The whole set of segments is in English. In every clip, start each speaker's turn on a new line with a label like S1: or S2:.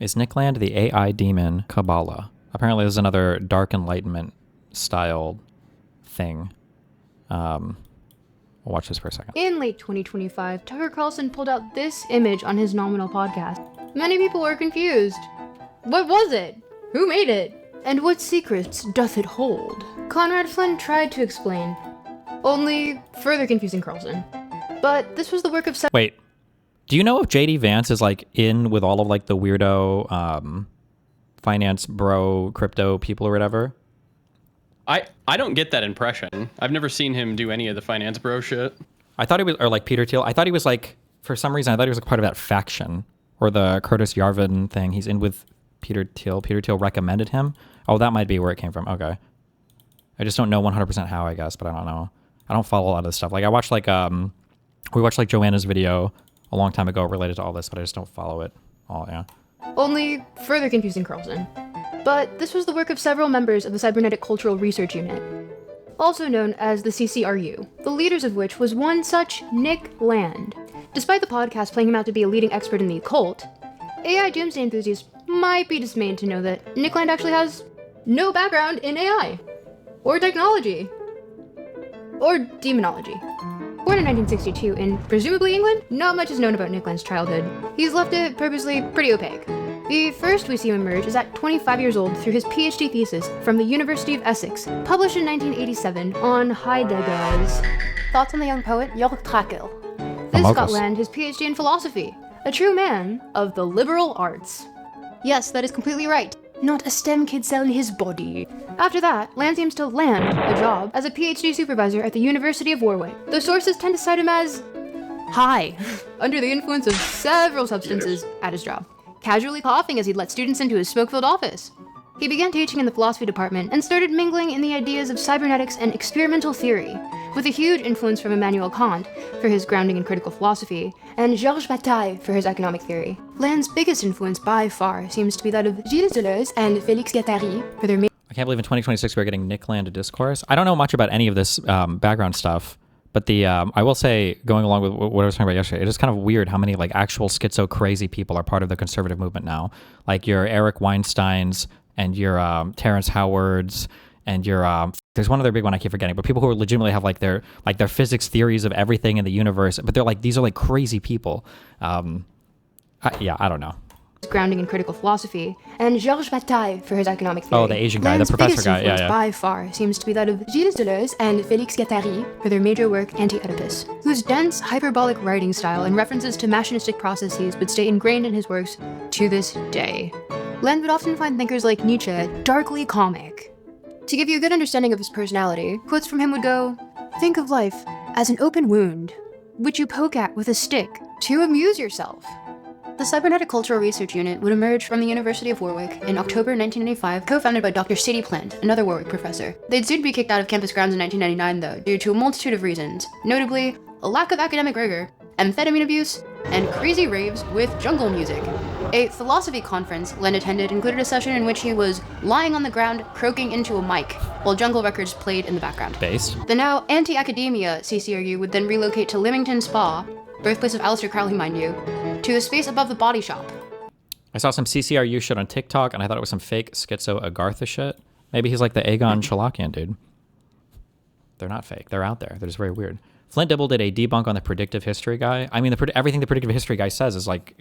S1: Is Nickland the AI demon Kabbalah? Apparently there's another dark Enlightenment style thing. We'll watch this for a second.
S2: In late 2025, Tucker Carlson pulled out this image on his nominal podcast. Many people were confused. What was it? Who made it? And what secrets doth it hold? Conrad Flynn tried to explain, only further confusing Carlson. But this was the work of
S1: Wait, do you know if JD Vance is like in with all of like the weirdo finance bro crypto people or whatever?
S3: I don't get that impression. I've never seen him do any of the finance bro shit.
S1: I thought he was, or like Peter Thiel. I thought he was like, for some reason, I thought he was like part of that faction or the Curtis Yarvin thing. He's in with Peter Thiel. Peter Thiel recommended him. Oh, that might be where it came from. Okay. I just don't know 100% how, I guess, but I don't know. I don't follow a lot of this stuff. Like I watched like, we watched like Joanna's video a long time ago related to all this, but I just don't follow it all, yeah.
S2: Only further confusing Carlson. But this was the work of several members of the Cybernetic Cultural Research Unit, also known as the CCRU, the leaders of which was one such Nick Land. Despite the podcast playing him out to be a leading expert in the occult, AI doomsday enthusiasts might be dismayed to know that Nick Land actually has no background in AI, or technology, or demonology. Born in 1962 in, presumably England, not much is known about Nick Land's childhood. He's left it purposely pretty opaque. The first we see him emerge is at 25 years old through his PhD thesis from the University of Essex, published in 1987 on Heidegger's Thoughts on the Young Poet, Jörg Trakl. This got Land his PhD in philosophy, a true man of the liberal arts. Yes, that is completely right. Not a STEM kid cell in his body. After that, Land seems to land a job as a PhD supervisor at the University of Warwick. The sources tend to cite him as high, under the influence of several substances at his job, casually coughing as he'd let students into his smoke-filled office. He began teaching in the philosophy department and started mingling in the ideas of cybernetics and experimental theory, with a huge influence from Immanuel Kant for his grounding in critical philosophy, and Georges Bataille for his economic theory. Land's biggest influence by far seems to be that of Gilles Deleuze and Félix Guattari for their
S1: I can't believe in 2026 we're getting Nick Land discourse. I don't know much about any of this background stuff, but the I will say, going along with what I was talking about yesterday, it is kind of weird how many like actual schizo crazy people are part of the conservative movement now. Like your Eric Weinsteins and your Terrence Howards and your there's one other big one I keep forgetting, but people who are legitimately have like their physics theories of everything in the universe, but they're like, these are like crazy people. I don't know.
S2: Grounding in critical philosophy, and Georges Bataille for his economic theory.
S1: Oh, the Asian guy, the professor guy, yeah.
S2: By far seems to be that of Gilles Deleuze and Félix Guattari for their major work Anti-Oedipus, whose dense, hyperbolic writing style and references to machinistic processes would stay ingrained in his works to this day. Land would often find thinkers like Nietzsche darkly comic. To give you a good understanding of his personality, quotes from him would go, "Think of life as an open wound, which you poke at with a stick to amuse yourself." The Cybernetic Cultural Research Unit would emerge from the University of Warwick in October 1995, co-founded by Dr. Sadie Plant, another Warwick professor. They'd soon be kicked out of campus grounds in 1999, though, due to a multitude of reasons, notably a lack of academic rigor, amphetamine abuse, and crazy raves with jungle music. A philosophy conference Len attended included a session in which he was lying on the ground, croaking into a mic, while jungle records played in the background.
S1: Based.
S2: The now anti-academia CCRU would then relocate to Leamington Spa, birthplace of Aleister Crowley, mind you, to a space above the body shop.
S1: I saw some CCRU shit on TikTok, and I thought it was some fake schizo Agartha shit. Maybe he's like the Aegon Chalakian dude. They're not fake. They're out there. They're just very weird. Flint Dibble did a debunk on the predictive history guy. I mean, everything the predictive history guy says is like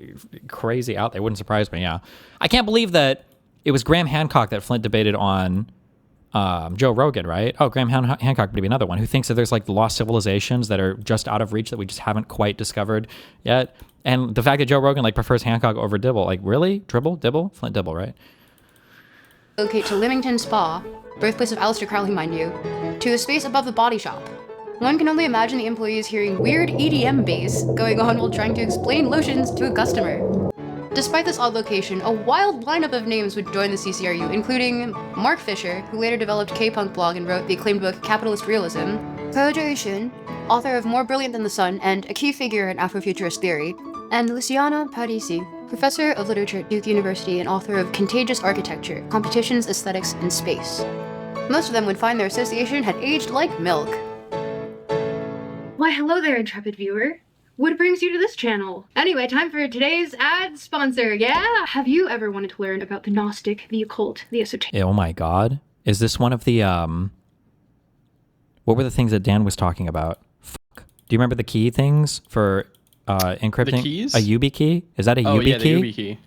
S1: crazy out there. It wouldn't surprise me, yeah. I can't believe that it was Graham Hancock that Flint debated on Joe Rogan, right? Oh, Graham Hancock would be another one who thinks that there's like lost civilizations that are just out of reach that we just haven't quite discovered yet. And the fact that Joe Rogan like prefers Hancock over Dibble, like really? Dibble? Flint Dibble, right?
S2: Locate to Leamington Spa, birthplace of Aleister Crowley, mind you, to a space above the body shop. One can only imagine the employees hearing weird EDM bass going on while trying to explain lotions to a customer. Despite this odd location, a wild lineup of names would join the CCRU, including Mark Fisher, who later developed K-Punk blog and wrote the acclaimed book Capitalist Realism, Kojo Ishun, author of More Brilliant Than the Sun and a key figure in Afrofuturist theory, and Luciano Parisi, professor of literature at Duke University and author of Contagious Architecture, Competitions, Aesthetics, and Space. Most of them would find their association had aged like milk.
S4: Why, hello there, intrepid viewer.
S2: what brings you to this channel? Anyway, time for today's ad sponsor. Yeah! Have you ever wanted to learn about the Gnostic, the occult, the esoteric?
S1: Oh my God. Is this one of the, what were the things that Dan was talking about? Fuck. Do you remember the key things for encrypting?
S3: The keys?
S1: A UB key? Is that a
S3: Oh
S1: UB
S3: yeah,
S1: key?
S3: the UB key.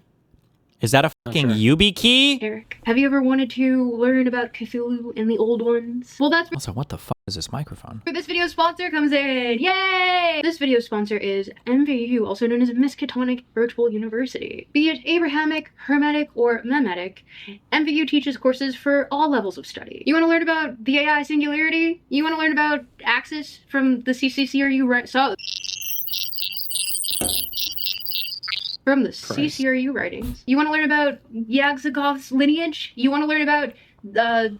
S1: Is that a fucking
S3: sure.
S1: UB key?
S2: Eric, have you ever wanted to learn about Cthulhu and the old ones? Well, that's
S1: Also, what the fuck is this microphone?
S2: where this video's sponsor comes in. Yay! This video's sponsor is MVU, also known as Miskatonic Virtual University. Be it Abrahamic, Hermetic, or Memetic, MVU teaches courses for all levels of study. You want to learn about the AI singularity? You want to learn about Axis from the CCCRU, right? From the CCRU writings. You want to learn about Yagzagov's lineage? You want to learn about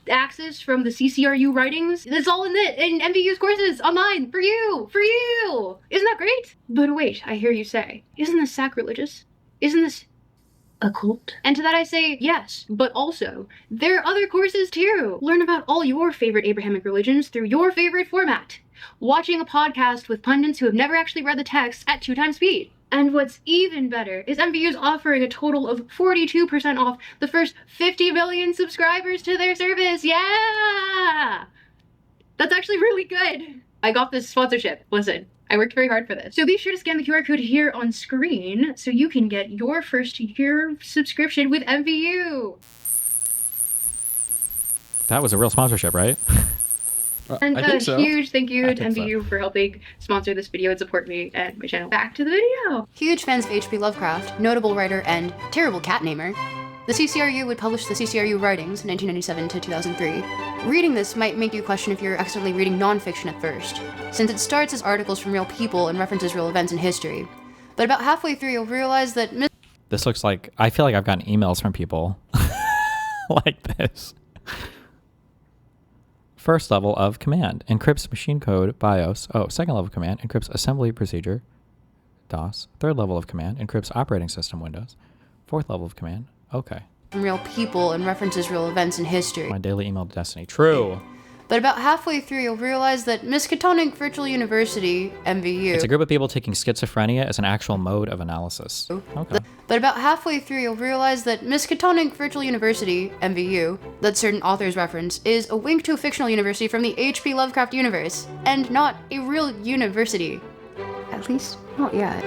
S2: Axis from the CCRU writings? It's all in MVU's courses online for you! For you! Isn't that great? But wait, I hear you say, isn't this sacrilegious? Isn't this occult? And to that I say, yes, but also, there are other courses too. Learn about all your favorite Abrahamic religions through your favorite format. Watching a podcast with pundits who have never actually read the text at 2 times speed. And what's even better is MVU's offering a total of 42% off the first 50 million subscribers to their service. Yeah! That's actually really good. I got this sponsorship. Listen, I worked very hard for this. So be sure to scan the QR code here on screen so you can get your first year subscription with MVU.
S1: That was a real sponsorship, right?
S2: And
S3: I think so.
S2: huge thank you
S1: I
S2: to
S1: think so.
S2: MVU for helping sponsor this video and support me and my channel. Back to the video. Huge fans of H.P. Lovecraft, notable writer and terrible cat namer, the CCRU would publish the CCRU writings 1997 to 2003. Reading this might make you question if you're accidentally reading nonfiction at first, since it starts as articles from real people and references real events in history. But about halfway through, you'll realize that
S1: This looks like, I feel like I've gotten emails from people like this. First level of command, encrypts machine code BIOS. Oh, second level of command, encrypts assembly procedure, DOS. Third level of command, encrypts operating system Windows. Fourth level of command, okay.
S2: from real people and references real events in history.
S1: My daily email to Destiny, true.
S2: But about halfway through, you'll realize that Miskatonic Virtual University, MVU...
S1: It's a group of people taking schizophrenia as an actual mode of analysis. Okay.
S2: But about halfway through, you'll realize that Miskatonic Virtual University, MVU, that certain authors reference, is a wink to a fictional university from the H.P. Lovecraft universe, and not a real university. At least, not yet.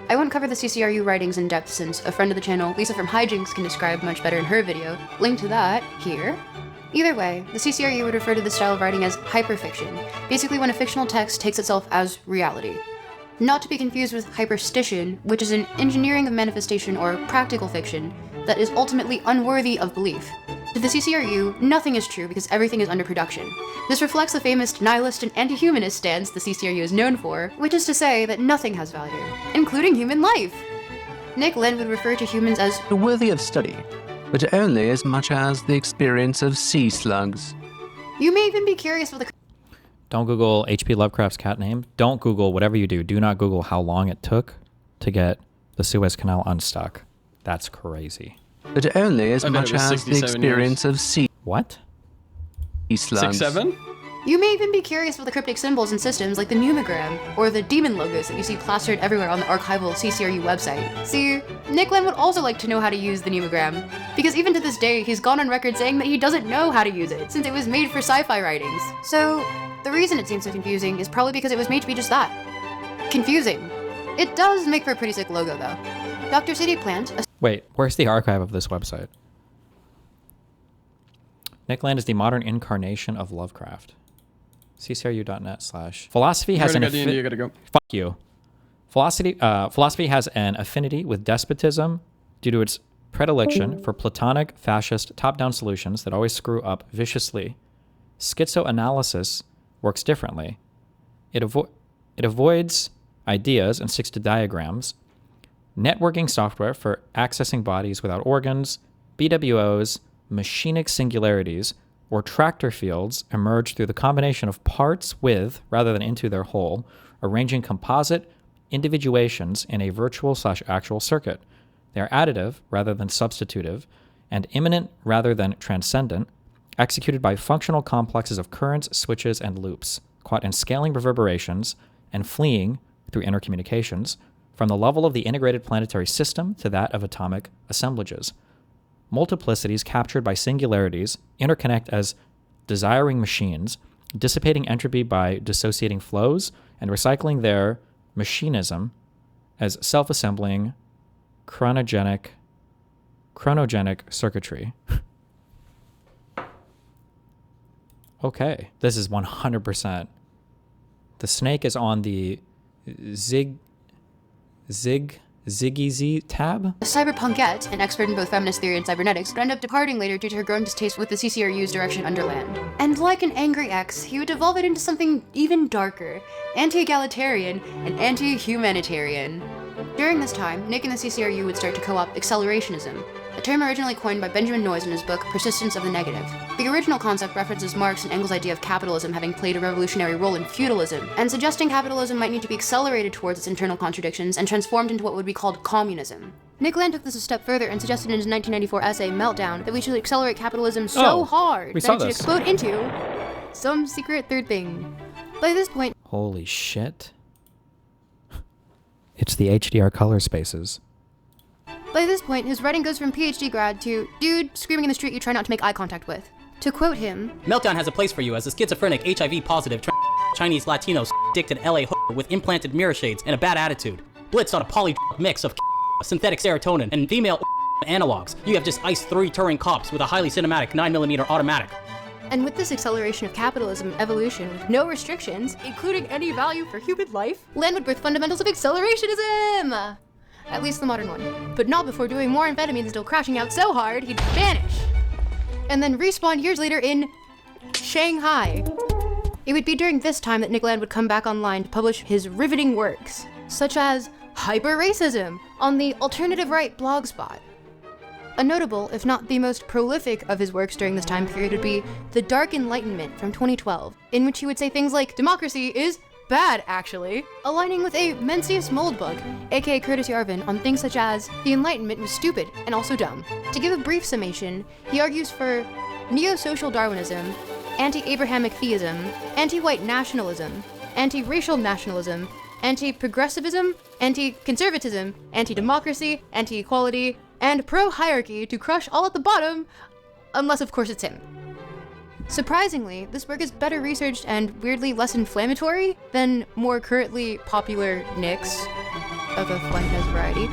S2: I won't cover the CCRU writings in depth since a friend of the channel, Lisa from Hijinks, can describe much better in her video. Link to that here. Either way, the CCRU would refer to this style of writing as hyperfiction, basically when a fictional text takes itself as reality. Not to be confused with hyperstition, which is an engineering of manifestation or practical fiction that is ultimately unworthy of belief. To the CCRU, nothing is true because everything is under production. This reflects the famous nihilist and anti-humanist stance the CCRU is known for, which is to say that nothing has value, including human life. Nick Lynn would refer to humans as
S4: worthy of study, but only as much as the experience of sea slugs.
S2: You may even be curious about the
S1: Don't Google H.P. Lovecraft's cat name. Don't Google whatever you do. Do not Google how long it took to get the Suez Canal unstuck. That's crazy.
S4: But only as
S3: I bet
S4: much
S3: it was
S4: as the
S3: 67
S4: experience of sea
S1: What?
S4: slugs.
S3: 6'7"?
S2: You may even be curious about the cryptic symbols and systems like the numogram, or the demon logos that you see plastered everywhere on the archival CCRU website. See, Nick Lynn would also like to know how to use the numogram, because even to this day, he's gone on record saying that he doesn't know how to use it, since it was made for sci-fi writings. So, the reason it seems so confusing is probably because it was made to be just that. Confusing. It does make for a pretty sick logo, though. Dr. City Plant, a
S1: Wait, where's the archive of this website? Nick Land is the modern incarnation of Lovecraft. ccru.net/ philosophy has an
S3: You gotta go.
S1: fuck you. Philosophy has an affinity with despotism due to its predilection for Platonic, fascist, top-down solutions that always screw up viciously. Schizoanalysis works differently. It avoids ideas and sticks to diagrams. Networking software for accessing bodies without organs, BWOs, machinic singularities, or tractor fields emerge through the combination of parts with, rather than into their whole, arranging composite individuations in a virtual/actual circuit. They are additive rather than substitutive, and immanent rather than transcendent, executed by functional complexes of currents, switches, and loops, caught in scaling reverberations, and fleeing through intercommunications, from the level of the integrated planetary system to that of atomic assemblages. Multiplicities captured by singularities interconnect as desiring machines, dissipating entropy by dissociating flows, and recycling their machinism as self-assembling chronogenic circuitry. Okay, this is 100%. The snake is on the Ziggy Z tab.
S2: Cyberpunkette, an expert in both feminist theory and cybernetics, would end up departing later due to her growing distaste with the CCRU's direction under Land. And like an angry ex, he would devolve it into something even darker, anti-egalitarian and anti-humanitarian. During this time, Nick and the CCRU would start to co-opt Accelerationism, a term originally coined by Benjamin Noyes in his book Persistence of the Negative. The original concept references Marx and Engels' idea of capitalism having played a revolutionary role in feudalism, and suggesting capitalism might need to be accelerated towards its internal contradictions and transformed into what would be called communism. Nick Land took this a step further and suggested in his 1994 essay, Meltdown, that we should accelerate capitalism so hard that it should explode into some secret third thing. By this point...
S1: Holy shit. It's the HDR color spaces.
S2: By this point, his writing goes from PhD grad to dude screaming in the street you try not to make eye contact with. To quote him,
S5: Meltdown has a place for you as a schizophrenic, HIV-positive, Chinese Latino addicted LA hooker with implanted mirror shades and a bad attitude. Blitz on a poly mix of synthetic serotonin and female analogs. You have just iced 3 touring cops with a highly cinematic 9mm automatic.
S2: And with this acceleration of capitalism evolution with no restrictions, including any value for human life, Land would birth fundamentals of accelerationism! At least the modern one. But not before doing more amphetamines until crashing out so hard he'd vanish. And then respawn years later in Shanghai. It would be during this time that Nick Land would come back online to publish his riveting works, such as Hyper-Racism on the Alternative Right blogspot. A notable, if not the most prolific of his works during this time period would be The Dark Enlightenment from 2012, in which he would say things like, democracy is bad, actually, aligning with a Mencius Moldbug, aka Curtis Yarvin, on things such as the Enlightenment was stupid and also dumb. To give a brief summation, he argues for neo-social Darwinism, anti-Abrahamic theism, anti-white nationalism, anti-racial nationalism, anti-progressivism, anti-conservatism, anti-democracy, anti-equality, and pro-hierarchy to crush all at the bottom, unless of course it's him. Surprisingly, this work is better researched and weirdly less inflammatory than more currently popular Nicks of a Fuentes variety.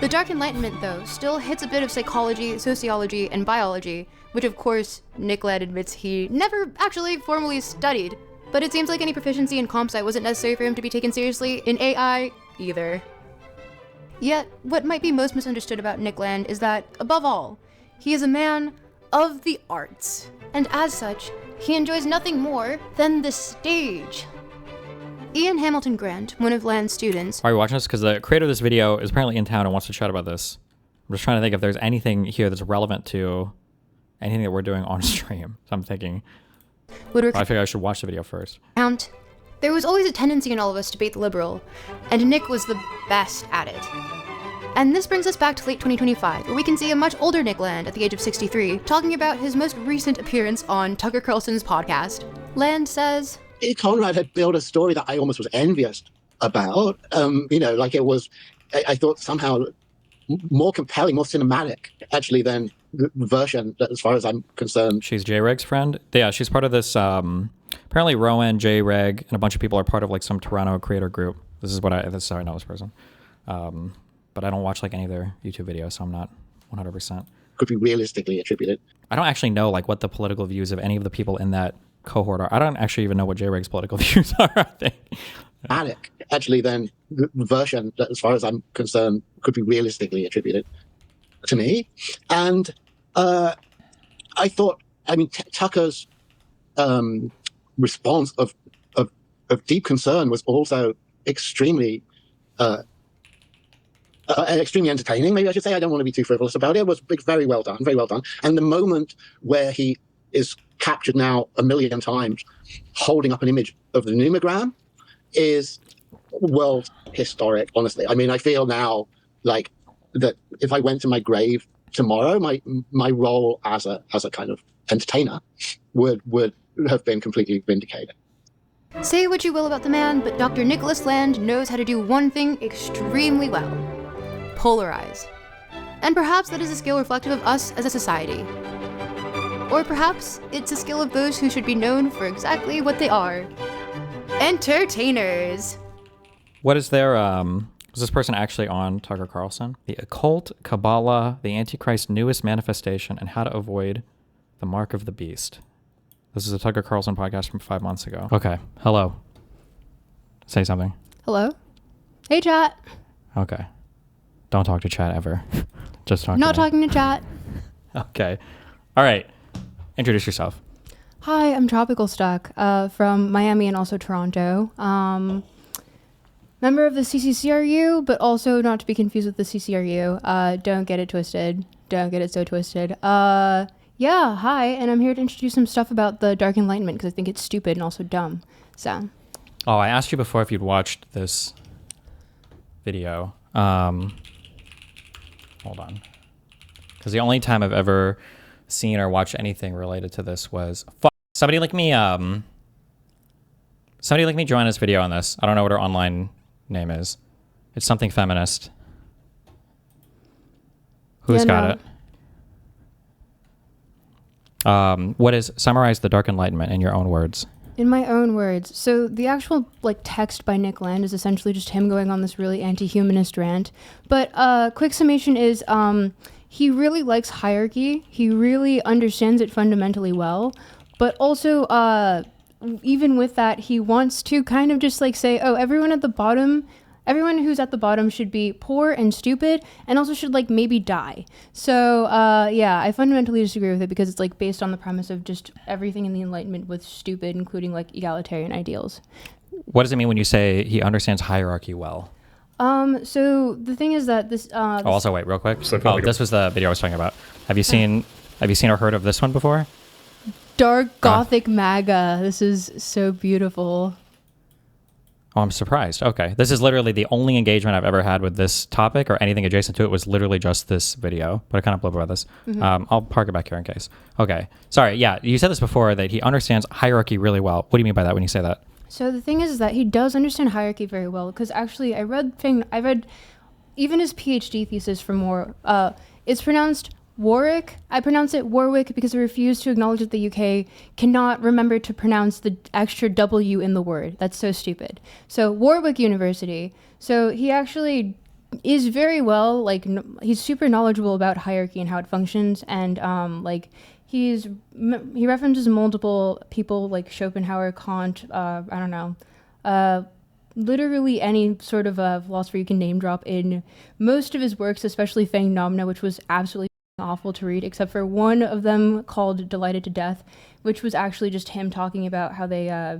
S2: The Dark Enlightenment, though, still hits a bit of psychology, sociology, and biology, which of course Nick Land admits he never actually formally studied, but it seems like any proficiency in comp sci wasn't necessary for him to be taken seriously in AI either. Yet, what might be most misunderstood about Nick Land is that, above all, he is a man of the arts, and as such, he enjoys nothing more than the stage. Ian Hamilton Grant, one of Land's students...
S1: Are you watching this? Because the creator of this video is apparently in town and wants to chat about this. I'm just trying to think if there's anything here that's relevant to anything that we're doing on stream. So I'm thinking... I figure I should watch the video first.
S2: There was always a tendency in all of us to bait the liberal, and Nick was the best at it. And this brings us back to late 2025, where we can see a much older Nick Land at the age of 63, talking about his most recent appearance on Tucker Carlson's podcast. Land says,
S6: Conrad had built a story that I almost was envious about. Like it was, I thought somehow more compelling, more cinematic, actually, than the version, as far as I'm concerned.
S1: She's J-Reg's friend? Yeah, she's part of this, apparently Rowan, J-Reg, and a bunch of people are part of like some Toronto creator group. This is how I know this person. But I don't watch like any of their YouTube videos, so I'm not 100%.
S6: Could be realistically attributed.
S1: I don't actually know like what the political views of any of the people in that cohort are. I don't actually even know what J-Reg's political views are, I think.
S6: Actually, then the version, as far as I'm concerned, could be realistically attributed to me. And I thought, Tucker's response of deep concern was also extremely entertaining, maybe I should say. I don't want to be too frivolous about it. It was very well done, very well done. And the moment where he is captured now 1 million times holding up an image of the numogram is world historic, honestly. I feel now like that if I went to my grave tomorrow, my role as a kind of entertainer would have been completely vindicated.
S2: Say what you will about the man, but Dr. Nicholas Land knows how to do one thing extremely well: polarize. And perhaps that is a skill reflective of us as a society. Or perhaps it's a skill of those who should be known for exactly what they are: entertainers.
S1: What is their, is this person actually on Tucker Carlson? The occult, Kabbalah, the Antichrist's newest manifestation, and how to avoid the mark of the beast. This is a Tucker Carlson podcast from 5 months ago. Okay. Hello. Say something.
S2: Hello? Hey, chat.
S1: Okay. Don't talk to chat ever. Just talk
S2: Not
S1: to me.
S2: talking to chat.
S1: Okay. All right. Introduce yourself.
S2: Hi, I'm Tropicalstuck from Miami and also Toronto. Member of the CCCRU, but also not to be confused with the CCRU. Don't get it twisted. Don't get it so twisted. Yeah, hi, and I'm here to introduce some stuff about the Dark Enlightenment because I think it's stupid and also dumb. So.
S1: Oh, I asked you before if you'd watched this video. Hold on. Because the only time I've ever seen or watched anything related to this was... Somebody like me join this video on this. I don't know what her online name is. It's something feminist. Who's got it? Summarize the Dark Enlightenment in your own words.
S2: In my own words. So the actual text by Nick Land is essentially just him going on this really anti-humanist rant. But quick summation is he really likes hierarchy. He really understands it fundamentally well. But also, even with that, he wants to kind of just say, oh, everyone who's at the bottom should be poor and stupid and also should maybe die. So yeah, I fundamentally disagree with it because it's based on the premise of just everything in the Enlightenment was stupid, including egalitarian ideals.
S1: What does it mean when you say he understands hierarchy well?
S2: So the thing is that this
S1: also wait real quick. This was the video I was talking about. Have you seen or heard of this one before?
S2: Dark Gothic MAGA. This is so beautiful.
S1: Oh, I'm surprised. Okay. This is literally the only engagement I've ever had with this topic or anything adjacent to it was literally just this video, but I kind of blew up about this. Mm-hmm. I'll park it back here in case. Okay. Sorry. Yeah. You said this before that he understands hierarchy really well. What do you mean by that when you say that?
S2: So the thing is that he does understand hierarchy very well because actually I read even his PhD thesis for more, it's pronounced Warwick. I pronounce it Warwick because I refuse to acknowledge that the UK cannot remember to pronounce the extra W in the word. That's so stupid. So Warwick University. So he actually is very well, he's super knowledgeable about hierarchy and how it functions. And he references multiple people like Schopenhauer, Kant, literally any sort of philosopher you can name drop in most of his works, especially Phenomena, which was absolutely awful to read, except for one of them called Delighted to Death, which was actually just him talking about how they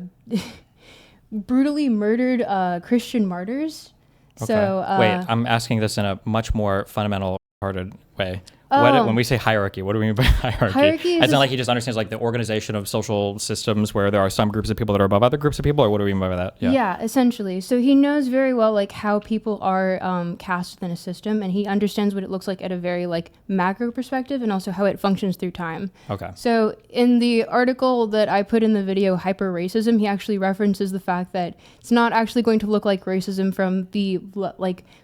S2: brutally murdered Christian martyrs.
S1: Okay.
S2: So
S1: wait, I'm asking this in a much more fundamental hearted way. When we say hierarchy, what do we mean by hierarchy?
S2: Hierarchy is
S1: he just understands the organization of social systems where there are some groups of people that are above other groups of people, or what do we mean by that?
S2: Yeah, essentially. So he knows very well how people are cast within a system, and he understands what it looks like at a very macro perspective, and also how it functions through time.
S1: Okay.
S2: So in the article that I put in the video, Hyper Racism, he actually references the fact that it's not actually going to look like racism from the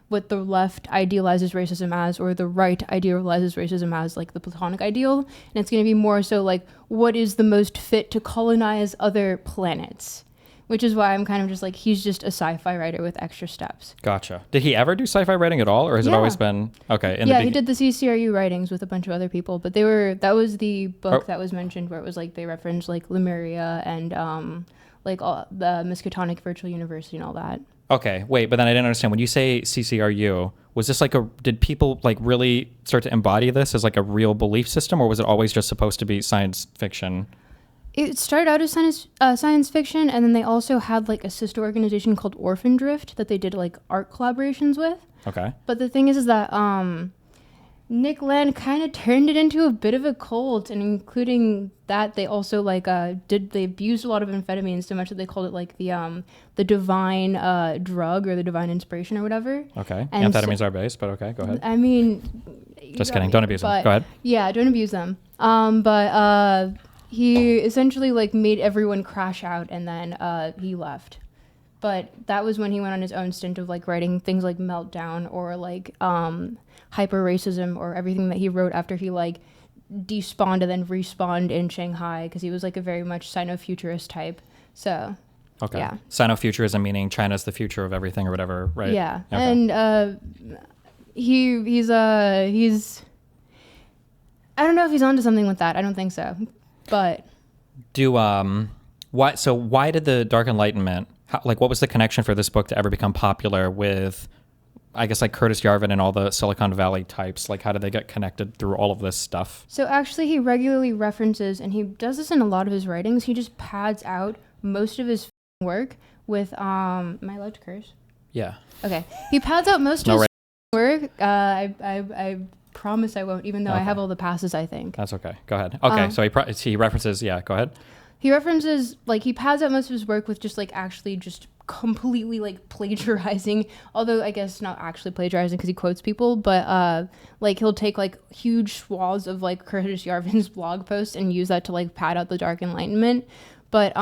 S2: what the left idealizes racism as, or the right idealizes racism as, the Platonic ideal. And it's going to be more so what is the most fit to colonize other planets? Which is why I'm kind of just he's just a sci-fi writer with extra steps.
S1: Gotcha. Did he ever do sci-fi writing at all, or has it always been okay?
S2: He did the CCRU writings with a bunch of other people, but that was the book that was mentioned where it was they referenced Lemuria and all the Miskatonic Virtual University and all that.
S1: Okay, wait, but then I didn't understand. When you say CCRU, was this did people really start to embody this as a real belief system, or was it always just supposed to be science fiction?
S2: It started out as science fiction, and then they also had a sister organization called Orphan Drift that they did art collaborations with.
S1: Okay.
S2: But the thing is that Nick Land kind of turned it into a bit of a cult, and including that, they also they abused a lot of amphetamines so much that they called it the divine drug or the divine inspiration or whatever.
S1: Okay, and amphetamines are base, but okay, go ahead.
S2: I mean,
S1: just kidding. Don't abuse them. Go ahead.
S2: Yeah, don't abuse them. But he essentially like made everyone crash out, and then he left. But that was when he went on his own stint of like writing things like Meltdown or like Hyper Racism, or everything that he wrote after he like despawned and then respawned in Shanghai, because he was like a very much Sino-futurist type. So
S1: Okay.
S2: yeah.
S1: Sino-futurism meaning China's the future of everything or whatever, right?
S2: Yeah.
S1: Okay.
S2: And he's I don't know if he's onto something with that. I don't think so. But
S1: why did the Dark Enlightenment, what was the connection for this book to ever become popular with, I guess, like Curtis Yarvin and all the Silicon Valley types? Like, how did they get connected through all of this stuff?
S2: So actually, he regularly references, and he does this in a lot of his writings, he just pads out most of his work with, am I allowed to curse?
S1: Yeah.
S2: Okay. He pads out most of his work. I promise I won't, even though I have all the passes, I think.
S1: That's okay. Go ahead. Okay, so he references, yeah, go ahead.
S2: He references, like, he pads out most of his work with just, like, actually just completely, like, plagiarizing, although I guess not actually plagiarizing because he quotes people, but, like, he'll take, like, huge swaths of, like, Curtis Yarvin's blog posts and use that to, like, pad out the Dark Enlightenment. But,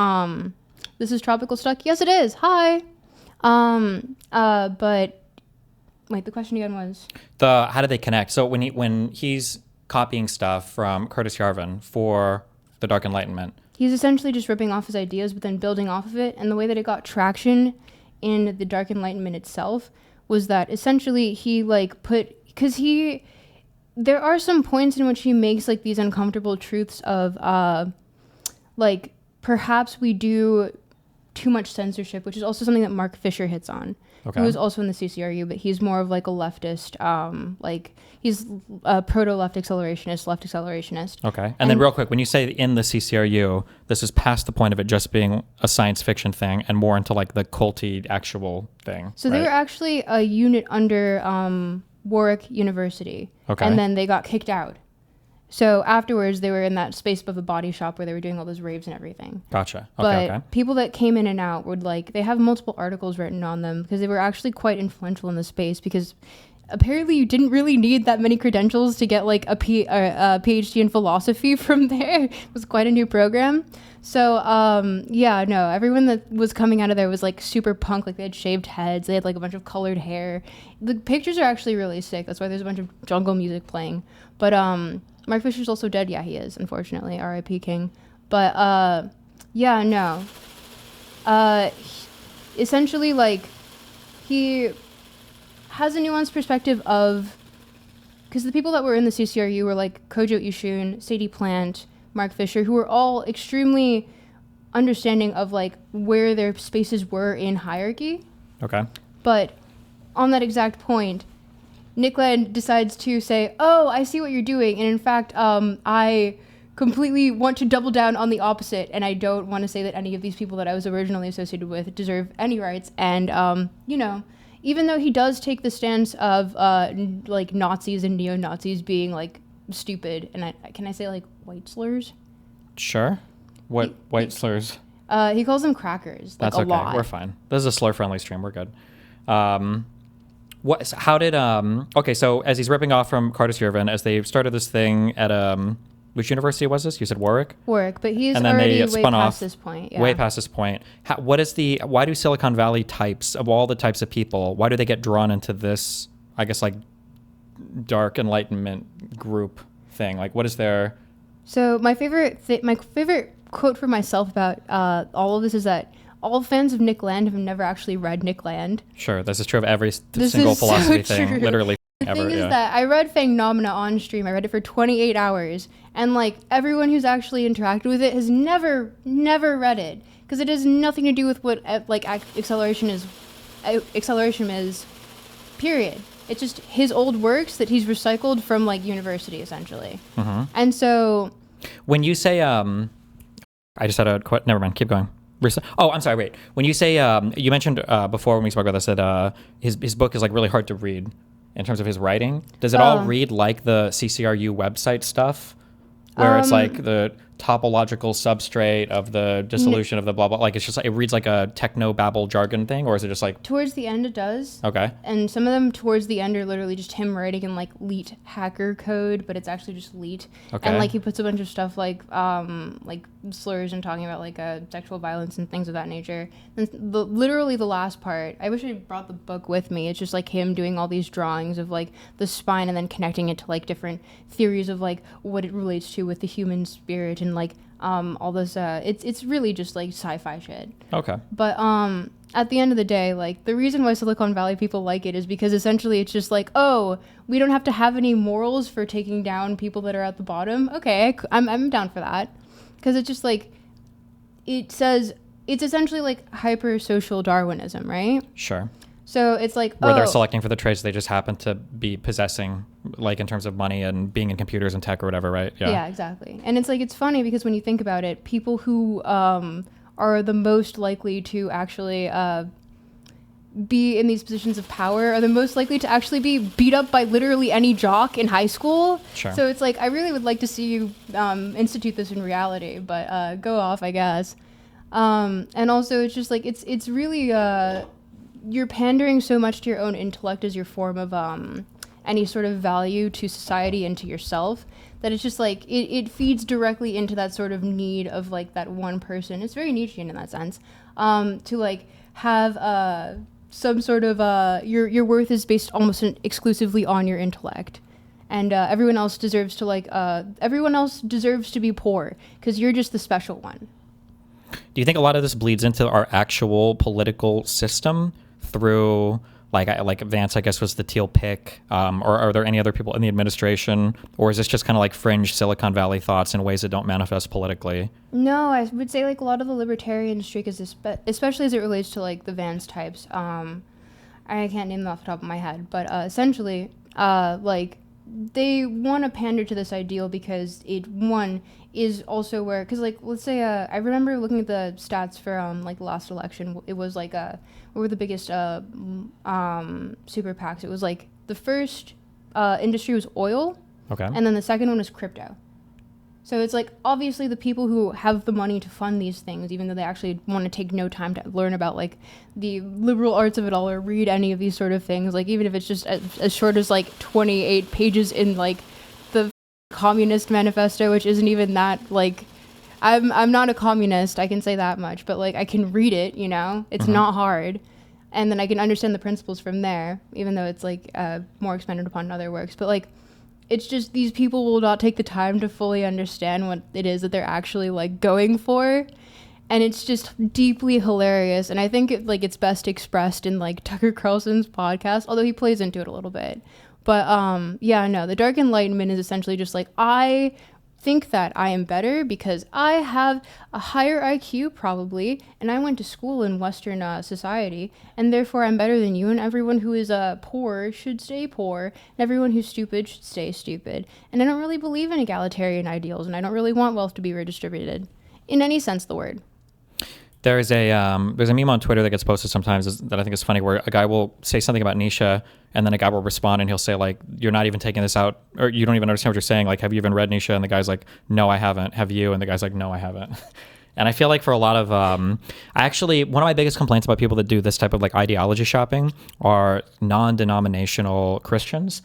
S2: this is Tropicalstuck? Yes, it is. Hi! But, wait, the question again was?
S1: How did they connect? So when he's copying stuff from Curtis Yarvin for the Dark Enlightenment,
S2: he's essentially just ripping off his ideas, but then building off of it. And the way that it got traction in the Dark Enlightenment itself was that essentially he like there are some points in which he makes like these uncomfortable truths of like perhaps we do too much censorship, which is also something that Mark Fisher hits on.
S1: Okay.
S2: Who was also in the CCRU, but he's more of like a leftist, like he's a proto-left accelerationist.
S1: Okay. And then real quick, when you say in the CCRU, this is past the point of it just being a science fiction thing and more into like the culty actual thing.
S2: So they were actually a unit under Warwick University.
S1: Okay.
S2: And then they got kicked out. So afterwards, they were in that space above a body shop where they were doing all those raves and everything.
S1: Gotcha.
S2: Okay,
S1: But
S2: people that came in and out would like, they have multiple articles written on them because they were actually quite influential in the space, because apparently you didn't really need that many credentials to get like a PhD in philosophy from there. It was quite a new program. So yeah, no, everyone that was coming out of there was like super punk. Like they had shaved heads. They had like a bunch of colored hair. The pictures are actually really sick. That's why there's a bunch of jungle music playing. But Mark Fisher's also dead. Yeah, he is, unfortunately. R.I.P. King. But, yeah, no. Essentially, like, he has a nuanced perspective of... Because the people that were in the CCRU were, like, Kojo Ishun, Sadie Plant, Mark Fisher, who were all extremely understanding of, like, where their spaces were in hierarchy.
S1: Okay.
S2: But on that exact point... Nick Land decides to say, oh, I see what you're doing. And in fact, I completely want to double down on the opposite. And I don't want to say that any of these people that I was originally associated with deserve any rights. And, you know, even though he does take the stance of, like, Nazis and neo-Nazis being, like, stupid. And can I say, like, white slurs?
S1: Sure. What white slurs?
S2: He calls them crackers. Like,
S1: That's okay.
S2: lot.
S1: We're fine. This is a slur-friendly stream. We're good. Okay, so as he's ripping off from Curtis Yarvin, as they started this thing at which university was this? You said Warwick?
S2: Warwick, but he's
S1: and then
S2: already
S1: they spun
S2: way
S1: off
S2: past this point. Yeah.
S1: Way past this point. Why do Silicon Valley types, of all the types of people, why do they get drawn into this, I guess, like, Dark Enlightenment group thing? Like, what is their...
S2: So my favorite quote for myself about all of this is that all fans of Nick Land have never actually read Nick Land.
S1: Sure, this is true of every single philosophy thing,
S2: true.
S1: literally
S2: The
S1: ever.
S2: thing is that I read Phenomena on stream. I read it for 28 hours, and like everyone who's actually interacted with it has never read it, because it has nothing to do with what like acceleration is. Period. It's just his old works that he's recycled from like university essentially.
S1: Mm-hmm.
S2: And so
S1: when you say I just had a never mind. Keep going. Oh, I'm sorry. Wait. When you say you mentioned before when we spoke about this that his book is like really hard to read in terms of his writing. Does it all read like the CCRU website stuff, where it's like the topological substrate of the dissolution of the blah blah. Like it's just it reads like a techno babble jargon thing, or is it just like
S2: Towards the end it does.
S1: okay?
S2: And some of them towards the end are literally just him writing in like Leet hacker code, but it's actually just Leet.
S1: Okay.
S2: And like he puts a bunch of stuff like slurs and talking about like sexual violence and things of that nature. And literally the last part, I wish I brought the book with me. It's just like him doing all these drawings of like the spine and then connecting it to like different theories of like what it relates to with the human spirit and like all this. It's really just like sci-fi shit.
S1: Okay.
S2: But at the end of the day, like the reason why Silicon Valley people like it is because essentially it's just like, oh, we don't have to have any morals for taking down people that are at the bottom. Okay, I'm down for that, because it's just like it says it's essentially like hyper social Darwinism, right?
S1: Sure.
S2: So it's like
S1: Where they're selecting for the traits they just happen to be possessing, like in terms of money and being in computers and tech or whatever, right?
S2: Yeah, exactly. And it's like it's funny because when you think about it, people who are the most likely to actually be in these positions of power are the most likely to actually be beat up by literally any jock in high school.
S1: Sure.
S2: So it's like I really would like to see you institute this in reality, but go off, I guess. And also it's just like it's really you're pandering so much to your own intellect as your form of any sort of value to society and to yourself, that it's just like it feeds directly into that sort of need of like that one person. It's very Nietzschean in that sense, to like have some sort of your worth is based almost exclusively on your intellect, and everyone else deserves to be poor because you're just the special one.
S1: Do you think a lot of this bleeds into our actual political system through, like Vance, I guess, was the teal pick, or are there any other people in the administration, or is this just kind of like fringe Silicon Valley thoughts in ways that don't manifest politically?
S2: No, I would say like a lot of the libertarian streak is this, especially as it relates to like the Vance types. I can't name them off the top of my head, but essentially, like they want to pander to this ideal because it is also where, because like let's say I remember looking at the stats for like the last election. It was like what were the biggest super PACs? It was like the first industry was oil,
S1: Okay.
S2: and then the second one was crypto. So it's like obviously the people who have the money to fund these things, even though they actually want to take no time to learn about like the liberal arts of it all or read any of these sort of things, like even if it's just as short as like 28 pages in like the Communist Manifesto, which isn't even that like I'm not a communist, I can say that much, but like I can read it, you know, it's not hard, and then I can understand the principles from there, even though it's like more expanded upon in other works. But like it's just these people will not take the time to fully understand what it is that they're actually like going for, and it's just deeply hilarious. And I think it's best expressed in like Tucker Carlson's podcast, although he plays into it a little bit. But yeah, no, the Dark Enlightenment is essentially just like, I think that I am better because I have a higher IQ probably, and I went to school in Western society, and therefore I'm better than you, and everyone who is poor should stay poor, and everyone who's stupid should stay stupid. And I don't really believe in egalitarian ideals, and I don't really want wealth to be redistributed in any sense of the word.
S1: There's a meme on Twitter that gets posted sometimes that I think is funny, where a guy will say something about Nietzsche, and then a guy will respond and he'll say like, you're not even taking this out, or you don't even understand what you're saying. Like, have you even read Nietzsche? And the guy's like, no, I haven't. Have you? And the guy's like, no, I haven't. And I feel like for a lot of, one of my biggest complaints about people that do this type of like ideology shopping are non-denominational Christians.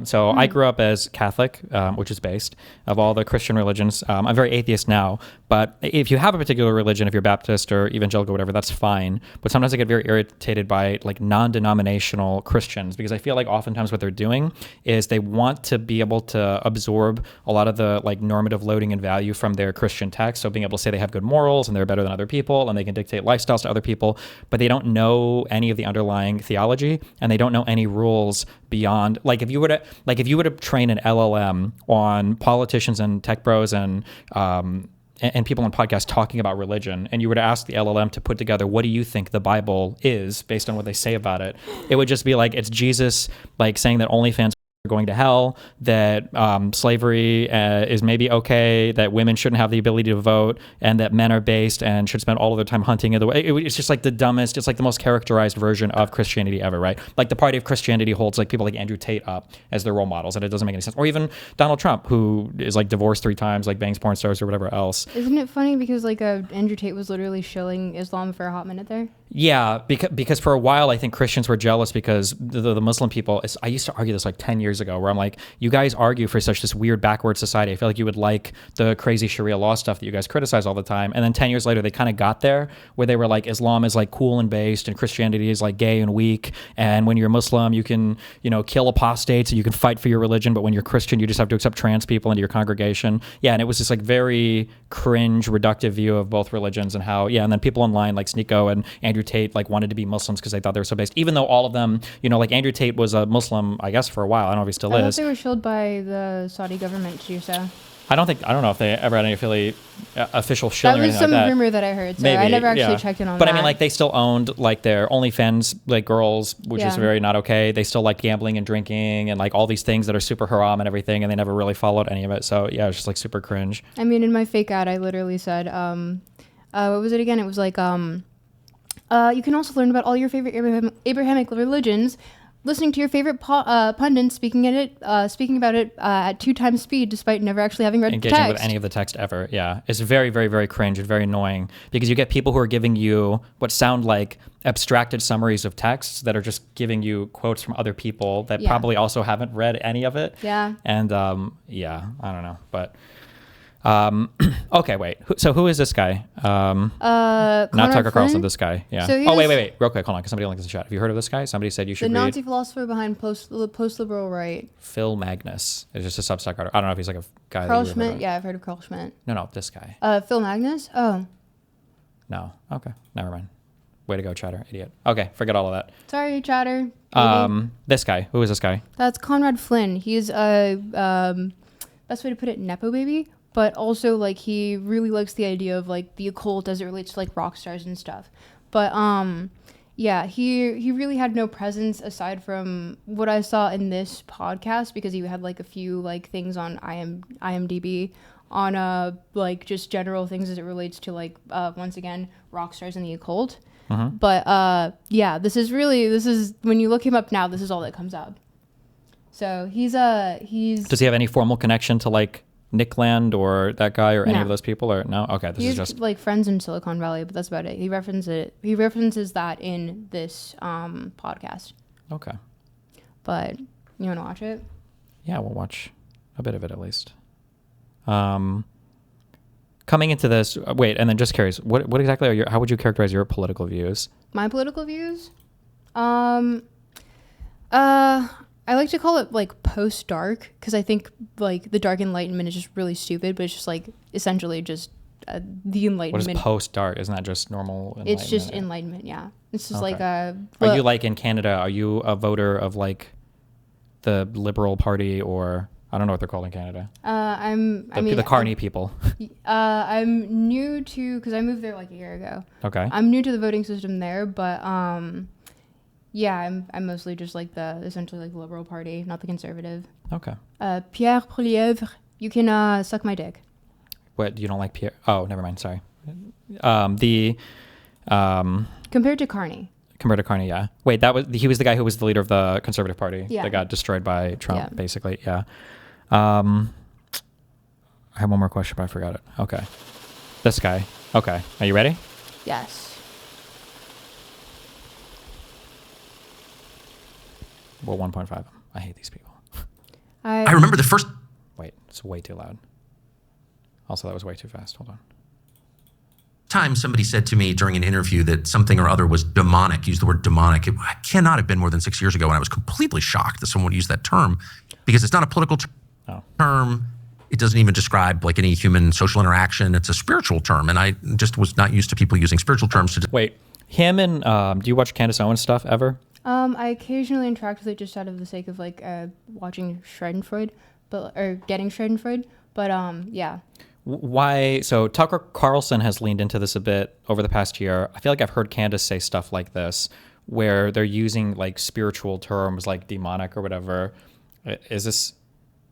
S1: So I grew up as Catholic, which is based of all the Christian religions. I'm very atheist now, but if you have a particular religion, if you're Baptist or evangelical, whatever, that's fine. But sometimes I get very irritated by like non-denominational Christians, because I feel like oftentimes what they're doing is they want to be able to absorb a lot of the like normative loading and value from their Christian text. So being able to say they have good morals and they're better than other people and they can dictate lifestyles to other people, but they don't know any of the underlying theology, and they don't know any rules beyond, like if you were to train an LLM on politicians and tech bros and people on podcasts talking about religion, and you were to ask the LLM to put together, what do you think the Bible is based on what they say about it? It would just be like, it's Jesus like saying that OnlyFans going to hell, that slavery is maybe okay, that women shouldn't have the ability to vote, and that men are based and should spend all of their time hunting. It's just like the dumbest, it's like the most characterized version of Christianity ever, right? Like the party of Christianity holds like people like Andrew Tate up as their role models, and it doesn't make any sense. Or even Donald Trump, who is like divorced 3 times, like bangs porn stars or whatever else.
S2: Isn't it funny because like Andrew Tate was literally shilling Islam for a hot minute there?
S1: Yeah, because for a while I think Christians were jealous because the Muslim people. I used to argue this like 10 years ago, where I'm like, you guys argue for such this weird backward society. I feel like you would like the crazy Sharia law stuff that you guys criticize all the time. And then 10 years later, they kind of got there, where they were like, Islam is like cool and based, and Christianity is like gay and weak. And when you're Muslim, you can kill apostates and you can fight for your religion, but when you're Christian, you just have to accept trans people into your congregation. Yeah, and it was this like very cringe, reductive view of both religions and how and then people online like Sneeko and Andrew Tate like wanted to be Muslims because they thought they were so based, even though all of them, like Andrew Tate was a Muslim, I guess, for a while. I don't know if he still
S2: I
S1: is.
S2: thought they were shilled by the Saudi government to do so.
S1: I don't know if they ever had any official shilling or anything like that.
S2: That was some rumor that I heard, so
S1: Maybe,
S2: I never actually checked in on
S1: but
S2: that.
S1: I mean, like, they still owned, like, their OnlyFans, like, girls, which is very not okay. They still like gambling and drinking and, like, all these things that are super haram and everything, and they never really followed any of it. So, yeah, it's just, like, super cringe.
S2: I mean, in my fake ad, I literally said, what was it again? It was like, you can also learn about all your favorite Abrahamic religions listening to your favorite pundits speaking about it at 2 times speed, despite never actually having read the text.
S1: Engaging with any of the text ever, yeah. It's very, very, very cringe and very annoying, because you get people who are giving you what sound like abstracted summaries of texts that are just giving you quotes from other people that probably also haven't read any of it.
S2: Yeah.
S1: And, I don't know, but... okay, wait. So who is this guy? Not Tucker Carlson, this guy. Yeah.
S2: So
S1: wait. Real quick, hold on, because somebody linked this in the chat. Have you heard of this guy? Somebody said you should read...
S2: The Nazi philosopher behind post-liberal right.
S1: Phil Magnus. It's just a Substack writer. I don't know if he's like a guy
S2: Carl
S1: that you
S2: Schmidt? Yeah, I've heard of Carl Schmidt.
S1: No, this guy.
S2: Phil Magnus? Oh.
S1: No. Okay. Never mind. Way to go, Chatter. Idiot. Okay, forget all of that.
S2: Sorry, Chatter.
S1: This guy. Who is this guy?
S2: That's Conrad Flynn. He's a, best way to put it, Nepo baby. But also, like, he really likes the idea of, like, the occult as it relates to, like, rock stars and stuff. But, he really had no presence aside from what I saw in this podcast, because he had, like, a few, like, things on IMDb on, like, just general things as it relates to, like, once again, rock stars and the occult.
S1: Mm-hmm.
S2: But, this is when you look him up now, this is all that comes up. So he's... Does he
S1: have any formal connection to, like, Nick Land or that guy or any of those people, or no? Okay, this is just
S2: like friends in Silicon Valley, but that's about it. He references that in this podcast.
S1: Okay.
S2: But you want to watch it?
S1: Yeah, we'll watch a bit of it at least. Coming into this, wait, and then just curious, what exactly how would you characterize your political views?
S2: My political views? I like to call it like post-dark, because I think like the dark Enlightenment is just really stupid, but it's just like essentially just the Enlightenment.
S1: What is post-dark? Isn't that just normal Enlightenment?
S2: It's just Enlightenment, yeah. It's just like
S1: a... Are you like in Canada, are you a voter of like the Liberal Party, or I don't know what they're called in Canada? The Carney people.
S2: I'm new to, because I moved there like a year ago.
S1: Okay.
S2: I'm new to the voting system there, but yeah, I'm mostly just like essentially like the Liberal Party, not the Conservative.
S1: Okay.
S2: Pierre Poilievre, you can suck my dick.
S1: What, you don't like Pierre? Oh, never mind. Sorry.
S2: Compared to Carney.
S1: Compared to Carney, yeah. Wait, he was the guy who was the leader of the Conservative Party
S2: that
S1: got destroyed by Trump, basically. Yeah. I have one more question, but I forgot it. Okay. This guy. Okay. Are you ready?
S2: Yes.
S1: Well, 1.5. I hate these people.
S7: I remember the first...
S1: Wait, it's way too loud. Also, that was way too fast. Hold on.
S7: Time somebody said to me during an interview that something or other was demonic, used the word demonic. It cannot have been more than 6 years ago, and I was completely shocked that someone would use that term, because it's not a political term. It doesn't even describe like any human social interaction. It's a spiritual term, and I just was not used to people using spiritual terms to...
S1: Wait, him and... do you watch Candace Owens stuff ever?
S2: I occasionally interact with it just out of the sake of like watching Schadenfreude, or getting Schadenfreude, but yeah.
S1: Why? So Tucker Carlson has leaned into this a bit over the past year. I feel like I've heard Candace say stuff like this, where they're using like spiritual terms like demonic or whatever, Is this?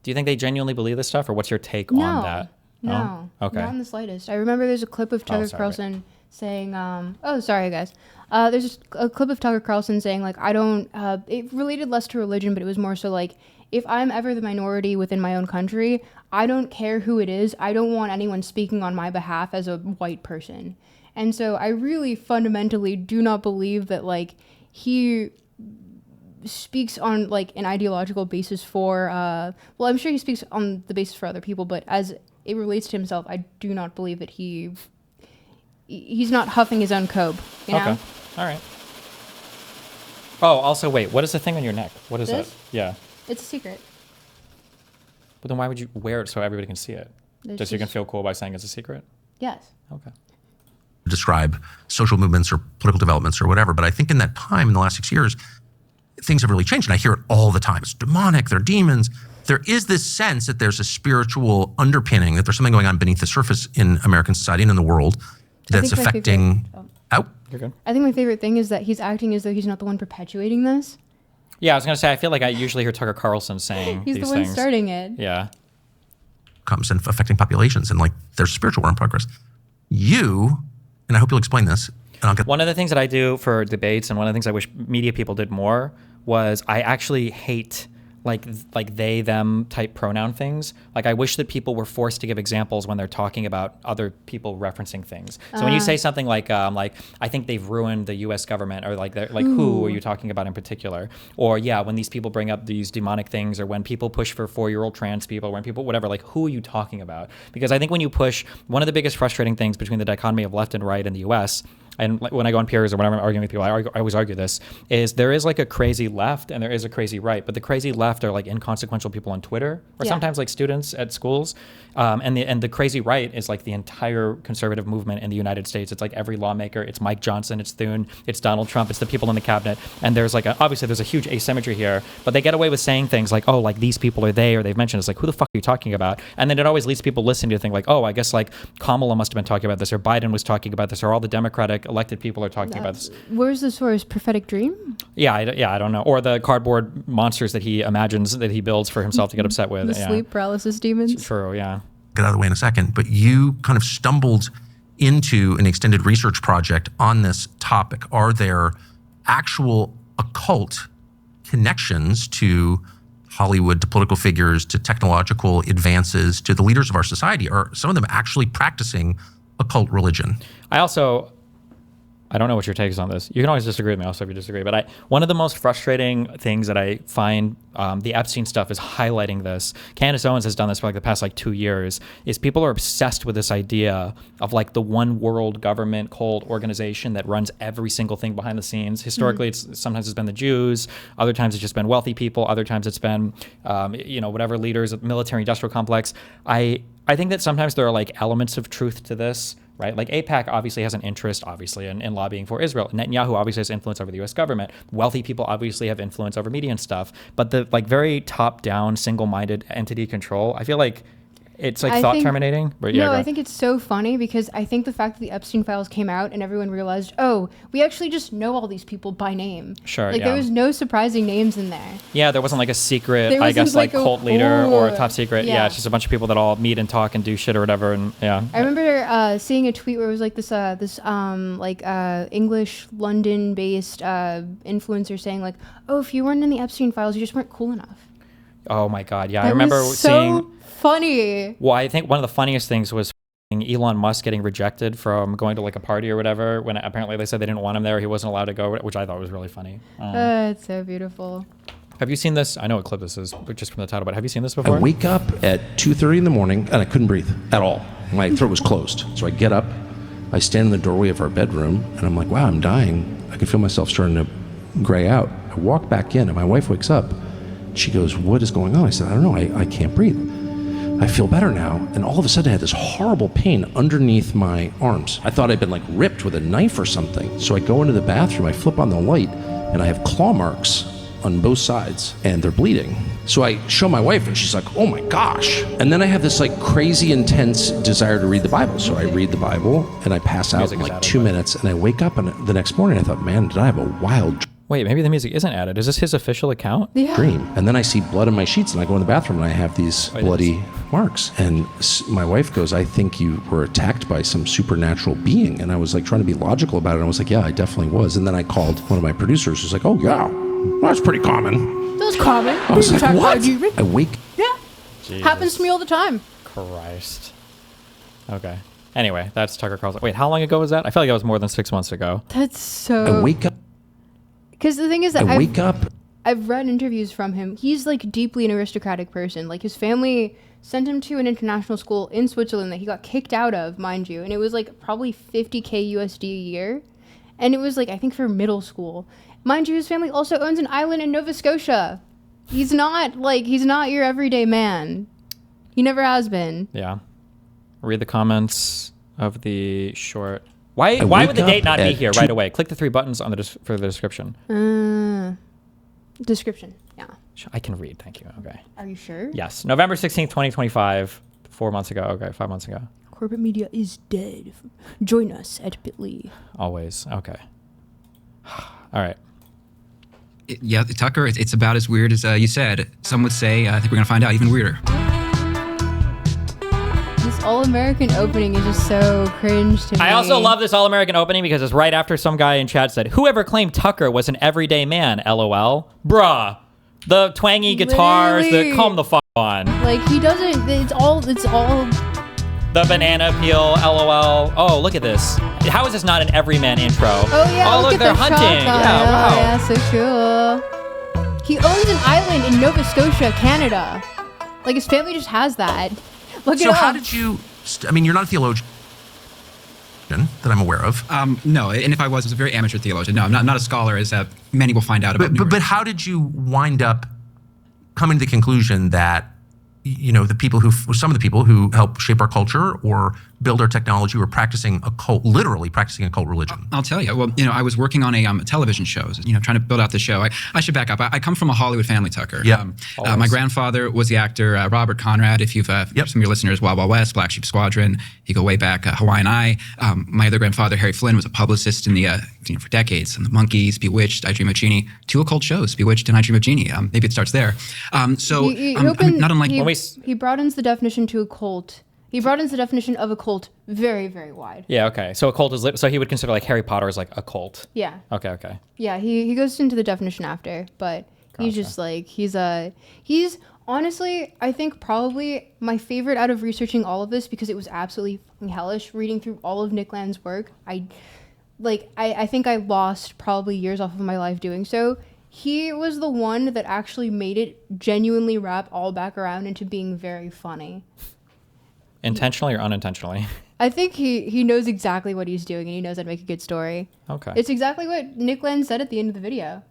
S1: Do you think they genuinely believe this stuff, or what's your take on that?
S2: No.
S1: Okay.
S2: Not in the slightest. I remember there's a clip of Tucker
S1: sorry.
S2: Carlson saying, oh, sorry, guys. There's a clip of Tucker Carlson saying, like, I don't, it related less to religion, but it was more so like, if I'm ever the minority within my own country, I don't care who it is. I don't want anyone speaking on my behalf as a white person. And so I really fundamentally do not believe that, like, he speaks on, like, an ideological basis for, well, I'm sure he speaks on the basis for other people, but as it relates to himself, I do not believe that he's not huffing his own cobe, you know?
S1: Okay. All right. Oh, also, wait. What is the thing on your neck? What is
S2: This?
S1: that? Yeah.
S2: It's a secret.
S1: But then why would you wear it so everybody can see it? Just so you can feel cool by saying it's a secret?
S2: Yes.
S1: Okay.
S7: Describe social movements or political developments or whatever. But I think in that time, in the last 6 years, things have really changed. And I hear it all the time. It's demonic. They're demons. There is this sense that there's a spiritual underpinning, that there's something going on beneath the surface in American society and in the world that's affecting.
S1: You're good.
S2: I think my favorite thing is that he's acting as though he's not the one perpetuating this.
S1: Yeah, I was going to say, I feel like I usually hear Tucker Carlson saying
S2: He's
S1: these
S2: the one
S1: things.
S2: starting it.
S1: Yeah.
S7: Comes and affecting populations, and like there's spiritual war in progress. You, and I hope you'll explain this, and I'll get.
S1: One of the things that I do for debates, and one of the things I wish media people did more, was I actually hate like they them type pronoun things. Like I wish that people were forced to give examples when they're talking about other people referencing things. So when you say something like I think they've ruined the U.S. government, or like who are you talking about in particular? Or yeah, when these people bring up these demonic things, or when people push for 4-year-old trans people, when people whatever, like who are you talking about? Because I think when you push, one of the biggest frustrating things between the dichotomy of left and right in the U.S., and when I go on peers or whenever I'm arguing with people, I always argue this, is there is like a crazy left and there is a crazy right, but the crazy left are like inconsequential people on Twitter, or sometimes like students at schools, and the crazy right is like the entire conservative movement in the United States. It's like every lawmaker, it's Mike Johnson, it's Thune, it's Donald Trump, it's the people in the cabinet, and there's like obviously there's a huge asymmetry here, but they get away with saying things like, oh, like these people are they, or they've mentioned, it's like, who the fuck are you talking about? And then it always leads people listening to think like, oh, I guess like Kamala must have been talking about this, or Biden was talking about this, or all the Democratic elected people are talking about this.
S2: Where's the source? Prophetic dream?
S1: Yeah, I don't know. Or the cardboard monsters that he imagines that he builds for himself to get upset with.
S2: The sleep paralysis demons?
S1: True, yeah.
S7: Get out of the way in a second, but you kind of stumbled into an extended research project on this topic. Are there actual occult connections to Hollywood, to political figures, to technological advances, to the leaders of our society? Are some of them actually practicing occult religion?
S1: I don't know what your take is on this. You can always disagree with me also if you disagree, but one of the most frustrating things that I find the Epstein stuff is highlighting this. Candace Owens has done this for like the past 2 years, is people are obsessed with this idea of like the one world government cult organization that runs every single thing behind the scenes. Historically, sometimes it's been the Jews, other times it's just been wealthy people, other times it's been, whatever leaders of the military industrial complex. I think that sometimes there are like elements of truth to this, right? Like AIPAC obviously has an interest, obviously, in lobbying for Israel. Netanyahu obviously has influence over the U.S. government. Wealthy people obviously have influence over media and stuff. But the like very top-down, single-minded entity control, I feel like it's like thought-terminating.
S2: I think it's so funny because I think the fact that the Epstein files came out and everyone realized, oh, we actually just know all these people by name.
S1: Sure,
S2: Like there was no surprising names in there.
S1: Yeah, there wasn't like a secret,
S2: I guess, like
S1: cult leader or a top secret.
S2: Yeah.
S1: Yeah, it's just a bunch of people that all meet and talk and do shit or whatever. And yeah.
S2: I remember seeing a tweet where it was like this English London-based influencer saying like, oh, if you weren't in the Epstein files, you just weren't cool enough.
S1: Oh my God, yeah.
S2: That
S1: I remember
S2: was
S1: seeing...
S2: funny.
S1: Well, I think one of the funniest things was Elon Musk getting rejected from going to like a party or whatever, when apparently they said they didn't want him there. He wasn't allowed to go, which I thought was really funny.
S2: It's so beautiful.
S1: Have you seen this? I know what clip this is, but just from the title, but have you seen this before?
S8: I wake up at 2:30 in the morning and I couldn't breathe at all. My throat was closed. So I get up, I stand in the doorway of our bedroom, and I'm like, wow, I'm dying. I can feel myself starting to gray out. I walk back in and my wife wakes up. She goes, what is going on? I said, I don't know, I can't breathe. I feel better now, and all of a sudden I had this horrible pain underneath my arms. I thought I'd been like ripped with a knife or something. So I go into the bathroom, I flip on the light, and I have claw marks on both sides, and they're bleeding. So I show my wife, and she's like, oh my gosh. And then I have this like crazy intense desire to read the Bible. So I read the Bible, and I pass out in like 2 minutes, and I wake up, and the next morning I thought, man, did I have a wild...
S1: Wait, maybe the music isn't added. Is this his official account?
S2: Yeah.
S8: Dream. And then I see blood in my sheets, and I go in the bathroom, and I have these bloody marks. And my wife goes, I think you were attacked by some supernatural being. And I was like trying to be logical about it. And I was like, yeah, I definitely was. And then I called one of my producers, who's like, oh, yeah, well, that's pretty common.
S2: That's common.
S8: I was like, what? I wake.
S2: Yeah.
S1: Jesus
S2: Happens to me all the time.
S1: Christ. Okay. Anyway, that's Tucker Carlson. Wait, how long ago was that? I feel like that was more than 6 months ago.
S2: That's so...
S8: I wake up.
S2: Because the thing is that
S8: I wake up.
S2: I've read interviews from him. He's like deeply an aristocratic person. Like his family sent him to an international school in Switzerland that he got kicked out of, mind you. And it was like probably 50K USD a year. And it was like, I think for middle school. Mind you, his family also owns an island in Nova Scotia. He's not your everyday man. He never has been.
S1: Yeah. Read the comments of the short. Why would the date not be here right away? Click the 3 buttons on for the description.
S2: Description, yeah.
S1: I can read, thank you. Okay.
S2: Are you sure?
S1: Yes. November 16th, 2025. 4 months ago. Okay, 5 months ago.
S2: Corporate media is dead. Join us at Bit.ly.
S1: Always. Okay. All right.
S9: Yeah, Tucker, it's about as weird as you said. Some would say, I think we're going to find out even weirder.
S2: This all-American opening is just so cringe to me.
S1: I also love this all-American opening because it's right after some guy in chat said, whoever claimed Tucker was an everyday man, LOL. Bruh. The twangy guitars, come the fuck on.
S2: Like, he doesn't, it's all...
S1: The banana peel, LOL. Oh, look at this. How is this not an everyman intro?
S2: Oh, yeah,
S1: Oh, look, they're hunting. Yeah, wow.
S2: Yeah, so cool. He owns an island in Nova Scotia, Canada. Like, his family just has that. Look it up.
S7: So how did you... I mean, you're not a theologian that I'm aware of.
S9: No, and if I was a very amateur theologian. No, I'm not a scholar, as many will find out about.
S7: But how did you wind up coming to the conclusion that, you know, some of the people who help shape our culture or build our technology were literally practicing a cult religion?
S9: I'll tell you. Well, you know, I was working on a television show, you know, trying to build out the show. I should back up. I come from a Hollywood family, Tucker.
S7: Yeah.
S9: My grandfather was the actor Robert Conrad. If you've some of your listeners, Wild Wild West, Black Sheep Squadron, you go way back, Hawaiian Eye. My other grandfather, Harry Flynn, was a publicist in the for decades. And the Monkees, Bewitched, I Dream of Jeannie, 2 occult shows, Bewitched and I Dream of Jeannie. Maybe it starts there. Not unlike
S2: he broadens the definition to a cult. He broadens the definition of a cult very, very wide.
S1: Yeah, okay. So a cult is so he would consider like Harry Potter as like a cult.
S2: Yeah.
S1: Okay.
S2: Yeah, he goes into the definition after, but he's just like he's honestly, I think probably my favorite out of researching all of this because it was absolutely fucking hellish reading through all of Nick Land's work. I think I lost probably years off of my life doing so. He was the one that actually made it genuinely wrap all back around into being very funny.
S1: Intentionally or unintentionally?
S2: I think he knows exactly what he's doing and he knows how to make a good story.
S1: Okay.
S2: It's exactly what Nick Land said at the end of the video.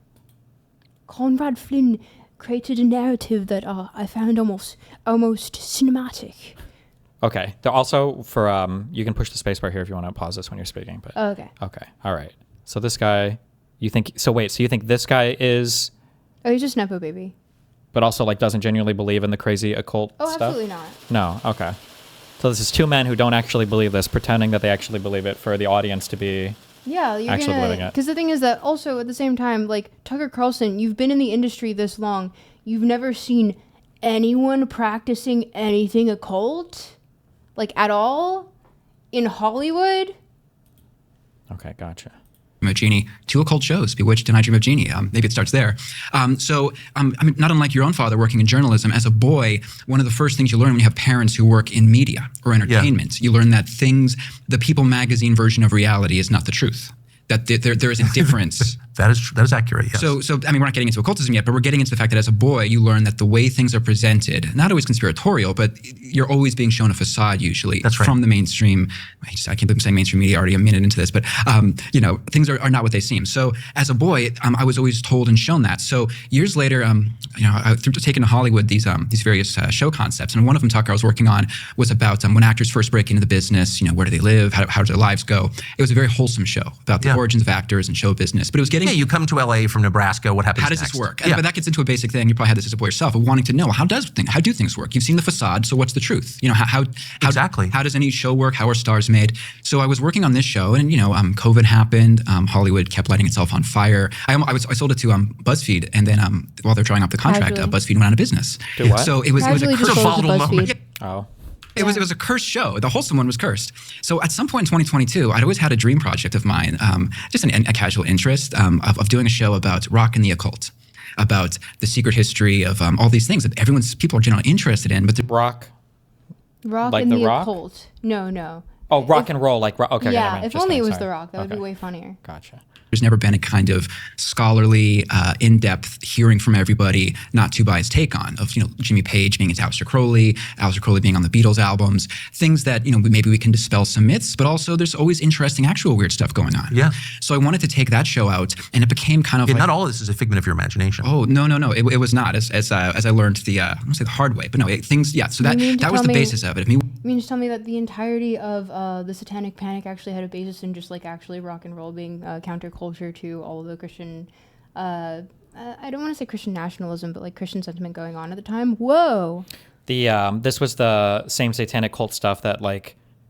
S2: Conrad Flynn created a narrative that I found almost cinematic.
S1: Okay. They're also for you can push the spacebar here if you want to pause this when you're speaking. But
S2: okay.
S1: Okay. All right. So this guy, you think this guy is?
S2: Oh, he's just Nepo baby.
S1: But also like doesn't genuinely believe in the crazy occult stuff?
S2: Oh, absolutely not.
S1: No. Okay. So this is 2 men who don't actually believe this, pretending that they actually believe it for the audience to be actually believing it.
S2: Because the thing is that also at the same time, like Tucker Carlson, you've been in the industry this long. You've never seen anyone practicing anything occult? Like at all? In Hollywood?
S1: Okay, gotcha.
S9: of Jeannie, 2 occult shows, Bewitched and I Dream of Jeannie. Maybe it starts there. I mean, not unlike your own father working in journalism, as a boy, one of the first things you learn when you have parents who work in media or entertainment, you learn that the People magazine version of reality is not the truth. That there is a difference.
S7: That is accurate, yes.
S9: So I mean, we're not getting into occultism yet, but we're getting into the fact that as a boy, you learn that the way things are presented, not always conspiratorial, but you're always being shown a facade usually from the mainstream. I can't believe I'm saying mainstream media already a minute into this, but things are not what they seem. So as a boy, I was always told and shown that. So years later, I taken to Hollywood these various show concepts, and one of them, Tucker, I was working on was about when actors first break into the business. Where do they live? How do their lives go? It was a very wholesome show about the origins of actors and show business, but it was getting think
S7: you come to LA from Nebraska. What happens?
S9: How does
S7: next?
S9: this work?
S7: Yeah.
S9: But that gets into a basic thing. You probably had this as a boy yourself, of wanting to know how do things work? You've seen the facade, so what's the truth? You know, how
S7: exactly?
S9: How does any show work? How are stars made? So I was working on this show, and COVID happened. Hollywood kept lighting itself on fire. I sold it to BuzzFeed, and then while they're drawing up the contract, BuzzFeed went out of business.
S1: Do what?
S9: So it was a
S7: volatile moment.
S1: Oh.
S9: It was a cursed show. The wholesome one was cursed. So at some point in 2022, I'd always had a dream project of mine, just a casual interest of doing a show about rock and the occult, about the secret history of all these things that people are generally interested in. But
S1: rock
S2: like
S1: and
S2: the
S1: rock?
S2: occult. No.
S1: Oh, rock and roll, like okay.
S2: Yeah, if only it was The Rock, that would be way funnier.
S1: Gotcha.
S9: There's never been a kind of scholarly, in-depth hearing from everybody, not too biased take on of Jimmy Page being into Aleister Crowley being on the Beatles albums, things that maybe we can dispel some myths, but also there's always interesting, actual weird stuff going on.
S7: Yeah.
S9: So I wanted to take that show out, and it became kind of
S7: not all of this is a figment of your imagination.
S9: Oh no, it was not. As I learned I don't say the hard way, but no things. Yeah. So that was the basis of it.
S2: You mean to tell me that the entirety of the Satanic Panic actually had a basis in just like actually rock and roll being counterculture to all of the Christian, I don't want to say Christian nationalism, but like Christian sentiment going on at the time? Whoa.
S1: This was the same satanic cult stuff that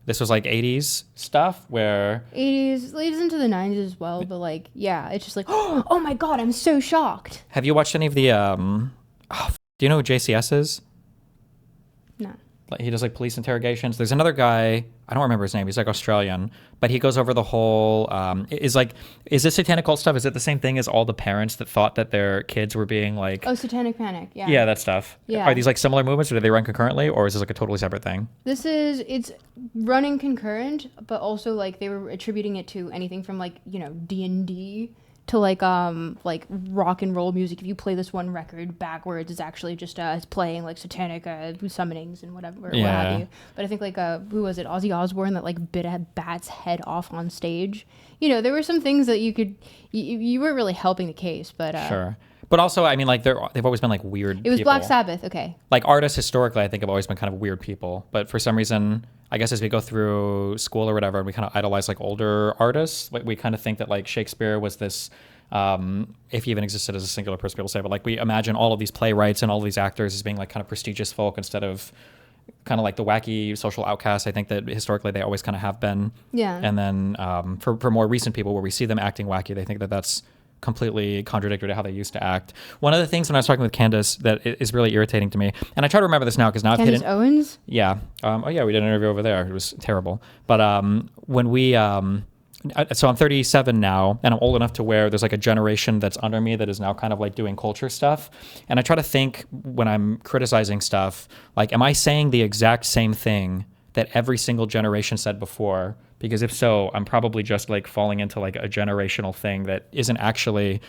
S1: this was like 80s stuff where
S2: 80s leads into the 90s as well, but like, yeah, it's just like, oh my God, I'm so shocked.
S1: Have you watched any of the, do you know who JCS is?
S2: No.
S1: He does like police interrogations. There's another guy, I don't remember his name, he's like Australian, but he goes over the whole, is this satanic cult stuff? Is it the same thing as all the parents that thought that their kids were being like...
S2: Oh, Satanic Panic, yeah.
S1: Yeah, that stuff.
S2: Yeah.
S1: Are these like similar movements, or do they run concurrently, or is this like a totally separate thing?
S2: It's running concurrent, but also like they were attributing it to anything from like, D&D to like rock and roll music. If you play this one record backwards, it's actually just it's playing like satanic summonings and whatever, what have you. But I think like who was it, Ozzy Osbourne, that like bit a bat's head off on stage. There were some things that you weren't really helping the case, but
S1: sure. But also, I mean, like they've always been like weird.
S2: It was
S1: people.
S2: Black Sabbath, okay.
S1: Like artists historically, I think have always been kind of weird people. But for some reason, I guess as we go through school or whatever, and we kind of idolize like older artists, like we kind of think that like Shakespeare was this, if he even existed as a singular person, people say, but like we imagine all of these playwrights and all of these actors as being like kind of prestigious folk instead of kind of like the wacky social outcasts. I think that historically they always kind of have been.
S2: Yeah.
S1: And then for more recent people where we see them acting wacky, they think that that's completely contradictory to how they used to act. One of the things when I was talking with Candace that is really irritating to me, and I try to remember this now because now
S2: Candace
S1: I've hidden...
S2: Owens?
S1: Yeah. Oh yeah, we did an interview over there. It was terrible. But when we... so I'm 37 now, and I'm old enough to where there's like a generation that's under me that is now kind of like doing culture stuff. And I try to think when I'm criticizing stuff, like, am I saying the exact same thing that every single generation said before? Because if so, I'm probably just like falling into like a generational thing that isn't actually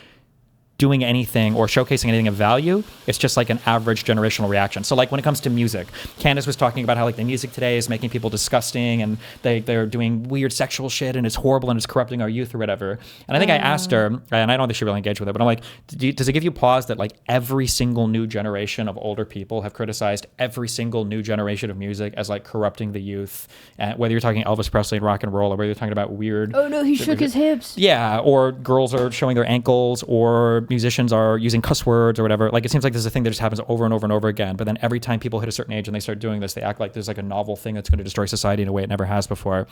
S1: doing anything or showcasing anything of value. It's just like an average generational reaction. So like when it comes to music, Candace was talking about how like the music today is making people disgusting and they're doing weird sexual shit and it's horrible and it's corrupting our youth or whatever. And I think I asked her, and I don't think she really engaged with it, but I'm like, does it give you pause that like every single new generation of older people have criticized every single new generation of music as like corrupting the youth? Whether you're talking Elvis Presley and rock and roll, or whether you're talking about weird...
S2: Oh no, he shook his hips.
S1: Yeah, or girls are showing their ankles, or musicians are using cuss words or whatever. Like it seems like there's a thing that just happens over and over and over again. But then every time people hit a certain age and they start doing this, they act like there's like a novel thing that's going to destroy society in a way it never has before.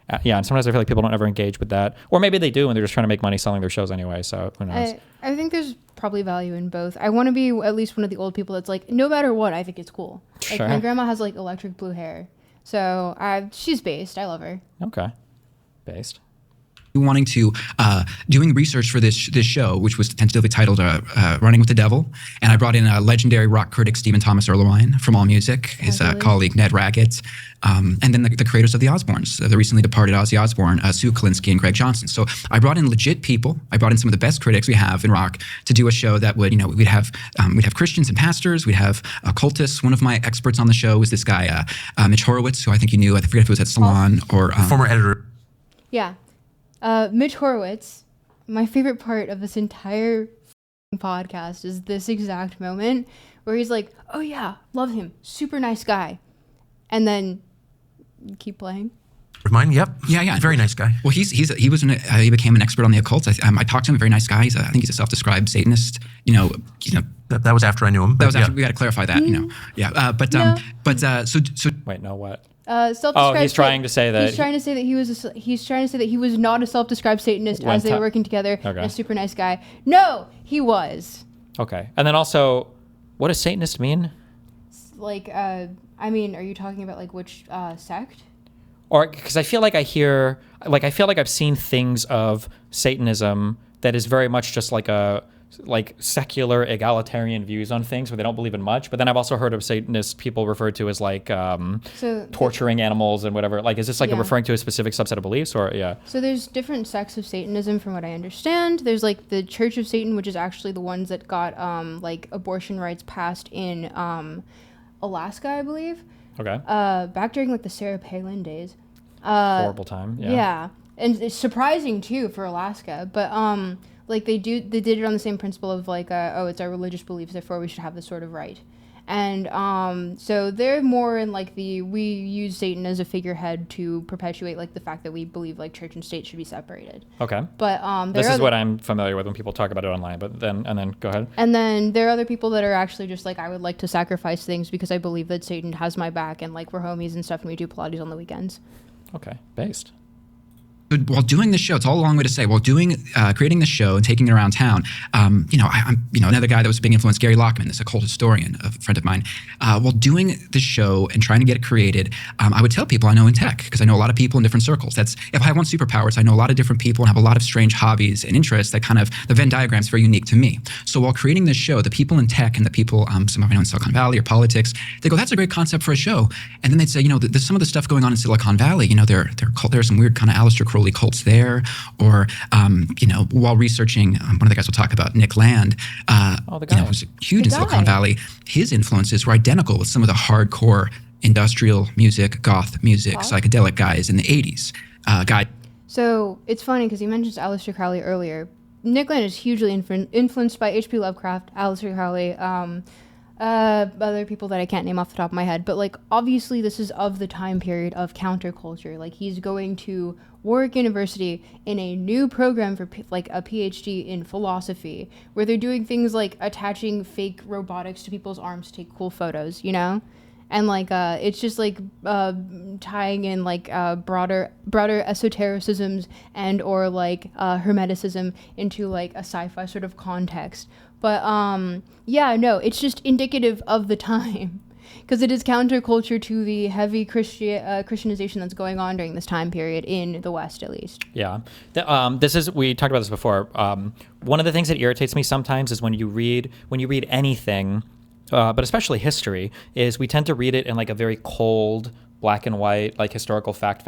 S1: And sometimes I feel like people don't ever engage with that, or maybe they do and they're just trying to make money selling their shows anyway. So who knows?
S2: I think there's probably value in both. I want to be at least one of the old people that's like, no matter what, I think it's cool. Like
S1: Sure.
S2: my grandma has like electric blue hair, so she's based. I love her.
S1: Okay, based.
S9: Wanting to doing research for this show, which was tentatively titled "Running with the Devil," and I brought in a legendary rock critic Stephen Thomas Erlewine from AllMusic, his colleague Ned Raggett, and then the creators of the Osbournes, the recently departed Ozzy Osbourne, Sue Kalinsky, and Craig Johnson. So I brought in legit people. I brought in some of the best critics we have in rock to do a show that would, we'd have Christians and pastors, we'd have occultists. One of my experts on the show was this guy Mitch Horowitz, who I think you knew. I forget if it was at Salon or
S7: former editor.
S2: Yeah. Mitch Horowitz, my favorite part of this entire podcast is this exact moment where he's like, oh yeah, love him, super nice guy. And then keep playing.
S7: Of mine, yep.
S9: Yeah.
S7: Very nice guy.
S9: Well, he became an expert on the occult. I talked to him. A very nice guy. I think he's a self-described Satanist.
S7: That was after I knew him.
S9: That was after we got to clarify that. Yeah. So
S1: Wait, no, what?
S2: Self-described.
S1: Oh, he's trying to say that.
S2: He's trying to say that he was not a self-described Satanist as they were working together.
S1: Okay.
S2: And a super nice guy. No, he was.
S1: Okay, and then also, what does Satanist mean?
S2: Like, are you talking about like which sect?
S1: Or because I feel like I feel like I've seen things of Satanism that is very much just like secular egalitarian views on things where they don't believe in much. But then I've also heard of Satanist people referred to as like torturing animals and whatever. Like, is this like referring to a specific subset of beliefs or
S2: So there's different sects of Satanism from what I understand. There's like the Church of Satan, which is actually the ones that got like abortion rights passed in Alaska, I believe.
S1: Okay.
S2: Back during like the Sarah Palin days.
S1: Horrible time.
S2: Yeah. And it's surprising too for Alaska, but like they did it on the same principle of like it's our religious beliefs, therefore we should have this sort of right. And so they're more in like we use Satan as a figurehead to perpetuate like the fact that we believe like church and state should be separated.
S1: Okay.
S2: But
S1: this is what I'm familiar with when people talk about it online. But then go ahead.
S2: And then there are other people that are actually just like, I would like to sacrifice things because I believe that Satan has my back and like we're homies and stuff and we do Pilates on the weekends.
S1: Okay, based.
S9: While doing the show, it's all a long way to say. While creating the show and taking it around town, I'm another guy that was a big influence, Gary Lockman, this occult historian, a friend of mine. While doing the show and trying to get it created, I would tell people I know in tech because I know a lot of people in different circles. If I want superpowers, I know a lot of different people and have a lot of strange hobbies and interests that kind of the Venn diagram is very unique to me. So while creating this show, the people in tech and the people, some of I know in Silicon Valley or politics, they go, "That's a great concept for a show," and then they'd say, there's some of the stuff going on in Silicon Valley. There's some weird kind of Aleister Crowley cults there, or while researching, one of the guys we'll talk about, Nick Land, was huge in Silicon Valley. His influences were identical with some of the hardcore industrial music, goth music, psychedelic guys in the 80s.
S2: So it's funny because you mentioned Aleister Crowley earlier. Nick Land is hugely influenced by H.P. Lovecraft, Aleister Crowley, other people that I can't name off the top of my head, but like obviously this is of the time period of counterculture. Like he's going to Warwick University in a new program for like a PhD in philosophy where they're doing things like attaching fake robotics to people's arms to take cool photos, and like it's just like tying in like broader esotericisms and or like hermeticism into like a sci-fi sort of context. But it's just indicative of the time because it is counterculture to the heavy Christianization that's going on during this time period in the West, at least.
S1: Yeah. We talked about this before. One of the things that irritates me sometimes is when you read anything, but especially history, is we tend to read it in like a very cold, black and white, like historical fact.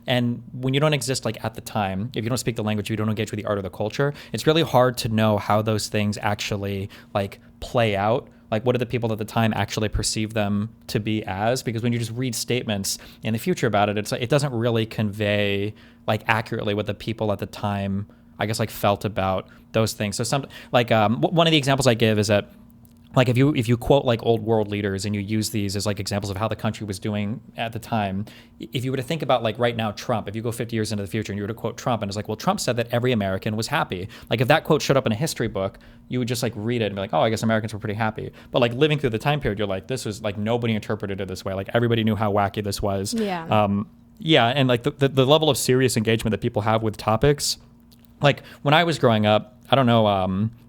S1: And when you don't exist like at the time, if you don't speak the language, you don't engage with the art or the culture, it's really hard to know how those things actually like play out. Like what do the people at the time actually perceive them to be as? Because when you just read statements in the future about it, it doesn't really convey like accurately what the people at the time, I guess, like felt about those things. So one of the examples I give is that like if you quote like old world leaders and you use these as like examples of how the country was doing at the time, if you were to think about like right now Trump, if you go 50 years into the future and you were to quote Trump and it's like, well, Trump said that every American was happy. Like if that quote showed up in a history book, you would just like read it and be like, oh, I guess Americans were pretty happy. But like living through the time period, you're like, this was like nobody interpreted it this way. Like everybody knew how wacky this was.
S2: Yeah.
S1: And like the level of serious engagement that people have with topics, like when I was growing up, I don't know,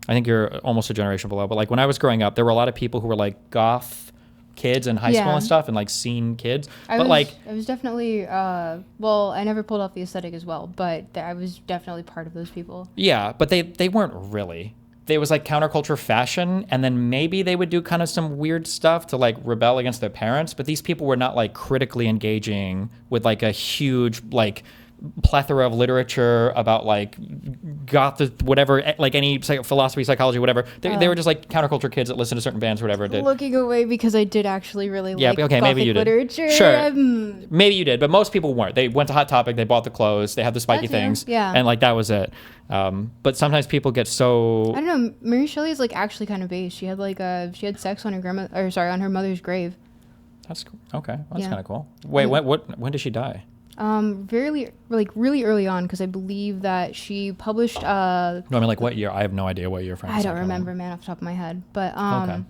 S1: I think you're almost a generation below, but like when I was growing up, there were a lot of people who were like goth kids in high school and stuff and like scene kids. I
S2: was definitely, I never pulled off the aesthetic as well, but I was definitely part of those people.
S1: Yeah, but they weren't really. There was like counterculture fashion, and then maybe they would do kind of some weird stuff to like rebel against their parents, but these people were not like critically engaging with like a huge like plethora of literature about like goth, whatever, like any philosophy, psychology, whatever. They were just like counterculture kids that listened to certain bands or whatever.
S2: Looking away because I did actually really like
S1: okay, maybe you did.
S2: Literature.
S1: Sure, maybe you did, but most people weren't. They went to Hot Topic, they bought the clothes, they had the spiky things, and like that was it. But sometimes people get so,
S2: I don't know. Mary Shelley is like actually kind of based. She had like she had sex on on her mother's grave.
S1: That's okay. That's kind of cool. Wait, when did she die?
S2: Really early on, because I believe that she published.
S1: No, I mean like what year? I have no idea what year.
S2: I don't remember, man, off the top of my head. But
S1: Okay.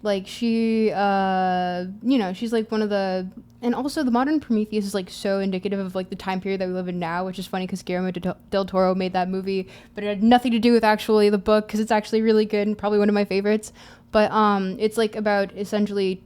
S2: like she, she's like one of the, and also the modern Prometheus is like so indicative of like the time period that we live in now, which is funny because Guillermo del Toro made that movie, but it had nothing to do with actually the book because it's actually really good and probably one of my favorites. But it's like about essentially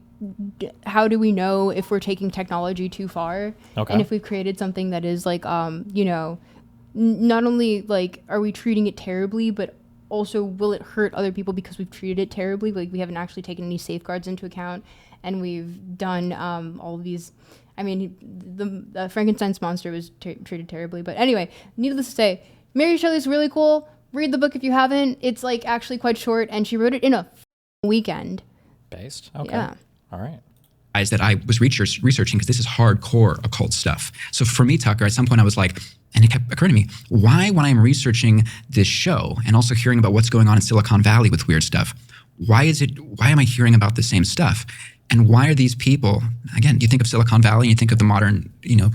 S2: how do we know if we're taking technology too far, and if we've created something that is like not only like are we treating it terribly, but also will it hurt other people because we've treated it terribly, like we haven't actually taken any safeguards into account, and we've done all of these. I mean, the Frankenstein's monster was treated terribly, but anyway, needless to say, Mary Shelley's really cool. Read the book if you haven't. It's like actually quite short, and she wrote it in a weekend.
S1: Based. Okay.
S2: Yeah.
S1: All right.
S9: Is that I was researching because this is hardcore occult stuff. So for me, Tucker, at some point I was like, and it kept occurring to me, why when I'm researching this show and also hearing about what's going on in Silicon Valley with weird stuff, why am I hearing about the same stuff? And why are these people, again, you think of Silicon Valley and you think of the modern,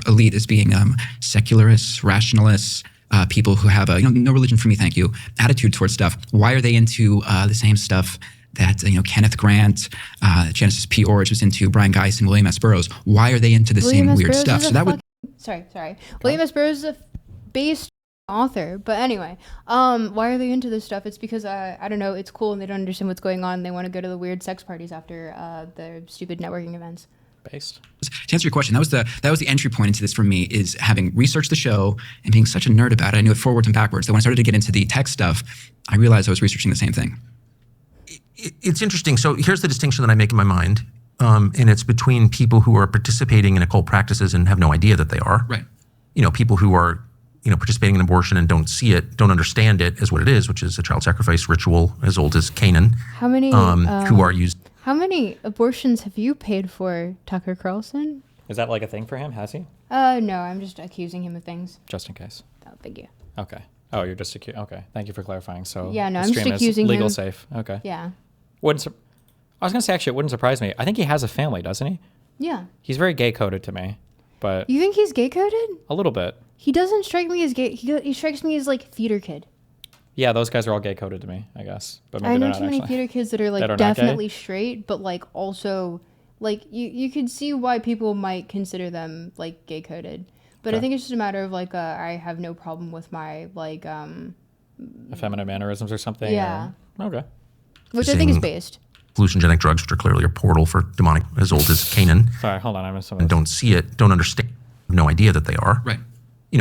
S9: elite as being secularists, rationalists, people who have a, no religion for me, thank you, attitude towards stuff. Why are they into the same stuff that Kenneth Grant, Genesis P. Orridge was into, Brian Geist, and William S. Burroughs? Why are they into the same weird stuff? So that would.
S2: Sorry. William S. Burroughs is a based author, but anyway, why are they into this stuff? It's because I don't know, it's cool and they don't understand what's going on. They want to go to the weird sex parties after the stupid networking events.
S1: Based.
S9: To answer your question, that was the entry point into this for me, is having researched the show and being such a nerd about it. I knew it forwards and backwards. That when I started to get into the tech stuff, I realized I was researching the same thing.
S7: It's interesting. So here's the distinction that I make in my mind, and it's between people who are participating in occult practices and have no idea that they are.
S9: Right.
S7: People who are, participating in abortion and don't see it, don't understand it as what it is, which is a child sacrifice ritual as old as Canaan.
S2: How many?
S7: Who are used.
S2: How many abortions have you paid for, Tucker Carlson?
S1: Is that like a thing for him? Has he?
S2: No, I'm just accusing him of things.
S1: Just in case.
S2: Oh, thank you.
S1: Okay. Oh, you're just okay. Thank you for clarifying. So
S2: yeah, no,
S1: the
S2: I'm just
S1: stream is
S2: accusing
S1: legal
S2: him.
S1: Safe. Okay.
S2: Yeah.
S1: I was gonna say actually, it wouldn't surprise me. I think he has a family, doesn't he?
S2: Yeah.
S1: He's very gay coded to me, but
S2: You think he's gay coded?
S1: a little bit.
S2: He doesn't strike me as gay. He strikes me as like theater kid.
S1: Yeah, those guys are all gay coded to me, I guess. But maybe
S2: I know
S1: they're
S2: too
S1: not
S2: many
S1: actually.
S2: theater kids that are like
S1: That are not
S2: definitely
S1: gay?
S2: straight, but like also like you could see why people might consider them like gay coded. But I
S1: Okay.
S2: think it's just a matter of like I have no problem with my like
S1: Effeminate mannerisms or something.
S2: Yeah.
S1: Or, okay.
S2: which I think is
S7: Using
S2: based.
S7: hallucinogenic drugs, which are clearly a portal for demonic as old as Canaan,
S1: Sorry, hold on. I missed some of
S7: and
S1: this.
S7: don't see it, don't understand, have no idea that they are.
S9: Right.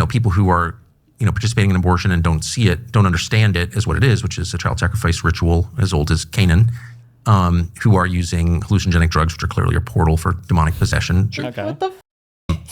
S7: People who are, participating in abortion and don't see it, don't understand it as what it is, which is a child sacrifice ritual as old as Canaan, who are using hallucinogenic drugs, which are clearly a portal for demonic possession.
S1: Okay.
S2: What the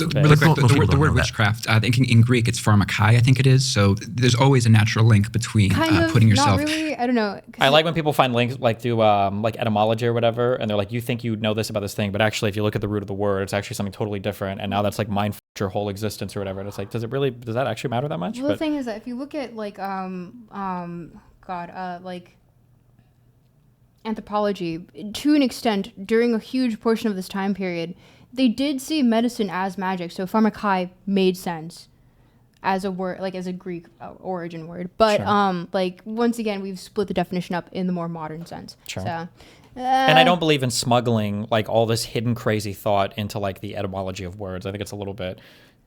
S9: Really quick,
S7: Most people
S9: the
S7: don't
S9: word
S7: know that.
S9: witchcraft, I think in Greek it's pharmakai, I think it is. So there's always a natural link between
S2: kind of
S9: putting yourself.
S2: not really. I don't know. 'Cause
S1: I like when people find links like through like etymology or whatever, and they're like, you think you know this about this thing, but actually if you look at the root of the word, it's actually something totally different, and now that's like mind your whole existence or whatever. And it's like, does that actually matter that much?
S2: Well, the thing is that if you look at like like anthropology to an extent during a huge portion of this time period, they did see medicine as magic. So pharmakai made sense as a word, like as a Greek origin word. But
S1: Sure.
S2: like once again, we've split the definition up in the more modern sense.
S1: Sure.
S2: So,
S1: And I don't believe in smuggling like all this hidden crazy thought into like the etymology of words. I think it's a little bit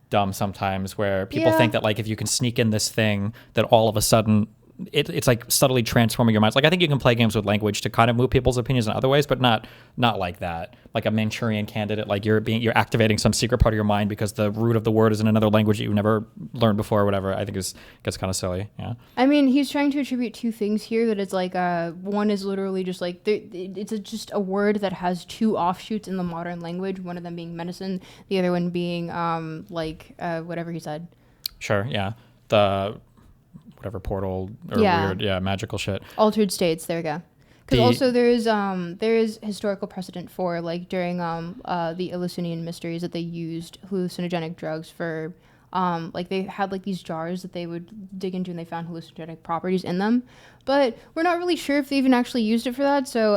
S1: dumb sometimes where people
S2: Yeah.
S1: think that like if you can sneak in this thing that all of a sudden it's like subtly transforming your minds. Like I think you can play games with language to kind of move people's opinions in other ways, but not like that. Like a Manchurian candidate, like you're activating some secret part of your mind because the root of the word is in another language that you've never learned before or whatever. I think gets kind of silly. Yeah.
S2: I mean, he's trying to attribute two things here. That it's like one is literally just like just a word that has two offshoots in the modern language. One of them being medicine, the other one being whatever he said.
S1: Sure. Yeah. The whatever portal or weird magical shit.
S2: Altered states. There we go. Because also there is historical precedent for like during the Eleusinian mysteries that they used hallucinogenic drugs for Like they had like these jars that they would dig into and they found hallucinogenic properties in them. But we're not really sure if they even actually used it for that. So,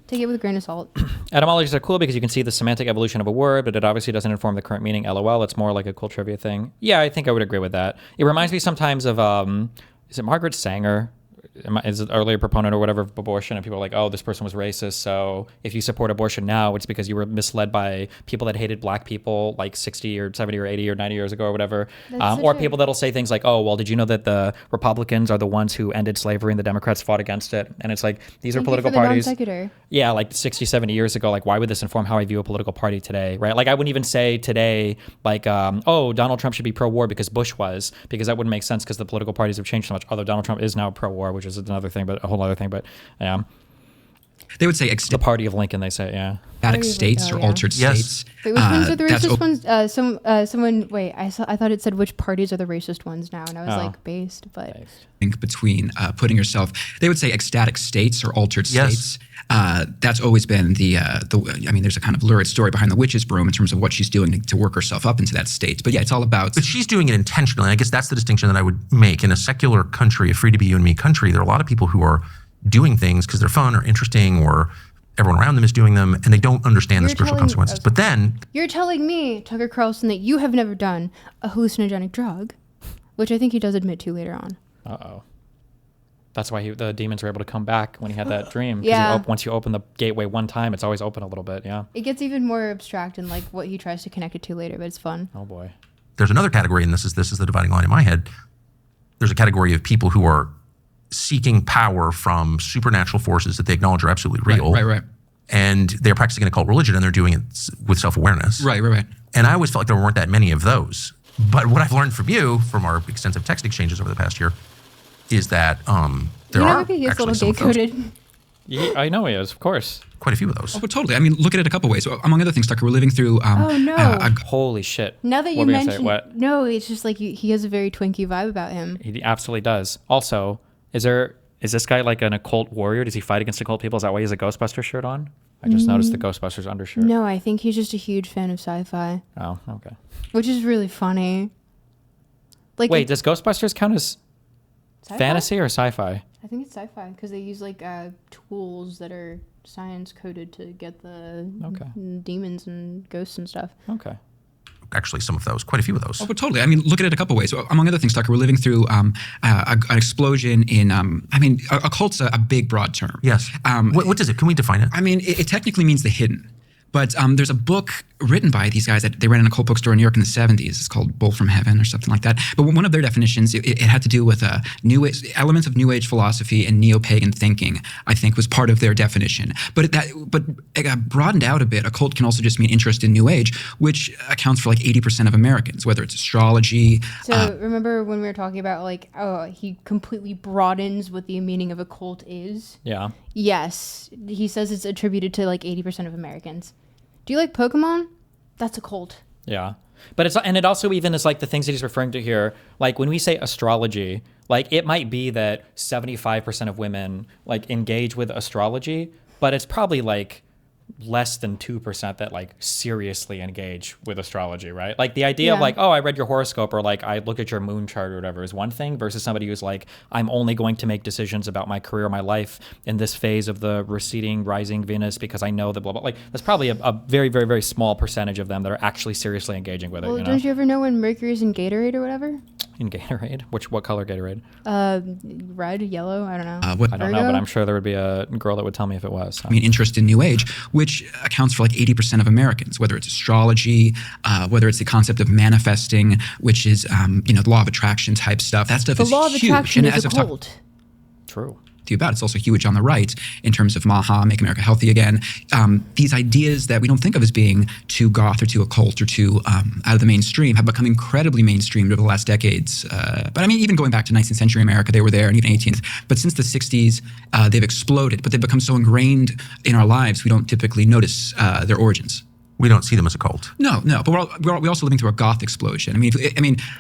S2: take it with a grain of salt.
S1: Etymologies are cool because you can see the semantic evolution of a word, but it obviously doesn't inform the current meaning. LOL. It's more like a cool trivia thing. Yeah, I think I would agree with that. It reminds me sometimes of, is it Margaret Sanger? Is an earlier proponent or whatever of abortion, and people are like, oh, this person was racist, so if you support abortion now, it's because you were misled by people that hated black people like 60 or 70 or 80 or 90 years ago or whatever. Or people that'll say things like, oh, well, did you know that the Republicans are the ones who ended slavery and the Democrats fought against it? And it's like, these are political parties. Yeah, like 60, 70 years ago, like why would this inform how I view a political party today, right? Like I wouldn't even say today, like, oh, Donald Trump should be pro-war because Bush was, because that wouldn't make sense because the political parties have changed so much, although Donald Trump is now pro-war, which is another thing, but a whole other thing. But yeah,
S9: they would say
S1: the party of Lincoln. They say, yeah,
S9: static states or altered states.
S2: Wait, which ones are the racist ones? Someone wait, I thought it said which parties are the racist ones now, and I was like based, but
S9: think between putting yourself. They would say ecstatic states or altered states. That's always been the. I mean, there's a kind of lurid story behind the witch's broom in terms of what she's doing to work herself up into that state. But yeah, it's all about.
S7: But she's doing it intentionally. I guess that's the distinction that I would make. In a secular country, a free to be you and me country, there are a lot of people who are doing things because they're fun or interesting, or everyone around them is doing them, and they don't understand the spiritual consequences. But then
S2: you're telling me, Tucker Carlson, that you have never done a hallucinogenic drug, which I think he does admit to later on.
S1: That's why the demons were able to come back when he had that dream.
S2: Yeah.
S1: Once you open the gateway one time, it's always open a little bit. Yeah.
S2: It gets even more abstract in like what he tries to connect it to later, but it's fun.
S1: Oh boy.
S7: There's another category, and this is the dividing line in my head. There's a category of people who are seeking power from supernatural forces that they acknowledge are absolutely real.
S9: Right.
S7: And they're practicing an occult religion, and they're doing it with self-awareness.
S9: Right.
S7: And I always felt like there weren't that many of those. But what I've learned from you, from our extensive text exchanges over the past year, is that there are actually some of those.
S1: I know he is, of course.
S7: Quite a few of those.
S9: Oh, but totally. I mean, look at it a couple ways. So, among other things, Tucker, we're living through.
S1: Holy shit!
S2: Now that you mentioned, no, it's just like he has a very Twinkie vibe about him.
S1: He absolutely does. Also, is this guy like an occult warrior? Does he fight against occult people? Is that why he has a Ghostbusters shirt on? I just noticed the Ghostbusters undershirt.
S2: No, I think he's just a huge fan of sci-fi.
S1: Oh, okay.
S2: Which is really funny. Like,
S1: wait, does Ghostbusters count as fantasy or sci-fi?
S2: I think it's sci-fi because they use like tools that are science coded to get the demons and ghosts and stuff.
S1: Okay.
S7: Actually, some of those, quite a few of those.
S9: Oh, but totally. I mean, look at it a couple ways. So, among other things, Tucker, we're living through an explosion in, occult's a big, broad term.
S7: Yes. What does it? Can we define it?
S9: I mean, it technically means the hidden. But there's a book written by these guys that they ran in a occult bookstore in New York in the 70s. It's called Bull from Heaven or something like that. But one of their definitions, it had to do with elements of New Age philosophy and neo-pagan thinking, I think, was part of their definition. But it got broadened out a bit. Occult can also just mean interest in New Age, which accounts for like 80% of Americans, whether it's astrology.
S2: So remember when we were talking about like, he completely broadens what the meaning of occult is?
S1: Yeah.
S2: Yes. He says it's attributed to like 80% of Americans. Do you like Pokemon? That's a cult.
S1: Yeah. But it also even is like the things that he's referring to here. Like when we say astrology, like it might be that 75% of women like engage with astrology, but it's probably like less than 2% that like seriously engage with astrology, right? Like the idea of like, oh, I read your horoscope or like I looked at your moon chart or whatever is one thing versus somebody who's like, I'm only going to make decisions about my career, my life in this phase of the receding, rising Venus because I know that blah, blah. Like that's probably a very, very, very small percentage of them that are actually seriously engaging with it.
S2: Well, don't you ever know when Mercury's in Gatorade or whatever?
S1: In Gatorade? What color Gatorade?
S2: Red, yellow, I don't know.
S1: I don't know, but I'm sure there would be a girl that would tell me if it was. So.
S9: I mean, interest in New Age, which accounts for like 80% of Americans, whether it's astrology, whether it's the concept of manifesting, which is, the law of attraction type stuff. That stuff is huge.
S2: The law of attraction is a cult.
S1: True.
S9: To you about. It's also huge on the right in terms of Maha, Make America Healthy Again. These ideas that we don't think of as being too goth or too occult or too out of the mainstream have become incredibly mainstreamed over the last decades. But I mean, even going back to 19th century America, they were there, and even 18th. But since the 60s, they've exploded. But they've become so ingrained in our lives, we don't typically notice their origins.
S7: We don't see them as a cult.
S9: No. But we're also living through a goth explosion.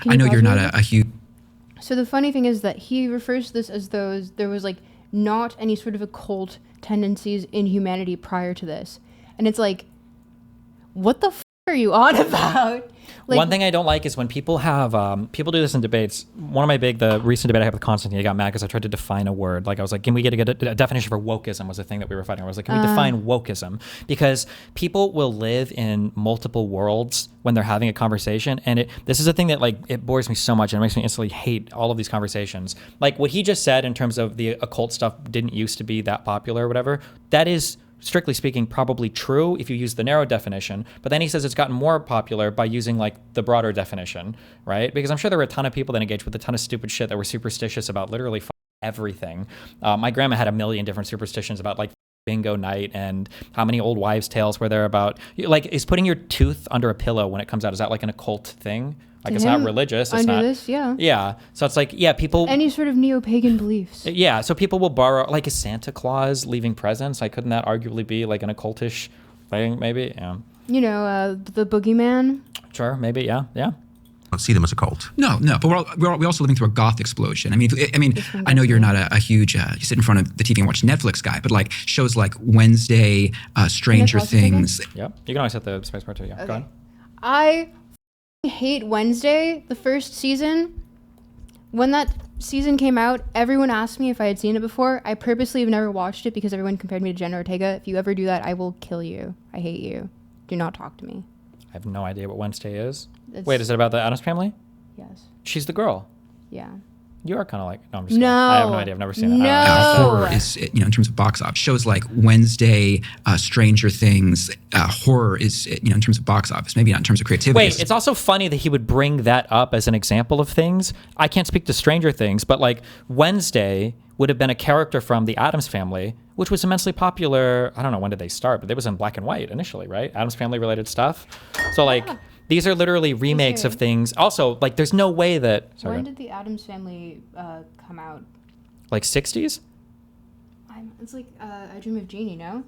S9: I know you're not a huge...
S2: So the funny thing is that he refers to this as though there was like not any sort of occult tendencies in humanity prior to this. And it's like, what the f*** are you on about? Like,
S1: one thing I don't like is when people have people do this in debates. The recent debate I had with Constantine, he got mad because I tried to define a word. Like I was like, can we get a definition for wokeism? Was the thing that we were fighting. I was like, can we define wokeism? Because people will live in multiple worlds when they're having a conversation, and this is a thing that like it bores me so much and it makes me instantly hate all of these conversations. Like what he just said in terms of the occult stuff didn't used to be that popular or whatever. That is, strictly speaking, probably true if you use the narrow definition, but then he says it's gotten more popular by using like the broader definition, right? Because I'm sure there were a ton of people that engaged with a ton of stupid shit that were superstitious about literally everything. My grandma had a million different superstitions about like bingo night and how many old wives' tales were there about, like, is putting your tooth under a pillow when it comes out, is that like an occult thing? Like it's not religious. It's not
S2: this, yeah.
S1: Yeah. So it's like, yeah, people.
S2: Any sort of neo-pagan beliefs.
S1: Yeah. So people will borrow, like, is Santa Claus leaving presents? Like, couldn't that arguably be like an occultish thing? Maybe. Yeah.
S2: You know, the boogeyman.
S1: Sure. Maybe. Yeah. Yeah.
S7: Don't see them as a cult.
S9: No, but we're also living through a goth explosion. I mean, I know you're not a huge, you sit in front of the TV and watch Netflix guy, but like shows like Wednesday, Stranger Things.
S1: Yep. You can always hit the space bar too. Yeah.
S2: Okay.
S1: Go on.
S2: I hate Wednesday, the first season. When that season came out, everyone asked me if I had seen it before. I purposely have never watched it because everyone compared me to Jenna Ortega. If you ever do that, I will kill you. I hate you. Do not talk to me.
S1: I have no idea what Wednesday is. Wait, is it about the Addams Family?
S2: Yes.
S1: She's the girl.
S2: Yeah.
S1: You are kind of like, no, I'm just
S2: No.
S1: kidding. I have no idea. I've never seen it.
S2: No.
S9: Horror is, in terms of box office, shows like Wednesday, Stranger Things, horror is, in terms of box office, maybe not in terms of creativity.
S1: Wait, it's also funny that he would bring that up as an example of things. I can't speak to Stranger Things, but like Wednesday would have been a character from the Addams Family, which was immensely popular. I don't know when did they start, but it was in black and white initially, right? Addams Family related stuff. So like, these are literally remakes of things. Also, like, there's no way that. Sorry,
S2: when did the Addams Family come out?
S1: Like 60s?
S2: It's like I Dream of Jeannie, no?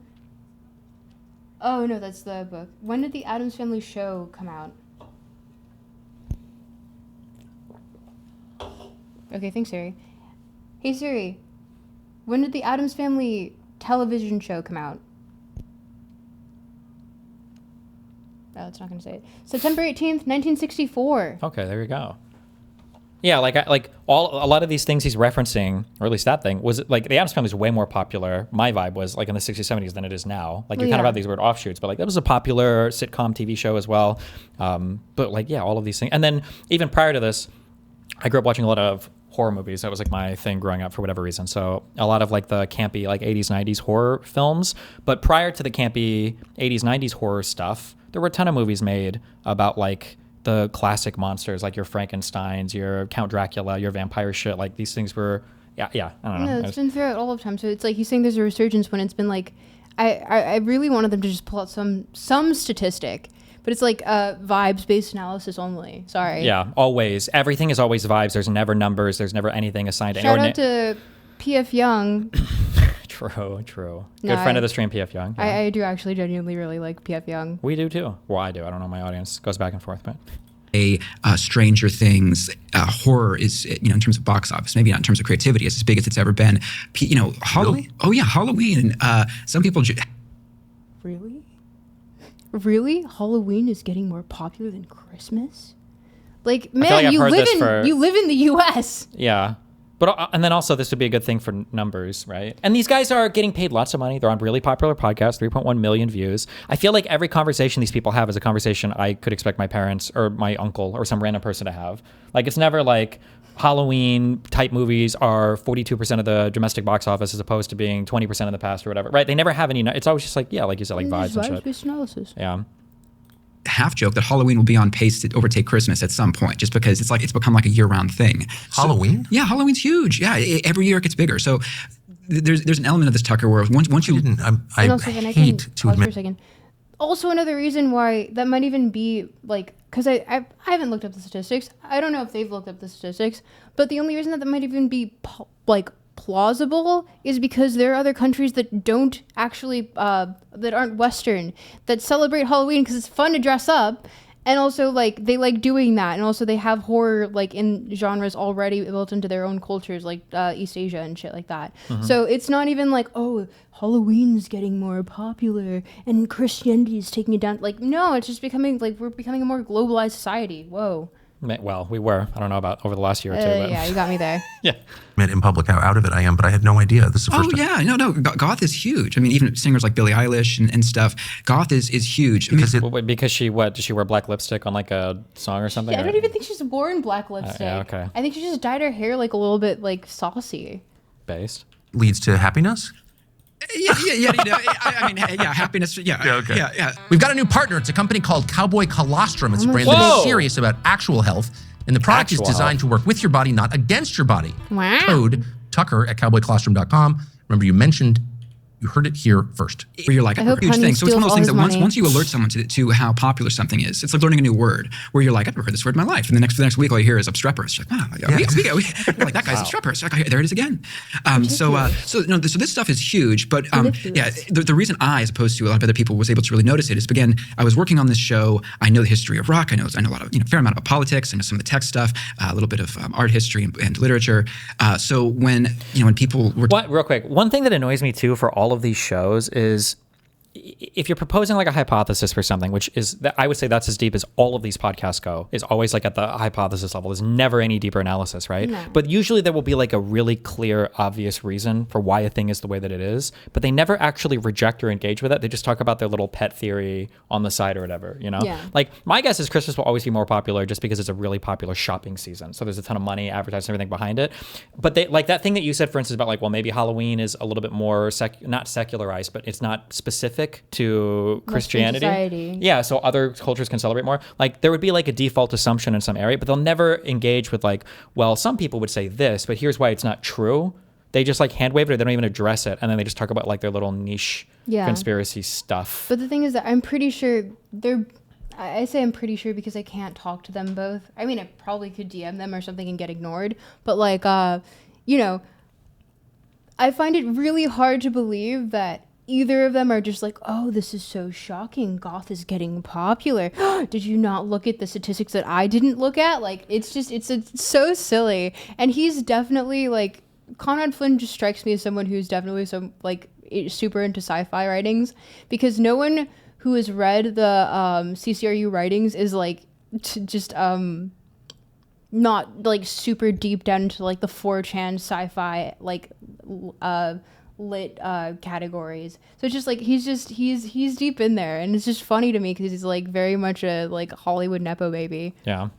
S2: Oh no, that's the book. When did the Addams Family show come out? Okay, thanks, Siri. Hey Siri, when did the Addams Family television show come out? Oh, it's not going to say it. September 18th, 1964.
S1: Okay, there you go. Yeah, a lot of these things he's referencing, or at least that thing, was like the Addams Family is way more popular. My vibe was like in the 60s, 70s than it is now. Like you kind of have these weird offshoots, but like that was a popular sitcom TV show as well. But like, yeah, all of these things. And then even prior to this, I grew up watching a lot of horror movies. That was like my thing growing up for whatever reason. So a lot of like the campy like 80s, 90s horror films. But prior to the campy 80s, 90s horror stuff, there were a ton of movies made about like the classic monsters, like your Frankensteins, your Count Dracula, your vampire shit. Like these things were, yeah, I don't know.
S2: No, it's been throughout all of time. So it's like he's saying there's a resurgence when it's been like, I really wanted them to just pull out some statistic, but it's like vibes-based analysis only. Sorry.
S1: Yeah, always. Everything is always vibes. There's never numbers. There's never anything assigned to
S2: Shout out to P.F. Young.
S1: True. Good friend of the stream, P.F. Young. Yeah.
S2: I do actually genuinely really like P.F. Young.
S1: We do too. Well, I do. I don't know. My audience goes back and forth, but.
S9: Stranger Things, horror is, in terms of box office, maybe not in terms of creativity, it's as big as it's ever been. Halloween. Oh yeah, Halloween. Some people.
S2: Really? Halloween is getting more popular than Christmas? Like, man, you live in the U.S.
S1: Yeah. But, and then also this would be a good thing for numbers, right? And these guys are getting paid lots of money. They're on really popular podcasts, 3.1 million views. I feel like every conversation these people have is a conversation I could expect my parents or my uncle or some random person to have. Like, it's never like Halloween type movies are 42% of the domestic box office as opposed to being 20% in the past or whatever, right? They never have any, it's always just like, yeah, like you said, like vibes and shit.
S2: Vibes-based analysis.
S1: Yeah.
S9: Half joke that Halloween will be on pace to overtake Christmas at some point, just because it's become like a year-round thing.
S7: Halloween?
S9: So, yeah, Halloween's huge. Yeah, every year it gets bigger. So there's an element of this, Tucker, where once you
S7: I hate to admit.
S2: For a second. Also, another reason why that might even be like, because I haven't looked up the statistics. I don't know if they've looked up the statistics, but the only reason that might even be plausible is because there are other countries that don't actually that aren't Western that celebrate Halloween because it's fun to dress up, And also, like, they like doing that. And also, they have horror, like, in genres already built into their own cultures, like East Asia and shit like that. So it's not even like, oh, Halloween's getting more popular and Christianity is taking it down. Like, no, it's just becoming, like, we're becoming a more globalized society. Whoa.
S1: Well, we were. I don't know about over the last year or two. But
S2: Yeah, you got me there.
S1: yeah.
S7: Admit in public how out of it I am, but I had no idea. This is the first time.
S9: Yeah, no, goth is huge. I mean, even singers like Billie Eilish and stuff, goth is huge.
S1: Because she does she wear black lipstick on like a song or something?
S2: Yeah, I don't even think she's worn black lipstick.
S1: yeah, okay.
S2: I think she just dyed her hair like a little bit like saucy.
S1: Based.
S7: Leads to happiness?
S9: Happiness. Yeah.
S7: We've got a new partner. It's a company called Cowboy Colostrum. It's a brand that
S1: Whoa.
S7: is serious about actual health. And the product is designed to work with your body, not against your body.
S2: Wow.
S7: Code Tucker at cowboycolostrum.com. Remember, you heard it here first.
S9: Where you're like,
S2: I hope
S9: huge
S2: Honey
S9: thing. So it's one of those
S2: steals
S9: things that
S2: all his money.
S9: once you alert someone to how popular something is, it's like learning a new word. Where you're like, I've never heard this word in my life, and for the next week all you hear is obstreperous. You're like, wow, you're like that guy's obstreperous. Like, there it is again. So this stuff is huge. But the reason I, as opposed to a lot of other people, was able to really notice it is, again, I was working on this show. I know the history of rock. I know a lot of fair amount about politics. I know some of the tech stuff, a little bit of art history and literature. So when people were
S1: Real quick, one thing that annoys me too for all of these shows is if you're proposing like a hypothesis for something, which is that I would say that's as deep as all of these podcasts go, is always like at the hypothesis level. There's never any deeper analysis, right?
S2: No.
S1: But usually there will be like a really clear, obvious reason for why a thing is the way that it is, but they never actually reject or engage with it. They just talk about their little pet theory on the side or whatever,
S2: Yeah.
S1: Like my guess is Christmas will always be more popular just because it's a really popular shopping season. So there's a ton of money, advertising, everything behind it. But they like that thing that you said, for instance, about like, well, maybe Halloween is a little bit more not secularized, but it's not specific to Christianity.
S2: society.
S1: Yeah, so other cultures can celebrate more. Like there would be like a default assumption in some area, but they'll never engage with like, well, some people would say this, but here's why it's not true. They just like hand wave it or they don't even address it, and then they just talk about like their little niche conspiracy stuff.
S2: But the thing is that I'm pretty sure I say I'm pretty sure because I can't talk to them both. I mean, I probably could DM them or something and get ignored, but like, I find it really hard to believe that either of them are just like, oh, this is so shocking. Goth is getting popular. Did you not look at the statistics that I didn't look at? Like, it's so silly. And he's definitely like, Conrad Flynn just strikes me as someone who's definitely super into sci-fi writings, because no one who has read the CCRU writings is like not like super deep down into like the 4chan sci-fi like lit categories. So it's just like he's deep in there, and it's just funny to me because he's like very much a like Hollywood nepo baby.
S1: Yeah.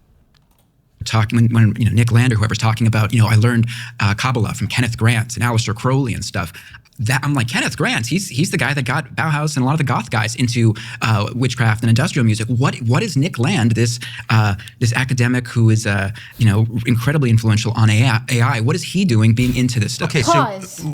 S9: Talking when Nick Land or whoever's talking about, I learned Kabbalah from Kenneth Grant and Aleister Crowley and stuff. That I'm like, Kenneth Grant, he's the guy that got Bauhaus and a lot of the goth guys into witchcraft and industrial music. What is Nick Land, this academic who is incredibly influential on AI? What is he doing being into this stuff?
S7: Okay,
S2: Pause.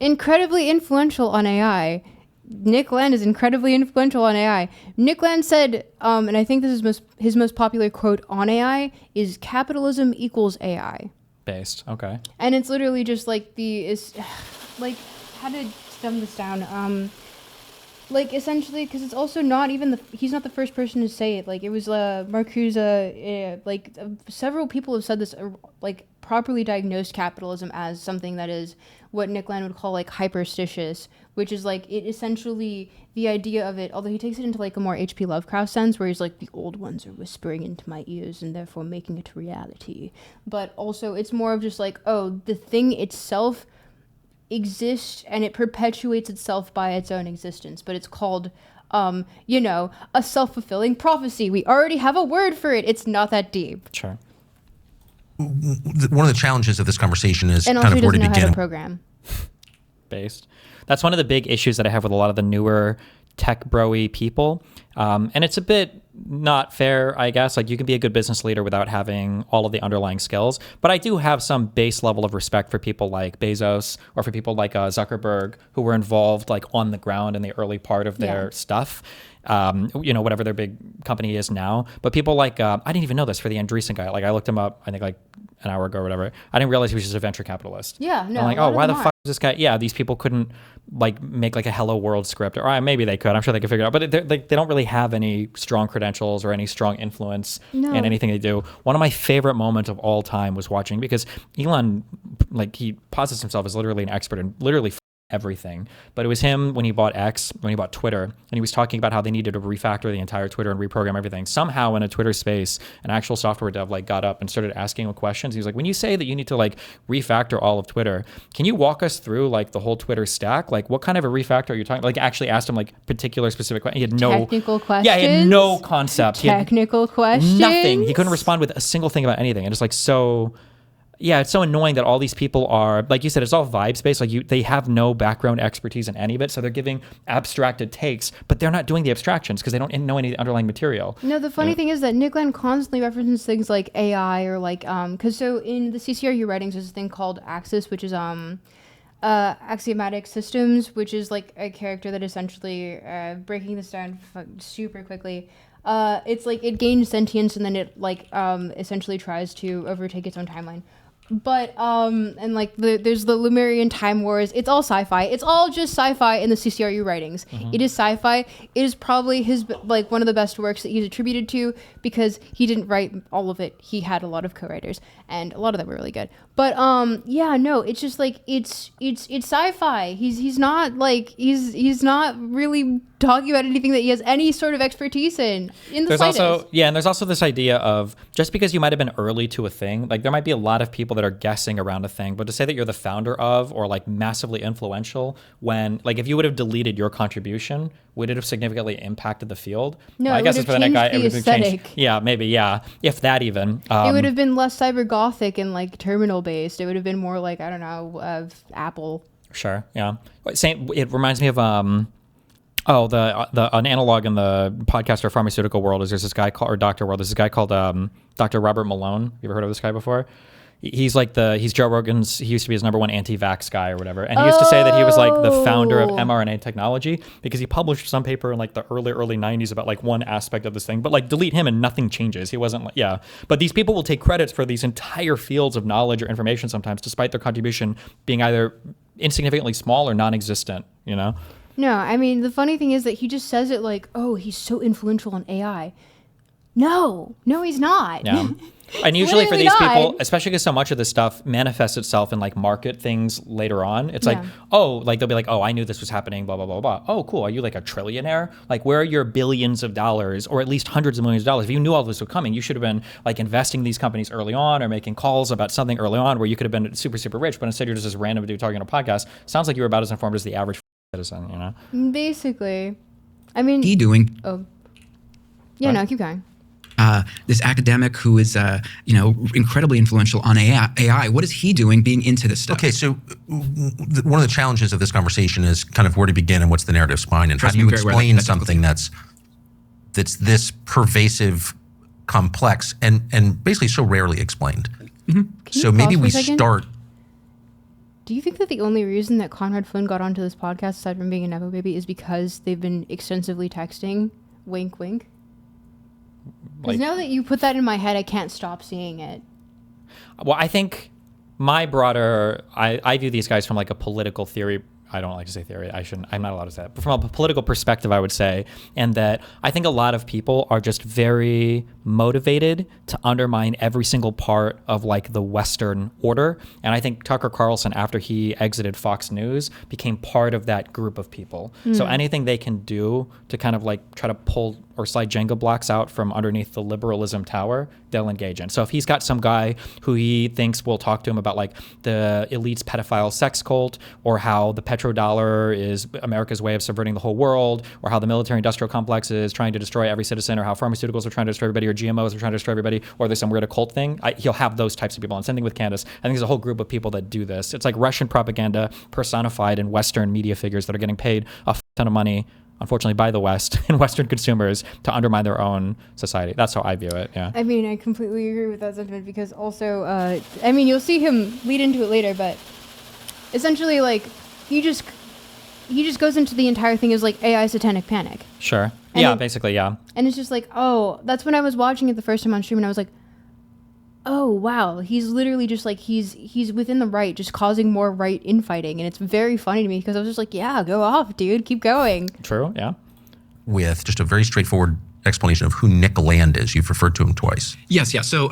S2: Incredibly influential on AI. Nick Land is incredibly influential on AI. Nick Land said, and I think this is his most popular quote on AI, is capitalism equals AI.
S1: Based. Okay.
S2: And it's literally just like like, how to dumb this down? Like, essentially, because it's also not even he's not the first person to say it. Like, it was Marcuse, several people have said this, like, properly diagnosed capitalism as something that is what Nick Land would call, like, hyperstitious, which is, like, it essentially, the idea of it, although he takes it into, like, a more H.P. Lovecraft sense, where he's like, the old ones are whispering into my ears and therefore making it reality. But also, it's more of just, like, oh, the thing itself exists and it perpetuates itself by its own existence, but it's called a self-fulfilling prophecy. We already have a word for it. It's not that deep.
S1: Sure.
S7: One of the challenges of this conversation is
S2: And
S7: kind
S2: also
S7: of where
S2: he
S7: to
S2: doesn't know how
S7: begin.
S2: to program.
S1: Based. That's one of the big issues that I have with a lot of the newer tech bro-y people. And it's a bit not fair, I guess. Like, you can be a good business leader without having all of the underlying skills. But I do have some base level of respect for people like Bezos or for people like Zuckerberg, who were involved like on the ground in the early part of their stuff. Whatever their big company is now. But people like, I didn't even know this for the Andreessen guy. Like, I looked him up, I think like an hour ago or whatever. I didn't realize he was just a venture capitalist.
S2: Yeah, no.
S1: I'm like,
S2: a lot
S1: oh,
S2: of
S1: why the
S2: them
S1: fuck is this guy? Yeah, these people couldn't like make like a Hello World script, or maybe they could. I'm sure they could figure it out, but they don't really have any strong credentials or any strong influence in anything they do. One of my favorite moments of all time was watching, because Elon, like, he posits himself as literally an expert in literally everything, but it was him when he bought Twitter, and he was talking about how they needed to refactor the entire Twitter and reprogram everything. Somehow in a Twitter space, an actual software dev like got up and started asking him questions. He was like, when you say that you need to like refactor all of Twitter, can you walk us through like the whole Twitter stack? Like, what kind of a refactor are you talking? Like, actually asked him like particular specific questions. He had no
S2: technical questions.
S1: Yeah, he had no concept.
S2: Technical questions.
S1: Nothing. He couldn't respond with a single thing about anything. And it's like so. Yeah, it's so annoying that all these people are, like you said, it's all vibes based. Like they have no background expertise in any of it, so they're giving abstracted takes, but they're not doing the abstractions because they don't know any underlying material.
S2: No, the funny thing is that Nick Land constantly references things like AI or like because so in the CCRU writings there's a thing called Axis, which is axiomatic systems, which is like a character that essentially breaking this down super quickly. It's like it gains sentience and then it like essentially tries to overtake its own timeline. But and like there's the Lemurian Time Wars. It's all sci-fi. It's all just sci-fi in the CCRU writings. It is sci-fi. It is probably his like one of the best works that he's attributed to, because he didn't write all of it. He had a lot of co-writers, and a lot of them were really good. But yeah, no, it's just like it's sci-fi. He's not like he's not really talking about anything that he has any sort of expertise in the
S1: there's
S2: slightest.
S1: Also and there's also this idea of just because you might have been early to a thing, like there might be a lot of people that are guessing around a thing, but to say that you're the founder of or like massively influential, when like if you would have deleted your contribution, would it have significantly impacted the field?
S2: No,
S1: well, I
S2: it
S1: guess
S2: would
S1: it's for
S2: have
S1: the guy.
S2: changed
S1: It
S2: the
S1: would have changed.
S2: aesthetic.
S1: Yeah, maybe. Yeah, if that even.
S2: It would have been less cyber gothic and like terminal based. It would have been more like, I don't know, Apple.
S1: Sure. Yeah. It reminds me of an analog in the podcast or pharmaceutical world is there's this guy called, or doctor world, there's this guy called Dr. Robert Malone. You ever heard of this guy before? He's Joe Rogan's, he used to be his number one anti-vax guy or whatever. And he used to say that he was like the founder of mRNA technology because he published some paper in like the early 90s about like one aspect of this thing, but like delete him and nothing changes. He wasn't like, yeah. But these people will take credits for these entire fields of knowledge or information sometimes, despite their contribution being either insignificantly small or non-existent, you know?
S2: No, I mean, the funny thing is that he just says it like, oh, he's so influential on AI. No, he's not.
S1: Yeah. And usually for
S2: Clearly
S1: these
S2: not.
S1: people, especially because so much of this stuff manifests itself in like market things later on. It's like, oh, like they'll be like, oh, I knew this was happening, blah, blah, blah, blah. Oh, cool. Are you like a trillionaire? Like, where are your billions of dollars or at least hundreds of millions of dollars? If you knew all this was coming, you should have been like investing in these companies early on or making calls about something early on where you could have been super, super rich. But instead you're just this random dude talking on a podcast. Sounds like you were about as informed as the average citizen, you know?
S2: Basically. I mean...
S9: He doing?
S2: Oh. Yeah, no, keep going.
S9: This academic who is, incredibly influential on AI. What is he doing being into this stuff?
S7: Okay, so one of the challenges of this conversation is kind of where to begin and what's the narrative spine, and how do you explain something that's this pervasive, complex, and basically so rarely explained. So maybe we start.
S2: Do you think that the only reason that Conrad Flynn got onto this podcast, aside from being a Nepo baby, is because they've been extensively texting? Wink, wink. Because now that you put that in my head, I can't stop seeing it.
S1: Well, I think my broader, I view these guys from like a political theory. I don't like to say theory. I'm not allowed to say that. But from a political perspective, I would say, and that I think a lot of people are just very motivated to undermine every single part of like the Western order. And I think Tucker Carlson, after he exited Fox News, became part of that group of people. So anything they can do to kind of like try to pull or slide Jenga blocks out from underneath the liberalism tower, they'll engage in. So if he's got some guy who he thinks will talk to him about like the elite's pedophile sex cult, or how the petrodollar is America's way of subverting the whole world, or how the military-industrial complex is trying to destroy every citizen, or how pharmaceuticals are trying to destroy everybody, or GMOs are trying to destroy everybody, or there's some weird occult thing, he'll have those types of people. And same thing with Candace. I think there's a whole group of people that do this. It's like Russian propaganda personified in Western media figures that are getting paid a ton of money, unfortunately, by the West and Western consumers to undermine their own society. That's how I view it, yeah.
S2: I mean, I completely agree with that sentiment because also, I mean, you'll see him lead into it later, but essentially, like, he just goes into the entire thing as, like, AI satanic panic.
S1: Sure.
S2: And
S1: yeah, basically, yeah.
S2: And it's just like, oh, that's when I was watching it the first time on stream, and I was like, oh wow, he's literally just like he's within the right, just causing more right infighting, and it's very funny to me because I was just like, yeah, go off, dude, keep going.
S1: True, yeah.
S7: With just a very straightforward explanation of who Nick Land is. You've referred to him twice.
S9: Yes, yeah. So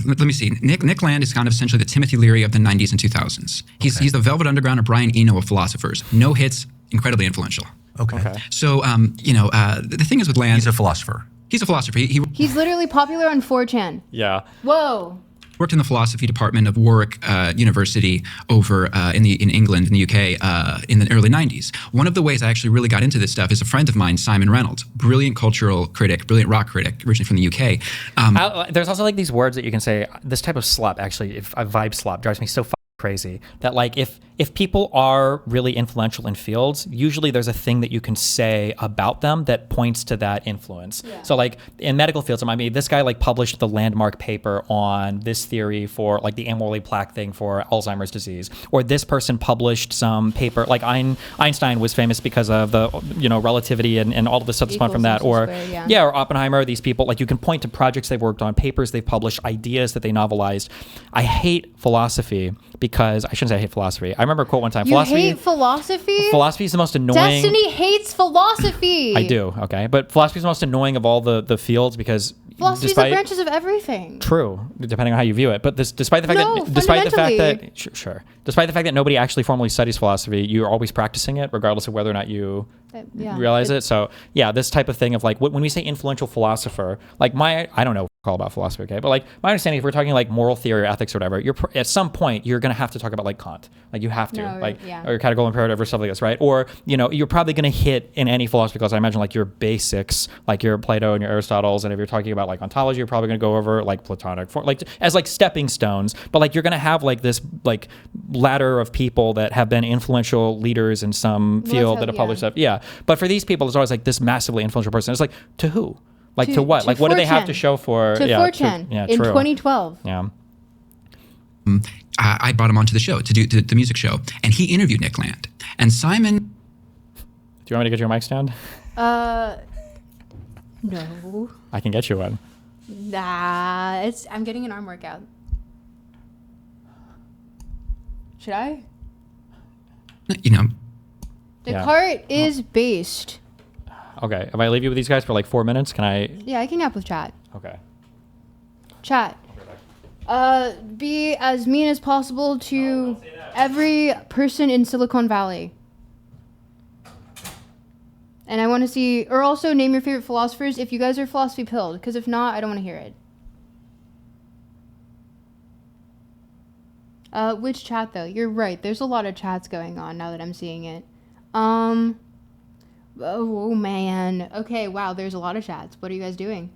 S9: let me see. Nick Land is kind of essentially the Timothy Leary of the 90s and 2000s. He's the Velvet Underground or Brian Eno of philosophers. No hits, incredibly influential.
S7: Okay.
S9: So, the thing is with Land...
S7: He's a philosopher.
S9: He's a philosopher.
S2: He's literally popular on 4chan.
S1: Yeah.
S2: Whoa.
S9: Worked in the philosophy department of Warwick University over in England, in the UK, in the early 90s. One of the ways I actually really got into this stuff is a friend of mine, Simon Reynolds, brilliant cultural critic, brilliant rock critic, originally from the UK.
S1: There's also like these words that you can say. This type of slop, actually, if a vibe slop drives me so crazy that like if people are really influential in fields, usually there's a thing that you can say about them that points to that influence. Yeah. So like in medical fields, it might be this guy like published the landmark paper on this theory for like the amyloid plaque thing for Alzheimer's disease, or this person published some paper like Einstein was famous because of the relativity and all of the stuff that spun from that, or or Oppenheimer. These people, like, you can point to projects they've worked on, papers they've published, ideas that they novelized. I hate philosophy because I shouldn't say I hate philosophy. I remember a quote one time.
S2: You hate philosophy?
S1: Philosophy is the most annoying.
S2: Destiny hates philosophy.
S1: I do, okay. But philosophy is the most annoying of all the fields because
S2: philosophy is the branches of everything.
S1: True, depending on how you view it. But despite the fact that nobody actually formally studies philosophy, you're always practicing it, regardless of whether or not you realize it. So yeah, this type of thing of like when we say influential philosopher, like I don't know all about philosophy, okay, but like my understanding, if we're talking like moral theory or ethics or whatever, at some point you're going to have to talk about like Kant, like you have to, or categorical imperative or stuff like this, right? Or you're probably going to hit in any philosophy class, I imagine, like your basics, like your Plato and your Aristotle's, and if you're talking about like ontology, you're probably going to go over like Platonic, like as like stepping stones, but like you're going to have like this like ladder of people that have been influential leaders in some field that have published stuff, but for these people, it's always like this massively influential person. It's like, to who? Like to what? Like what do they have to show for?
S2: To 4chan in 2012.
S1: Yeah.
S9: I brought him onto the show to do the music show, and he interviewed Nick Land. And Simon.
S1: Do you want me to get your mic stand?
S2: No.
S1: I can get you one.
S2: Nah, I'm getting an arm workout. Should I? Descartes is based.
S1: Okay, if I leave you with these guys for like 4 minutes, can I?
S2: Yeah, I can nap with chat.
S1: Okay.
S2: Chat. Be as mean as possible to every person in Silicon Valley. And I want to see, or also name your favorite philosophers if you guys are philosophy pilled, because if not, I don't want to hear it. Which chat though? You're right. There's a lot of chats going on now that I'm seeing it. Oh man. Okay, wow, there's a lot of chats. What are you guys doing?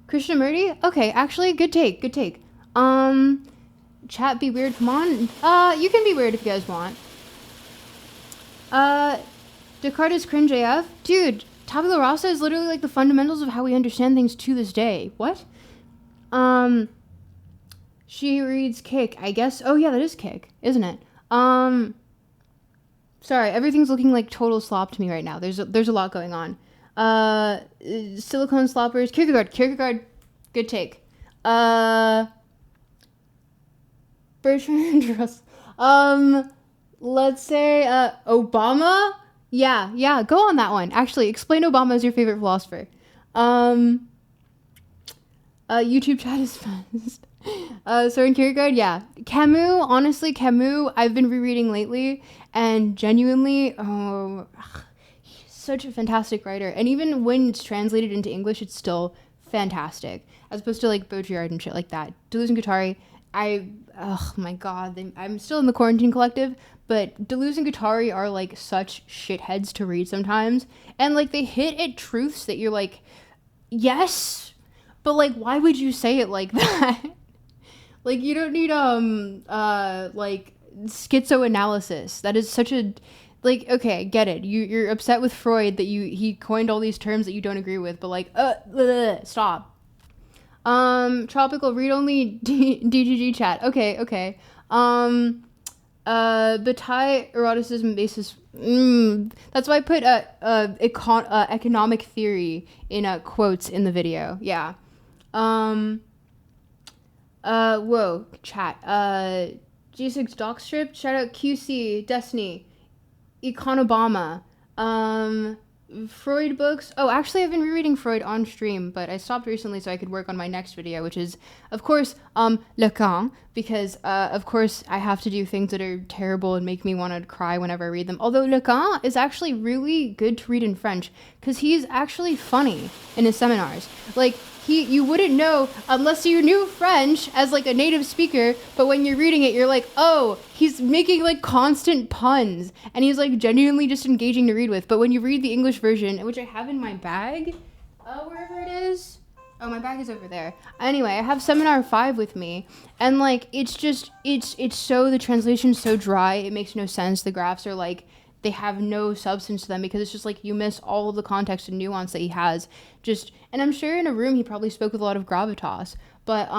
S2: Christian Murdy? Okay, actually, good take. Chat be weird, come on. You can be weird if you guys want. Descartes is cringe AF? Dude, tabula rasa is literally like the fundamentals of how we understand things to this day. What? She reads Kick, I guess. Oh yeah, that is Kick, isn't it? Sorry, everything's looking like total slop to me right now. There's a lot going on. Silicone sloppers. Kierkegaard, good take. Bertrand Russell. Let's say, Obama? Yeah, go on that one. Actually, explain Obama as your favorite philosopher. YouTube chat is fast. Soren Kierkegaard, yeah. Camus, honestly, I've been rereading lately, and genuinely, he's such a fantastic writer. And even when it's translated into English, it's still fantastic, as opposed to like Baudrillard and shit like that. Deleuze and Guattari, oh my god, I'm still in the Quarantine Collective, but Deleuze and Guattari are like such shitheads to read sometimes, and like they hit at truths that you're like, yes, but like why would you say it like that? Like, you don't need, like, schizoanalysis. That is such a, like, okay, get it. You're upset with Freud that he coined all these terms that you don't agree with, but, like, stop. Tropical read-only DGG chat. Okay. Bataille eroticism basis That's why I put economic theory in quotes in the video. Yeah. Whoa, chat. G6 Docstrip, shout out QC, Destiny, Econobama, Freud books. Oh, actually, I've been rereading Freud on stream, but I stopped recently so I could work on my next video, which is, of course, Lacan, because, of course, I have to do things that are terrible and make me want to cry whenever I read them. Although Lacan is actually really good to read in French, because he's actually funny in his seminars. Like, you wouldn't know unless you knew French as like a native speaker, but when you're reading it, you're like, oh, he's making like constant puns, and he's like genuinely just engaging to read with. But when you read the English version, which I have in my bag, wherever it is, oh, my bag is over there. Anyway, I have Seminar 5 with me, and like, it's so, the translation's so dry, it makes no sense. The graphs are like, they have no substance to them because it's just like you miss all of the context and nuance that he has. And I'm sure in a room he probably spoke with a lot of gravitas, but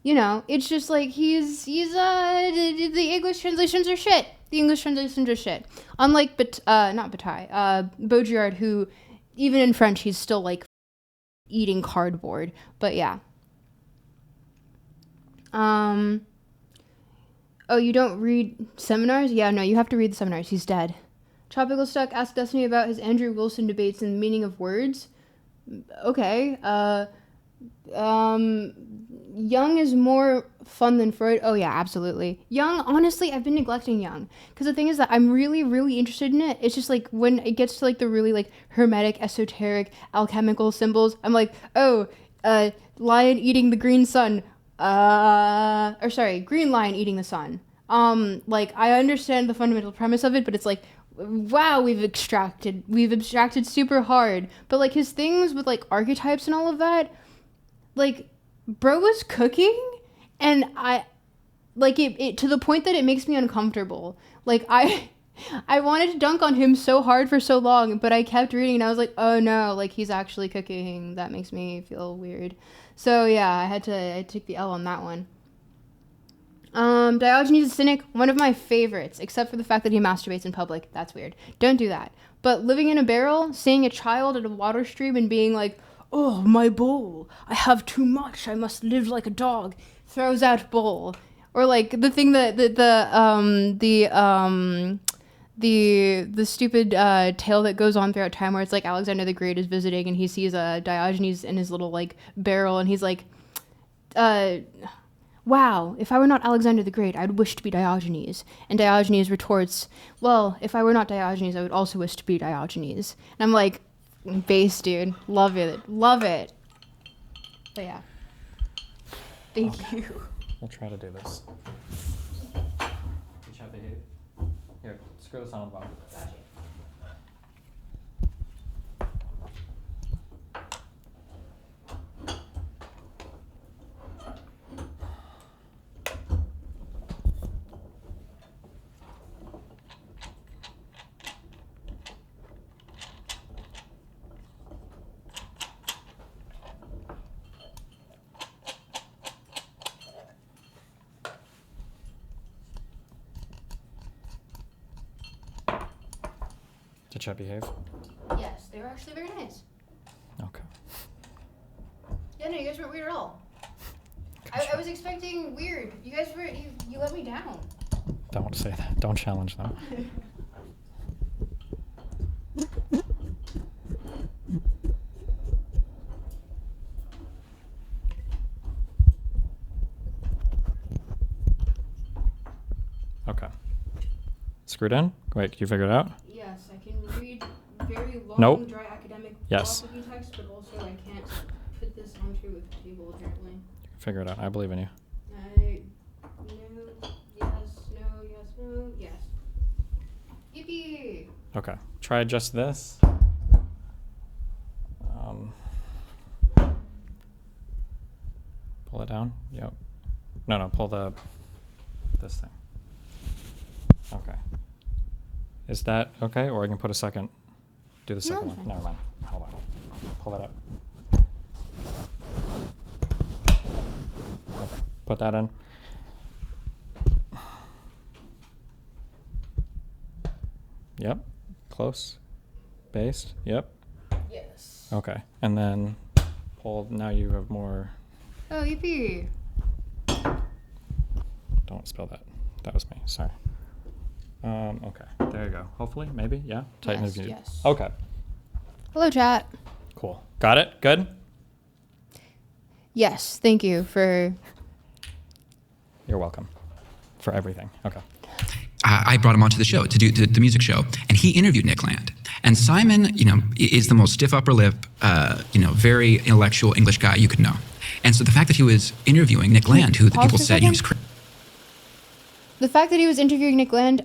S2: you know, it's just like the English translations are shit. The English translations are shit. Unlike not Bataille, Baudrillard, who even in French he's still like eating cardboard. But yeah. Oh, you don't read seminars? Yeah, no, you have to read the seminars. He's dead. Tropicalstuck asked Destiny about his Andrew Wilson debates and the meaning of words. Okay. Jung is more fun than Freud. Oh, yeah, absolutely. Jung, honestly, I've been neglecting Jung. Because the thing is that I'm really, really interested in it. It's just like when it gets to like the really like hermetic, esoteric, alchemical symbols, I'm like, oh, lion eating the green sun. Green lion eating the sun. Like, I understand the fundamental premise of it, but it's like, wow, we've abstracted super hard. But like his things with like archetypes and all of that, like, bro was cooking, and I like it to the point that it makes me uncomfortable. Like, I wanted to dunk on him so hard for so long, but I kept reading and I was like, oh no, like he's actually cooking. That makes me feel weird. So yeah, I took the L on that one. Diogenes the Cynic, one of my favorites, except for the fact that he masturbates in public. That's weird. Don't do that. But living in a barrel, seeing a child at a water stream and being like, oh, my bowl, I have too much, I must live like a dog, throws out bowl. Or like the thing that the stupid tale that goes on throughout time where it's like Alexander the Great is visiting and he sees Diogenes in his little like barrel and he's like, wow, if I were not Alexander the Great, I'd wish to be Diogenes. And Diogenes retorts, well, if I were not Diogenes, I would also wish to be Diogenes. And I'm like, base, dude. Love it. Love it. But yeah. Thank you.
S1: We'll try to do this. Here, screw this on the bottom.
S2: Gotcha.
S1: Did Chet behave?
S2: Yes, they were actually very nice.
S1: Okay.
S2: Yeah, no, you guys weren't weird at all. I was expecting weird. You guys were, you let me down.
S1: Don't say that. Don't challenge them. Okay. Screwed in? Wait, can you figure it out?
S2: Yes, I can read very long,
S1: Nope.
S2: dry academic
S1: Yes.
S2: philosophy text, but also I can't put this onto a table apparently.
S1: Figure it out. I believe in you.
S2: No, yes. Yippee!
S1: Okay. Try just this. Pull it down. Yep. No, pull this thing. Okay. Is that okay? Or I can put a second. Do the second one. Never mind. Hold on. Pull it up. Okay. Put that in. Yep. Close. Based. Yep.
S2: Yes.
S1: Okay. And then pull. Now you have more.
S2: Oh, yippee.
S1: Don't spell that. That was me. Sorry. Okay. There you go. Hopefully. Maybe. Yeah. Tighten
S2: Yes,
S1: the view.
S2: yes.
S1: Okay.
S2: Hello, chat.
S1: Cool. Got it? Good?
S2: Yes, thank you for...
S1: You're welcome. For everything. Okay.
S9: I brought him onto the show to do the music show, and he interviewed Nick Land. And Simon, is the most stiff upper lip, very intellectual English guy you could know. And so the fact that he was interviewing Nick Land, who the people said he was crazy.
S2: The fact that he was interviewing Nick Land,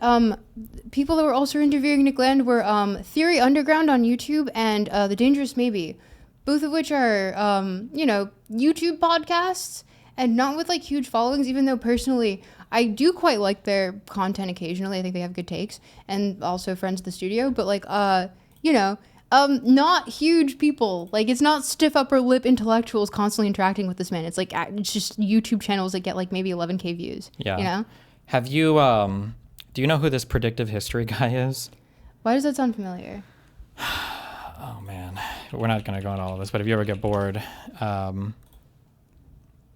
S2: people that were also interviewing Nick Land were Theory Underground on YouTube and The Dangerous Maybe, both of which are, YouTube podcasts and not with like huge followings, even though personally I do quite like their content occasionally. I think they have good takes and also friends of the studio, but like, not huge people. Like, it's not stiff upper lip intellectuals constantly interacting with this man. It's like, it's just YouTube channels that get like maybe 11K views.
S1: Yeah.
S2: You know?
S1: Have you, do you know who this predictive history guy is?
S2: Why does that sound familiar?
S1: Oh man, we're not going to go into all of this, but if you ever get bored,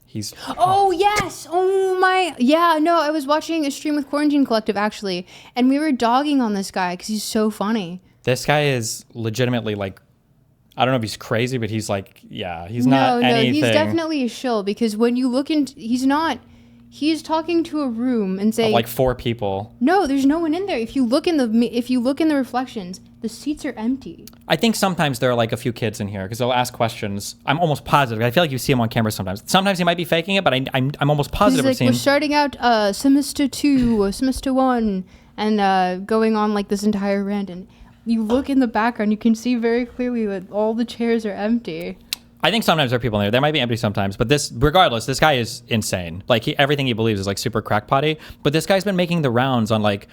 S1: he's...
S2: Oh, yes! Oh my... Yeah, no, I was watching a stream with Quarantine Collective, actually, and we were dogging on this guy because he's so funny.
S1: This guy is legitimately like, I don't know if he's crazy, but he's like, yeah, he's not anything.
S2: He's definitely a shill because when you look into... He's talking to a room and saying...
S1: like 4 people.
S2: No, there's no one in there. If you look in the reflections, the seats are empty.
S1: I think sometimes there are like a few kids in here because they'll ask questions. I'm almost positive. I feel like you see him on camera sometimes. Sometimes he might be faking it, but I'm almost positive
S2: He's like, we're starting out semester 2, semester 1, and going on like this entire rant. And you look in the background, you can see very clearly that all the chairs are empty.
S1: I think sometimes there are people in there. There might be empty sometimes, but regardless, this guy is insane. Like everything he believes is like super crackpotty. But this guy's been making the rounds on like,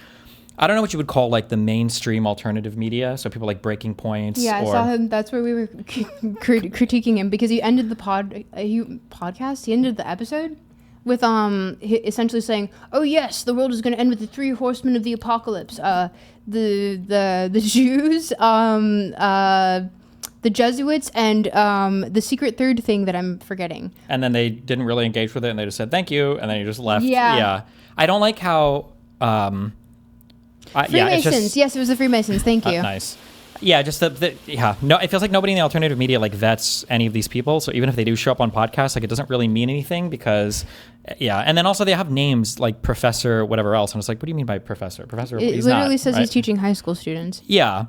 S1: I don't know what you would call like the mainstream alternative media. So people like Breaking Points.
S2: Yeah, I saw him. That's where we were critiquing him because he ended the podcast. He ended the episode with essentially saying, "Oh yes, the world is going to end with the 3 horsemen of the apocalypse: the Jews, the Jesuits, and the secret third thing that I'm forgetting."
S1: And then they didn't really engage with it, and they just said thank you, and then he just left.
S2: Yeah.
S1: I don't like how.
S2: Freemasons. Yes, it was the Freemasons. Thank you.
S1: Nice. Yeah, just no, it feels like nobody in the alternative media like vets any of these people. So even if they do show up on podcasts, like it doesn't really mean anything because, and then also they have names like Professor whatever else, and it's like, what do you mean by Professor? Professor?
S2: It literally says he's teaching high school students.
S1: Yeah.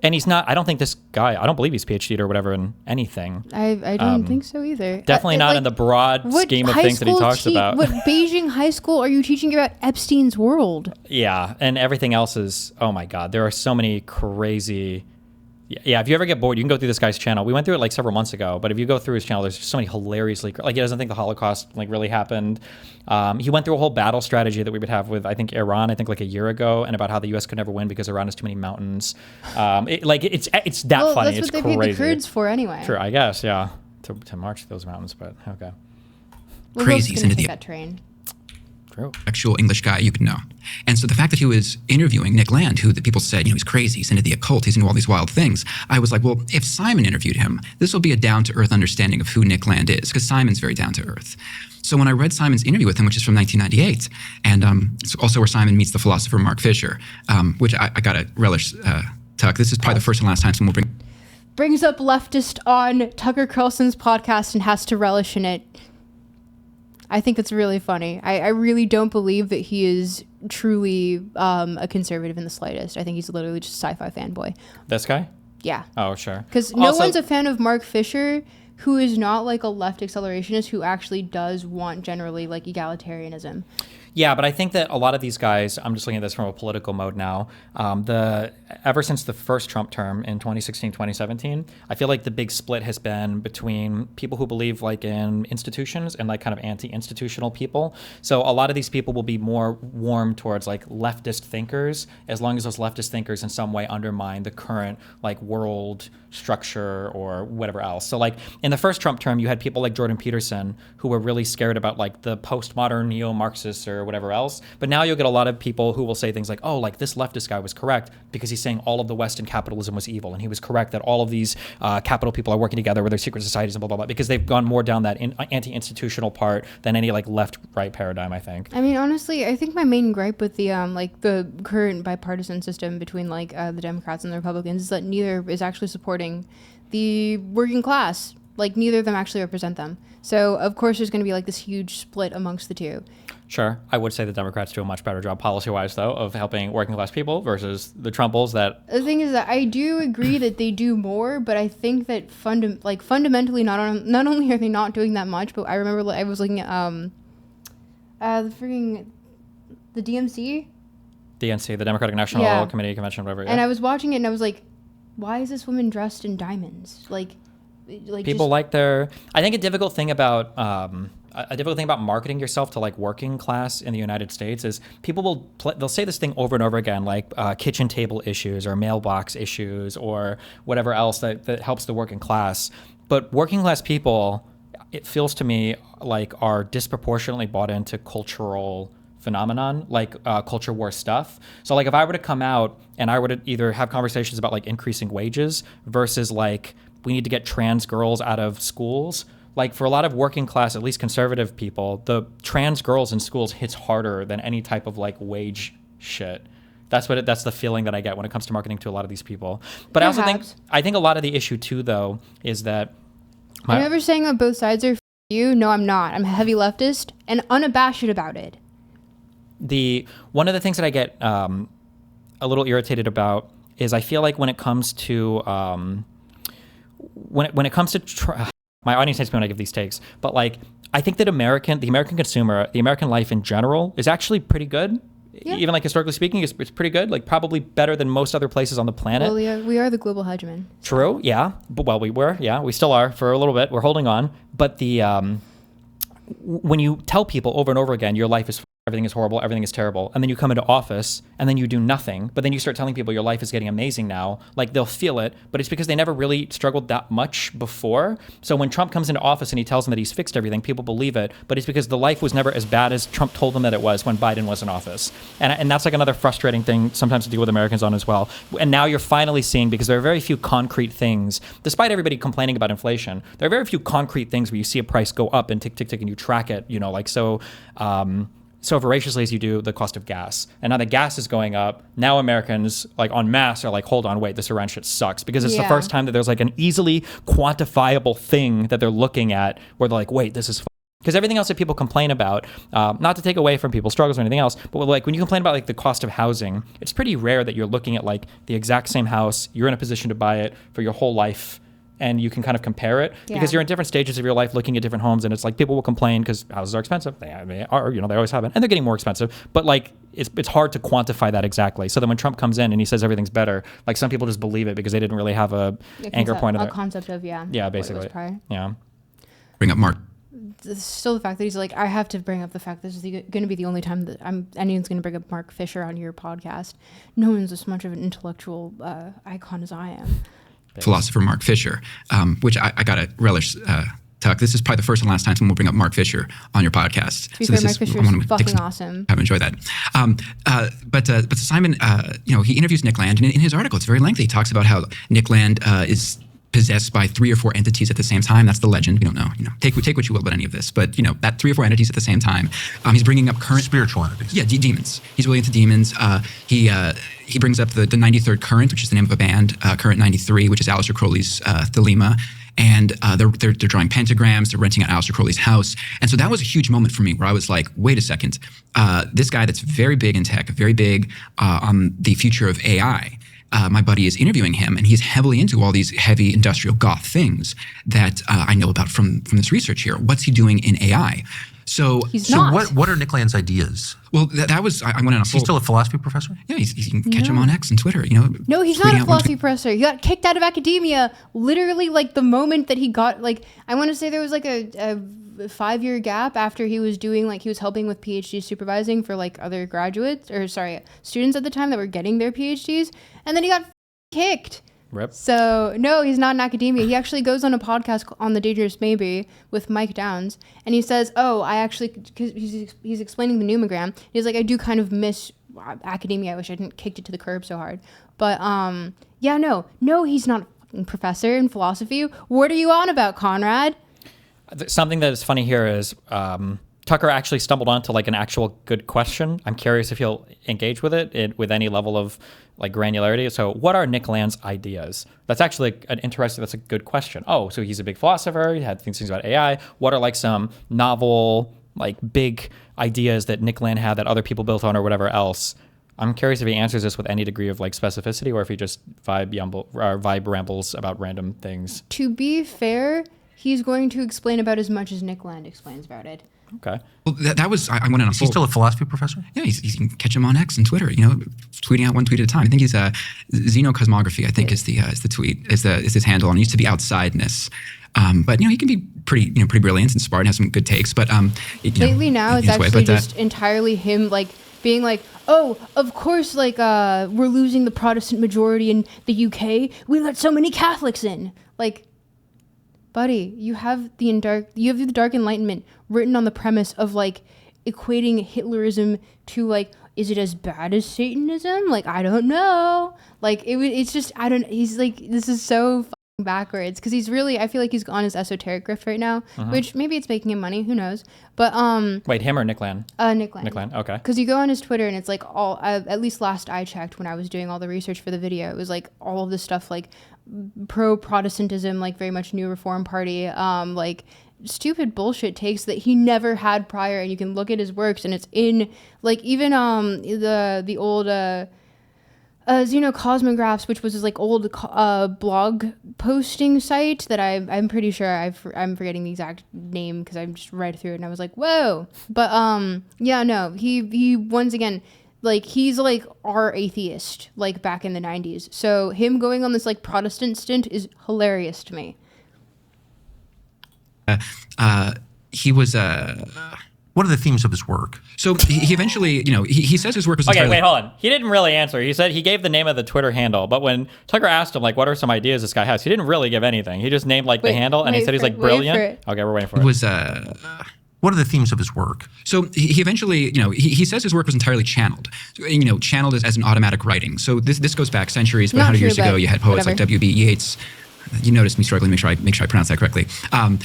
S1: And he's not, I don't think this guy, I don't believe he's PhD'd or whatever in anything.
S2: I don't think so either.
S1: Definitely not in the broad scheme of things that he talks about.
S2: What Beijing high school are you teaching about Epstein's world?
S1: Yeah, and everything else is, oh my God, there are so many crazy... Yeah, if you ever get bored, you can go through this guy's channel. We went through it like several months ago, but if you go through his channel, there's just so many hilariously... Like, he doesn't think the Holocaust like really happened. He went through a whole battle strategy that we would have with, I think, Iran, I think like a year ago, and about how the U.S. could never win because Iran has too many mountains. It's that funny.
S2: That's
S1: it's
S2: what they
S1: crazy.
S2: paid the Kurds for anyway.
S1: Sure, I guess, yeah. To march those mountains, but okay.
S9: Crazies into the...
S2: that train.
S1: True.
S9: Actual English guy you could know. And so the fact that he was interviewing Nick Land, who the people said, he's crazy, he's into the occult, he's into all these wild things, I was like, well, if Simon interviewed him, this will be a down-to-earth understanding of who Nick Land is, because Simon's very down-to-earth. So when I read Simon's interview with him, which is from 1998, and it's also where Simon meets the philosopher Mark Fisher, which I got to relish, Tuck. This is probably the first and last time someone will
S2: brings up leftist on Tucker Carlson's podcast and has to relish in it. I think it's really funny. I really don't believe that he is truly a conservative in the slightest. I think he's literally just a sci-fi fanboy.
S1: This guy?
S2: Yeah.
S1: Oh, sure.
S2: Because no one's a fan of Mark Fisher who is not like a left accelerationist who actually does want generally like egalitarianism.
S1: Yeah, but I think that a lot of these guys, I'm just looking at this from a political mode now, ever since the first Trump term in 2016, 2017, I feel like the big split has been between people who believe like in institutions and like kind of anti-institutional people. So a lot of these people will be more warm towards like leftist thinkers as long as those leftist thinkers in some way undermine the current like world structure or whatever else. So like in in the first Trump term, you had people like Jordan Peterson who were really scared about like the postmodern neo-Marxists or whatever else. But now you'll get a lot of people who will say things like, oh, like this leftist guy was correct because he's saying all of the Western capitalism was evil. And he was correct that all of these capital people are working together with their secret societies and blah, blah, blah, because they've gone more down that anti-institutional part than any like left-right paradigm, I think.
S2: I mean, honestly, I think my main gripe with the like the current bipartisan system between like the Democrats and the Republicans is that neither is actually supporting the working class. Like neither of them actually represent them. So of course there's going to be like this huge split amongst the two.
S1: Sure. I would say the Democrats do a much better job policy-wise, though, of helping working class people versus the Trumples that...
S2: The thing is that I do agree that they do more, but I think that fundamentally not only are they not doing that much, but I remember I was looking at the DNC?
S1: DNC, the Democratic National Committee Convention, whatever. Yeah.
S2: And I was watching it and I was like, why is this woman dressed in diamonds? Like
S1: people like their... I think a difficult thing about marketing yourself to like working class in the United States is people they'll say this thing over and over again, like kitchen table issues or mailbox issues or whatever else that helps the working class. But working class people, it feels to me like are disproportionately bought into cultural phenomenon, like culture war stuff. So like if I were to come out and I were to either have conversations about like increasing wages versus like we need to get trans girls out of schools, like for a lot of working class, at least conservative people, the trans girls in schools hits harder than any type of like wage shit. That's the feeling that I get when it comes to marketing to a lot of these people. But
S2: Perhaps.
S1: I think a lot of the issue too, though, is that
S2: I'm never saying that both sides are you. No, I'm not. I'm a heavy leftist and unabashed about it.
S1: One of the things that I get a little irritated about is I feel like when it comes to when it comes to my audience hates me when I give these takes, but like I think that the American consumer, the American life in general is actually pretty good. Yeah. Even like historically speaking, it's pretty good. Like probably better than most other places on the planet.
S2: Well, yeah, we are the global hegemon.
S1: True. Yeah. But we still are for a little bit. We're holding on. But when you tell people over and over again, your life is everything is horrible, everything is terrible, and then you come into office and then you do nothing, but then you start telling people your life is getting amazing now, like they'll feel it, but it's because they never really struggled that much before. So when Trump comes into office and he tells them that he's fixed everything, people believe it, but it's because the life was never as bad as Trump told them that it was when Biden was in office. And that's like another frustrating thing sometimes to deal with Americans on as well. And now you're finally seeing, because there are very few concrete things, despite everybody complaining about inflation, there are very few concrete things where you see a price go up and tick, tick, tick, and you track it, like so voraciously as you do the cost of gas. And now the gas is going up. Now Americans like en masse are like, hold on, wait, this Iran shit sucks. Because it's the first time that there's like an easily quantifiable thing that they're looking at where they're like, wait, this is because everything else that people complain about, not to take away from people's struggles or anything else, but like when you complain about like the cost of housing, it's pretty rare that you're looking at like the exact same house, you're in a position to buy it for your whole life, and you can kind of compare it because you're in different stages of your life looking at different homes, and it's like people will complain because houses are expensive. They are, they always have been, and they're getting more expensive. But like it's hard to quantify that exactly. So then when Trump comes in and he says everything's better, like some people just believe it because they didn't really have a anchor point of
S2: a concept of
S1: basically yeah.
S9: Bring up Mark.
S2: Still the fact that he's like, I have to bring up the fact this is going to be the only time that anyone's going to bring up Mark Fisher on your podcast. No one's as much of an intellectual icon as I am.
S9: Philosopher Mark Fisher, which I got to relish, Tuck. This is probably the first and last time someone will bring up Mark Fisher on your podcast.
S2: To be fair, Mark Fisher is fucking awesome.
S9: I've enjoyed that. But Simon, he interviews Nick Land, and in his article, it's very lengthy. He talks about how Nick Land is possessed by 3 or 4 entities at the same time. That's the legend. We don't know. Take what you will about any of this, but that 3 or 4 entities at the same time. He's bringing up current
S7: spiritual entities.
S9: Yeah, demons. He's really into demons. He brings up the 93rd Current, which is the name of a band, Current 93, which is Aleister Crowley's Thelema. And they're drawing pentagrams. They're renting out Aleister Crowley's house. And so that was a huge moment for me where I was like, wait a second. This guy that's very big in tech, very big on the future of AI, my buddy is interviewing him, and he's heavily into all these heavy industrial goth things that I know about from this research here. What's he doing in AI? So
S7: what are Nick Land's ideas?
S9: Well, that was I went on a full...
S7: He's still a philosophy professor?
S9: Yeah, you can catch him on X and Twitter.
S2: No, he's not a philosophy professor. He got kicked out of academia literally like the moment that he got like I want to say there was like a 5-year gap after he was doing like he was helping with PhD supervising for like other students at the time that were getting their PhDs, and then he got kicked.
S1: Rip.
S2: So no, he's not in academia. He actually goes on a podcast on The Dangerous Maybe with Mike Downs, and he says, "Oh, I actually," because he's explaining the numogram. He's like, "I do kind of miss academia. I wish I hadn't kicked it to the curb so hard." But yeah, no, he's not a fucking professor in philosophy. What are you on about, Conrad?
S1: Something that is funny here is Tucker actually stumbled onto like an actual good question. I'm curious if he'll engage with it with any level of like granularity. So what are Nick Land's ideas? That's actually that's a good question. Oh, so he's a big philosopher. He had things about AI. What are like some novel, like big ideas that Nick Land had that other people built on or whatever else? I'm curious if he answers this with any degree of like specificity or if he just vibe rambles about random things.
S2: To be fair, he's going to explain about as much as Nick Land explains about it.
S1: Okay.
S9: Well, that was, I went on a
S7: Is he still a philosophy professor?
S9: Yeah, you can catch him on X and Twitter, tweeting out one tweet at a time. I think he's Xenocosmography, I think is the tweet, is his handle, and he used to be outsideness. But he can be pretty brilliant and smart and has some good takes. But
S2: lately now it's actually just entirely him like being like, oh, of course, like we're losing the Protestant majority in the UK. We let so many Catholics in. Like, buddy, you have the Dark Enlightenment written on the premise of like equating Hitlerism to like, is it as bad as Satanism? Like, I don't know. Like it's just, I don't, he's like, this is so fucking backwards because he's really, I feel like he's on his esoteric grift right now, which maybe it's making him money, who knows. But
S1: wait, him or Nick Land?
S2: Nick Land.
S1: Nick Land, okay.
S2: Because you go on his Twitter and it's like all, at least last I checked when I was doing all the research for the video, it was like all of this stuff like pro-Protestantism, like very much New Reform Party, like stupid bullshit takes that he never had prior, and you can look at his works and it's in like even the old Xenocosmographs, which was his like old blog posting site that I'm pretty sure I'm forgetting the exact name because I just read through it and I was like, whoa. But yeah, no, he once again, like he's like our atheist like back in the 90s. So him going on this like Protestant stint is hilarious to me.
S9: He was
S7: What are the themes of his work?
S9: So he eventually, he says his work was
S1: okay. Wait, hold on. He didn't really answer. He said he gave the name of the Twitter handle, but when Tucker asked him like, "What are some ideas this guy has?" He didn't really give anything. He just named like the handle, and he said he's like brilliant. Okay, we're waiting for it.
S9: Was
S7: What are the themes of his work?
S9: So he eventually, he says his work was entirely channeled. Channeled as an automatic writing. So this goes back centuries, but 100 years ago, you had poets like W.B. Yeats. You noticed me struggling to make sure I pronounce that correctly.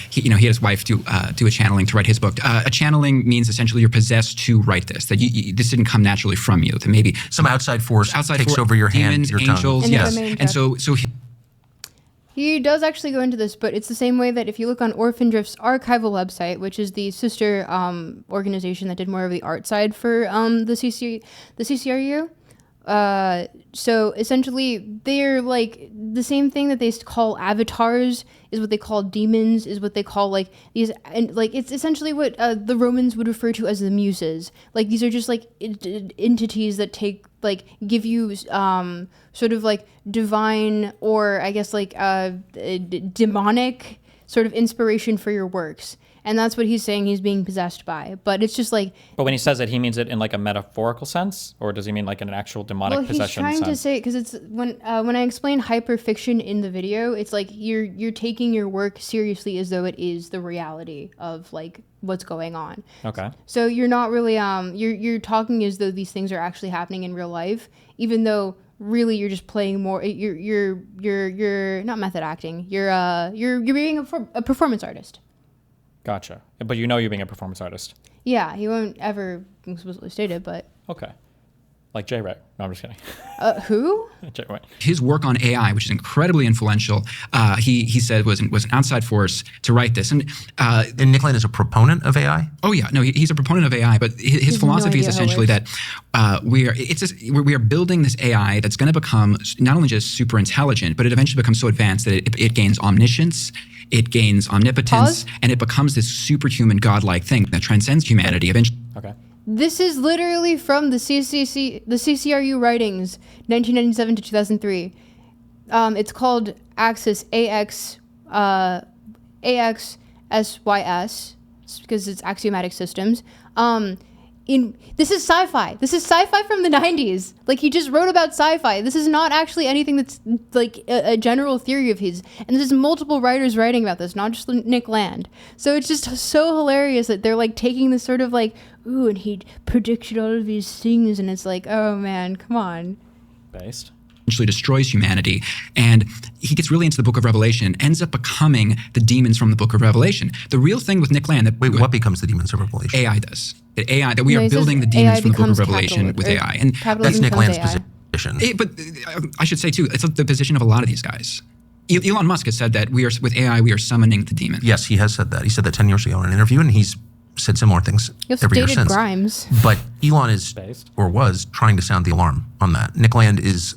S9: He had his wife do a channeling to write his book. A channeling means essentially you're possessed to write this. That this didn't come naturally from you. That maybe
S7: some outside force takes over your hand, your
S9: angels,
S7: tongue.
S9: yes. And so
S2: he does actually go into this, but it's the same way that if you look on Orphan Drift's archival website, which is the sister organization that did more of the art side for the CCRU. So essentially they're like the same thing that they call avatars is what they call demons, is what they call like these, and like it's essentially what the Romans would refer to as the muses. Like these are just like entities that give you sort of like divine, or I guess like demonic sort of inspiration for your works. And that's what he's saying he's being possessed by. But it's just like...
S1: But when he says it, he means it in like a metaphorical sense? Or does he mean like in an actual demonic possession sense?
S2: Well, he's trying to say... Because it's... When I explain hyperfiction in the video, it's like you're taking your work seriously as though it is the reality of like what's going on.
S1: Okay.
S2: So you're not really... You're talking as though these things are actually happening in real life, even though... Really, you're just playing more. You're not method acting. You're being a performance artist.
S1: Gotcha. But you're being a performance artist.
S2: Yeah, he won't ever explicitly state it, but...
S1: Okay. Like J-Rec. No, I'm just kidding.
S2: Who?
S9: His work on AI, which is incredibly influential, he said was an outside force to write this. And
S7: Nick Land is a proponent of AI?
S9: Oh, yeah. No, he's a proponent of AI, but his philosophy is essentially that we are building this AI that's going to become not only just super intelligent, but it eventually becomes so advanced that it gains omniscience, it gains omnipotence, and it becomes this superhuman godlike thing that transcends humanity eventually.
S1: Okay.
S2: This is literally from the CCRU writings, 1997 to 2003. It's called Axis, AXSYS, because it's axiomatic systems. this is sci-fi. This is sci-fi from the 90s. Like, he just wrote about sci-fi. This is not actually anything that's like a general theory of his. And there's multiple writers writing about this, not just Nick Land. So it's just so hilarious that they're like taking this sort of like, ooh, and he predicted all of these things, and it's like, oh man, come on.
S1: Based.
S9: Essentially destroys humanity, and he gets really into the Book of Revelation, ends up becoming the demons from the Book of Revelation. The real thing with Nick Land,
S7: what becomes the demons of Revelation?
S9: AI does. That we are building the demons from the Book of Revelation with AI, and
S7: that's Nick Land's position.
S9: But I should say too, it's the position of a lot of these guys. Elon Musk has said that with AI we are summoning the demons.
S7: Yes, he has said that. He said that 10 years ago in an interview, and he's said similar things every year since.
S2: Grimes.
S7: But Elon is, or was, trying to sound the alarm on that. Nick Land is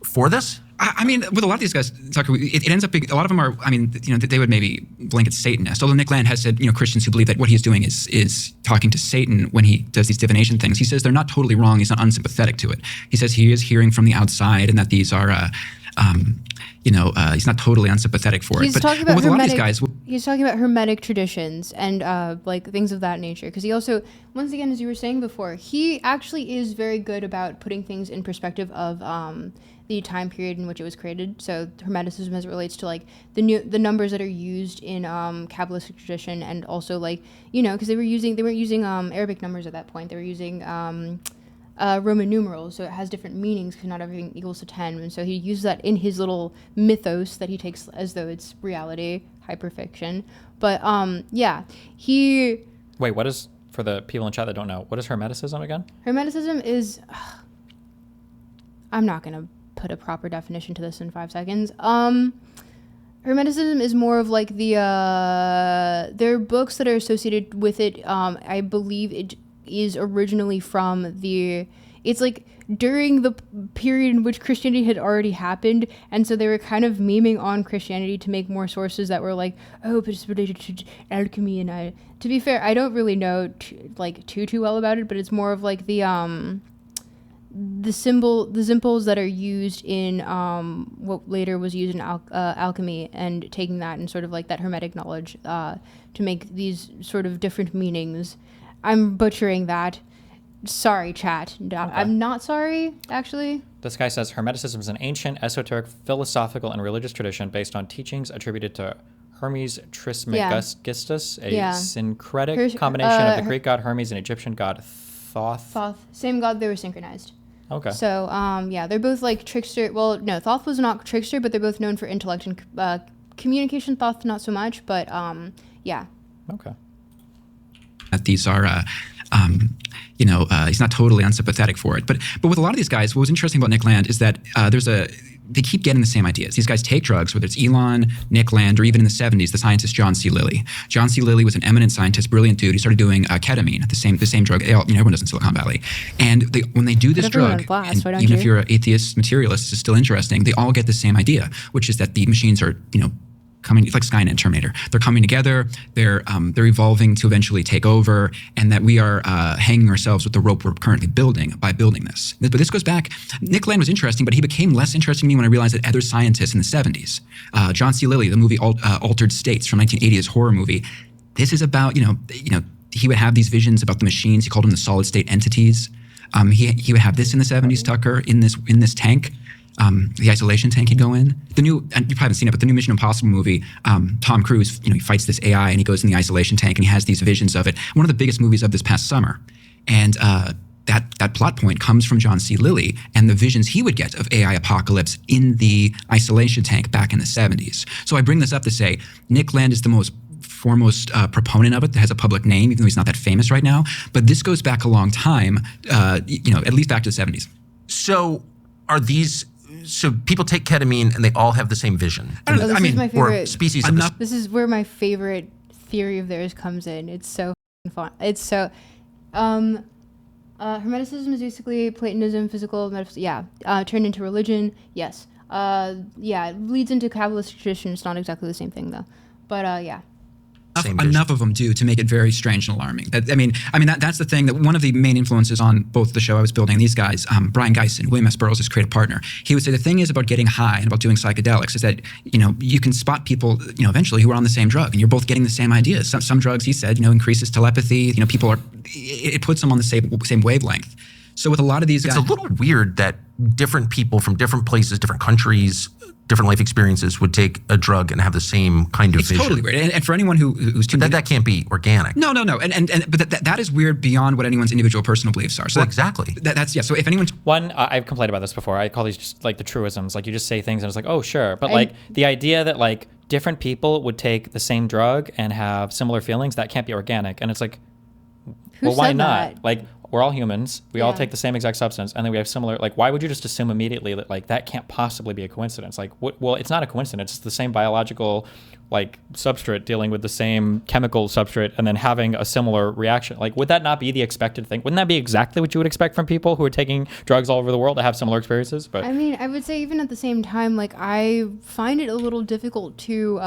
S7: for this?
S9: I mean, with a lot of these guys, Tucker, it ends up being, a lot of them are, I mean, they would maybe blanket Satanist. Although Nick Land has said, Christians who believe that what he's doing is talking to Satan when he does these divination things. He says they're not totally wrong. He's not unsympathetic to it. He says he is hearing from the outside, and that these are, he's not totally unsympathetic for it.
S2: But talking about with a lot of these guys, he's talking about Hermetic traditions and like things of that nature. Because he also, once again, as you were saying before, he actually is very good about putting things in perspective of the time period in which it was created. So Hermeticism, as it relates to like the numbers that are used in Kabbalistic tradition, and also like because they weren't using Arabic numbers at that point. They were using Roman numerals, so it has different meanings because not everything equals to 10. And so he uses that in his little mythos that he takes as though it's reality, hyperfiction. But he.
S1: Wait, what is, for the people in chat that don't know, what is Hermeticism again?
S2: Hermeticism is. I'm not gonna put a proper definition to this in 5 seconds. Hermeticism is more of like there are books that are associated with it. I believe it is originally from it's like during the period in which Christianity had already happened, and so they were kind of memeing on Christianity to make more sources that were like, oh, but it's related to alchemy. And to be fair, I don't really know too well about it, but it's more of like the symbols that are used in what later was used in alchemy, and taking that and sort of like that Hermetic knowledge to make these sort of different meanings. I'm butchering that. Sorry, chat. Okay. I'm not sorry, actually.
S1: This guy says Hermeticism is an ancient, esoteric, philosophical, and religious tradition based on teachings attributed to Hermes Trismegistus, a syncretic combination of the Greek god Hermes and Egyptian god Thoth.
S2: Same god, they were synchronized.
S1: Okay.
S2: So, they're both like trickster. Well, no, Thoth was not trickster, but they're both known for intellect and communication. Thoth, not so much, but yeah.
S1: Okay.
S9: That these are, he's not totally unsympathetic for it. But with a lot of these guys, what was interesting about Nick Land is that they keep getting the same ideas. These guys take drugs, whether it's Elon, Nick Land, or even in the 70s, the scientist John C. Lilly. John C. Lilly was an eminent scientist, brilliant dude. He started doing ketamine, the same drug. Everyone does in Silicon Valley. And when they do this drug, even if you're an atheist materialist, this is still interesting, they all get the same idea, which is that the machines are, coming, it's like Skynet, Terminator. They're coming together. They're evolving to eventually take over, and that we are hanging ourselves with the rope we're currently building by building this. But this goes back. Nick Land was interesting, but he became less interesting to me when I realized that other scientists in the 70s, John C. Lilly, the movie Altered States from 1980, his horror movie. This is about he would have these visions about the machines. He called them the solid state entities. He would have this in the 70s, Tucker, in this tank. The isolation tank he'd go in. And you probably haven't seen it, but the new Mission Impossible movie, Tom Cruise, he fights this AI and he goes in the isolation tank and he has these visions of it. One of the biggest movies of this past summer. And that plot point comes from John C. Lilly and the visions he would get of AI apocalypse in the isolation tank back in the 70s. So I bring this up to say Nick Land is the most foremost proponent of it that has a public name, even though he's not that famous right now. But this goes back a long time, at least back to the 70s.
S7: So are these... So people take ketamine and they all have the same vision.
S2: This is my favorite,
S7: or species.
S2: This is where my favorite theory of theirs comes in. It's so fun. It's so. Hermeticism is basically Platonism, physical, turned into religion. Yes. It leads into Kabbalist tradition. It's not exactly the same thing though. But yeah.
S9: enough of them do to make it very strange and alarming. That's the thing, that one of the main influences on both the show I was building, these guys, Brian Geisen, William S. Burroughs, his creative partner, he would say the thing is about getting high and about doing psychedelics is that, you can spot people, eventually who are on the same drug and you're both getting the same ideas. Some drugs, he said, increases telepathy, it puts them on the same wavelength. So with a lot of these guys,
S7: it's a little weird that different people from different places, different countries, different life experiences would take a drug and have the same kind of vision.
S9: It's totally weird. And for anyone who's tuned
S7: that can't be organic.
S9: No. But that is weird beyond what anyone's individual personal beliefs are. So
S7: exactly.
S9: So if anyone...
S1: I've complained about this before. I call these just like the truisms. Like you just say things and it's like, oh, sure. But the idea that like different people would take the same drug and have similar feelings, that can't be organic. And it's like, why not? Like, we're all humans. We all take the same exact substance, and then we have similar. Like, why would you just assume immediately that like that can't possibly be a coincidence? Like, well, it's not a coincidence. It's the same biological, like, substrate dealing with the same chemical substrate, and then having a similar reaction. Like, would that not be the expected thing? Wouldn't that be exactly what you would expect from people who are taking drugs all over the world to have similar experiences? But
S2: I would say even at the same time, like, I find it a little difficult to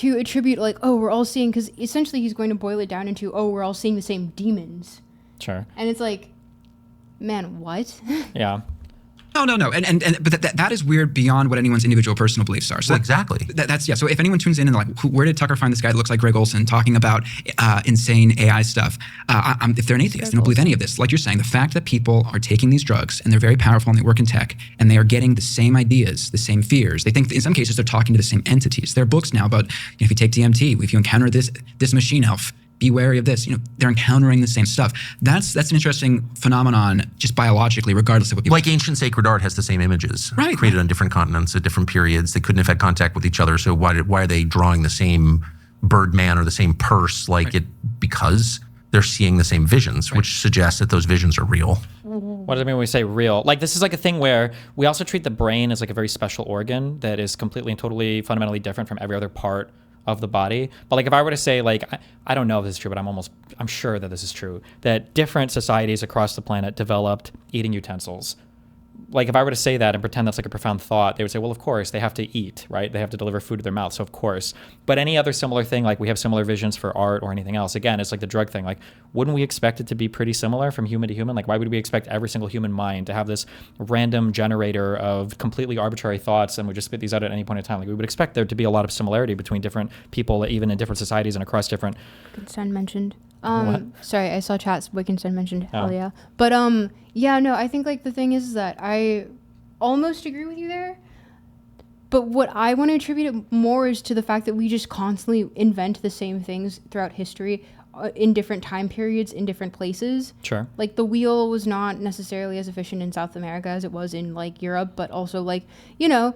S2: attribute like, oh, we're all seeing, because essentially he's going to boil it down into, oh, we're all seeing the same demons.
S1: Sure.
S2: And it's like, man, what?
S1: Yeah.
S9: No. But that is weird beyond what anyone's individual personal beliefs are. So
S7: exactly.
S9: So if anyone tunes in and like, where did Tucker find this guy that looks like Greg Olson talking about insane AI stuff? If they're an atheist, they don't believe any of this. Like you're saying, the fact that people are taking these drugs and they're very powerful and they work in tech and they are getting the same ideas, the same fears. They think in some cases they're talking to the same entities. There are books now about, if you take DMT, if you encounter this machine elf, be wary of this. They're encountering the same stuff. That's an interesting phenomenon, just biologically, regardless of what people...
S7: Like ancient sacred art has the same images, created on different continents at different periods. They couldn't have had contact with each other, so why are they drawing the same Birdman or the same purse? Because they're seeing the same visions, which suggests that those visions are real.
S1: What does it mean when we say real? Like, this is like a thing where we also treat the brain as like a very special organ that is completely and totally fundamentally different from every other part of the body. But like, if I were to say, like, I don't know if this is true, but I'm sure that this is true, that different societies across the planet developed eating utensils. Like, if I were to say that and pretend that's like a profound thought, they would say, well, of course, they have to eat, right? They have to deliver food to their mouth, so of course. But any other similar thing, like we have similar visions for art or anything else, again, it's like the drug thing. Like, wouldn't we expect it to be pretty similar from human to human? Like, why would we expect every single human mind to have this random generator of completely arbitrary thoughts and we just spit these out at any point in time? Like, we would expect there to be a lot of similarity between different people, even in different societies and across different...
S2: Wittgenstein mentioned. Sorry, I saw chat. Wittgenstein mentioned. Hell yeah. But yeah, no, I think like the thing is that I almost agree with you there. But what I want to attribute it more is to the fact that we just constantly invent the same things throughout history in different time periods, in different places.
S1: Sure.
S2: Like the wheel was not necessarily as efficient in South America as it was in like Europe, but also like, it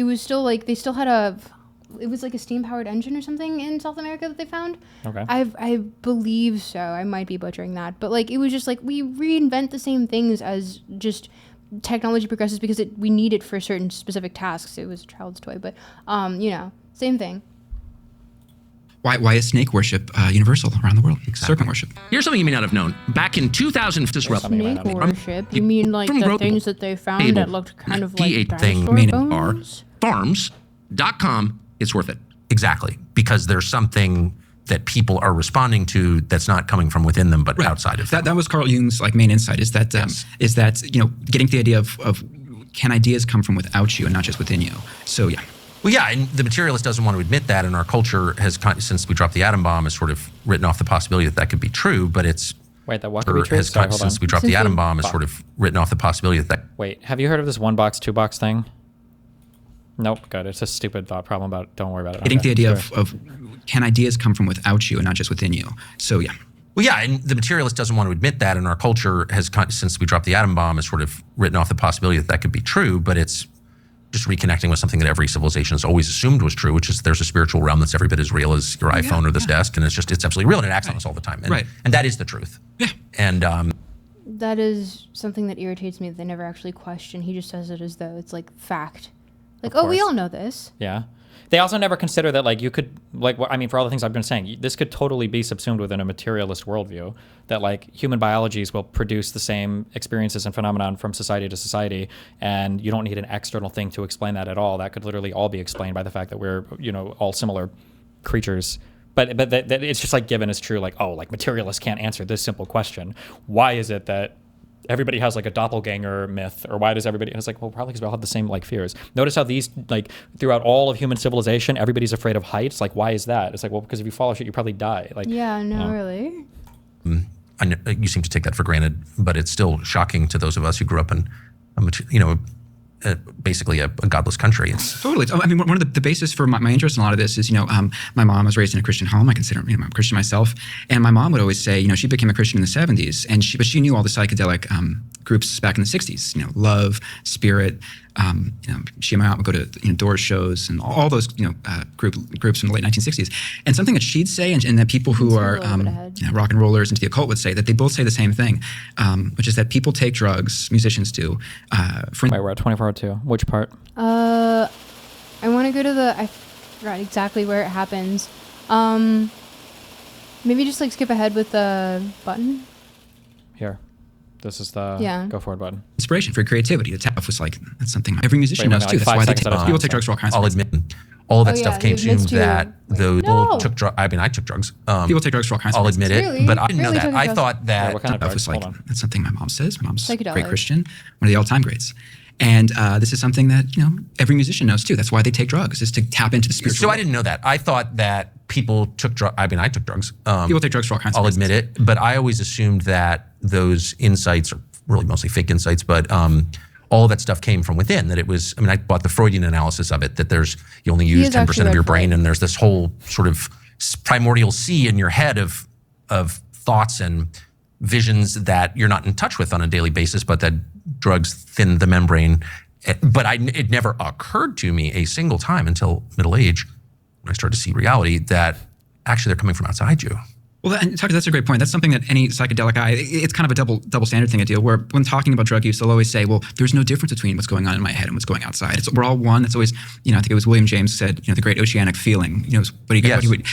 S2: was still like, they still had it was like a steam-powered engine or something in South America that they found.
S1: Okay.
S2: I believe so. I might be butchering that. But like, it was just like, we reinvent the same things as just technology progresses because we need it for certain specific tasks. It was a child's toy, but, same thing.
S9: Why is snake worship universal around the world?
S7: Exactly.
S9: Serpent worship.
S8: Here's something you may not have known. Back in 2000,
S2: Snake worship? You mean like the things that they found that looked kind of like dinosaur bones?
S8: farms.com. It's worth it.
S7: Exactly. Because there's something that people are responding to that's not coming from within them, but outside of them.
S9: That was Carl Jung's like main insight is that getting to the idea of can ideas come from without you and not just within you. So yeah.
S7: Well, yeah, and the materialist doesn't want to admit that, and our culture has, since we dropped the atom bomb, has sort of written off the possibility that could be true, but it's...
S1: Wait, that what could be true? Sorry, hold on.
S7: Since we dropped the atom bomb, has sort of written off the possibility that...
S1: Wait, have you heard of this one box, two box thing? Nope, good. It's a stupid thought problem about don't worry about it.
S9: I think the idea of can ideas come from without you and not just within you. So yeah.
S7: Well, yeah, and the materialist doesn't want to admit that, and our culture has, since we dropped the atom bomb, has sort of written off the possibility that could be true, but it's just reconnecting with something that every civilization has always assumed was true, which is there's a spiritual realm that's every bit as real as your iPhone or this desk, and it's absolutely real, and it acts on us all the time. And that is the truth.
S9: Yeah.
S7: And
S2: that is something that irritates me that they never actually question. He just says it as though it's like fact. Like, oh, we all know this.
S1: Yeah. They also never consider that, like, you could, like, for all the things I've been saying, this could totally be subsumed within a materialist worldview, that, like, human biologies will produce the same experiences and phenomenon from society to society, and you don't need an external thing to explain that at all. That could literally all be explained by the fact that we're, all similar creatures. But that it's just like given as true, like, oh, like materialists can't answer this simple question. Why is it that everybody has like a doppelganger myth, or why does everybody, and it's like, well, probably because we all have the same like fears. Notice how these, like, throughout all of human civilization, everybody's afraid of heights. Like, why is that? It's like, well, because if you fall shit, you probably die. Like,
S2: yeah, no, really.
S7: I know, you seem to take that for granted, but it's still shocking to those of us who grew up in, basically a godless country.
S9: Totally. I mean, one of the basis for my interest in a lot of this is, my mom was raised in a Christian home. I consider, I'm a Christian myself. And my mom would always say, she became a Christian in the 70s, but she knew all the psychedelic groups back in the 60s, Love, Spirit. She and my aunt would go to Doors shows and all those groups from the late 1960s. And something that she'd say, and that people who are rock and rollers into the occult would say, that they both say the same thing, which is that people take drugs, musicians do.
S1: Wait, we're at 2402. Which part?
S2: I want to go to I forgot exactly where it happens. Maybe just like skip ahead with the button.
S1: Here. This is the go forward button.
S9: Inspiration for creativity. The tap was like, that's something every musician knows too. That's why people take drugs for all kinds of
S7: I'll
S9: reasons.
S7: admit, all that stuff came to that those people took drugs. I mean, I took drugs.
S9: People take drugs for all kinds of reasons.
S7: I'll admit it, but I didn't know that. I thought that
S1: what kind of drugs?
S9: was like, that's something my mom says. My mom's a
S2: Psychedelic.
S9: great Christian, one of the all-time greats. And this is something that every musician knows too. That's why they take drugs, is to tap into the spiritual.
S7: So I didn't know that. I thought that people took drugs. I mean, I took drugs.
S9: People take drugs for all kinds of reasons.
S7: I'll admit it, but I always assumed that those insights are really mostly fake insights, but all of that stuff came from within. That it was, I bought the Freudian analysis of it, that you only use 10% of your brain, and there's this whole sort of primordial sea in your head of thoughts and visions that you're not in touch with on a daily basis, but that drugs thin the membrane. But it never occurred to me a single time until middle age, when I started to see reality, that actually they're coming from outside you.
S9: Well, and Tucker, that's a great point. That's something that any psychedelic guy, it's kind of a double standard thing I deal, where when talking about drug use, they'll always say, well, there's no difference between what's going on in my head and what's going outside. We're all one. It's always, I think it was William James said, the great oceanic feeling,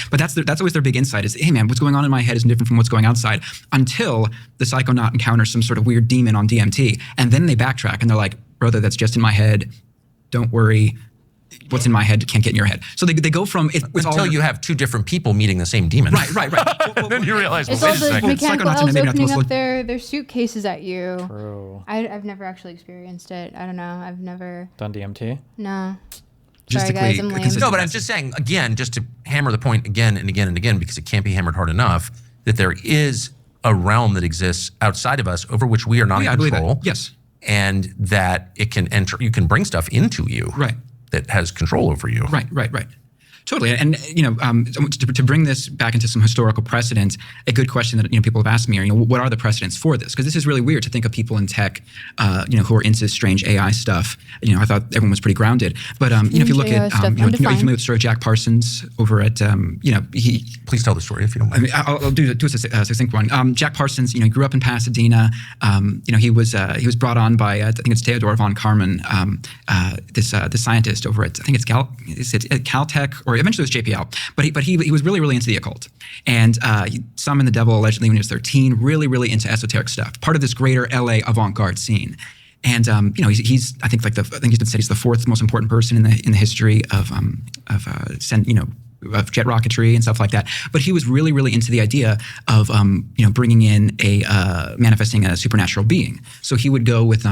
S9: but that's always their big insight is, hey man, what's going on in my head is different from what's going outside, until the psychonaut encounters some sort of weird demon on DMT. And then they backtrack and they're like, brother, that's just in my head. Don't worry. What's in my head can't get in your head. So they go from
S7: until you have two different people meeting the same demon.
S9: Right.
S7: And then you realize,
S2: it's all the mechanical elves opening up their suitcases at you.
S1: True.
S2: I've never actually experienced it. I don't know. I've never
S1: done DMT.
S2: No. Sorry guys, I'm lame.
S7: No, but I'm just saying again, just to hammer the point again and again and again, because it can't be hammered hard enough, that there is a realm that exists outside of us over which we are not in control.
S9: Yes.
S7: And that it can enter. You can bring stuff into you.
S9: Right.
S7: That has control over you.
S9: Right. Totally. And, to bring this back into some historical precedent, a good question that, people have asked me are, what are the precedents for this? Because this is really weird to think of people in tech, who are into strange AI stuff. I thought everyone was pretty grounded. But, if you look at, are you familiar with the story of Jack Parsons over at, he...
S7: Please tell the story if you don't mind.
S9: I'll do a succinct one. Jack Parsons, he grew up in Pasadena. He was brought on by, I think it's Theodore von Karman, this scientist over at, I think it's Caltech, or eventually it was JPL, but he was really into the occult, and he summoned the devil allegedly when he was 13. Really into esoteric stuff, part of this greater LA avant-garde scene. And he's I think he's been said he's the fourth most important person in the history of jet rocketry and stuff like that. But he was really into the idea of bringing in manifesting a supernatural being. So he would go with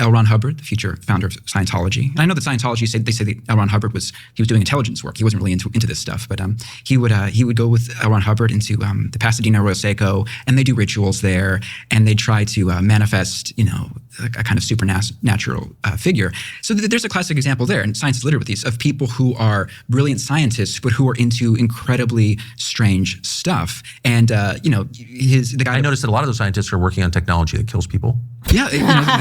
S9: L. Ron Hubbard, the future founder of Scientology. And I know that Scientology they say that L. Ron Hubbard was doing intelligence work. He wasn't really into this stuff, but he would go with L. Ron Hubbard into the Pasadena Arroyo Seco, and they do rituals there, and they try to manifest, a kind of supernatural figure. So there's a classic example there, and science is littered with these, of people who are brilliant scientists, but who are into incredibly strange stuff. And the guy.
S7: I noticed that a lot of those scientists are working on technology that kills people.
S9: Yeah,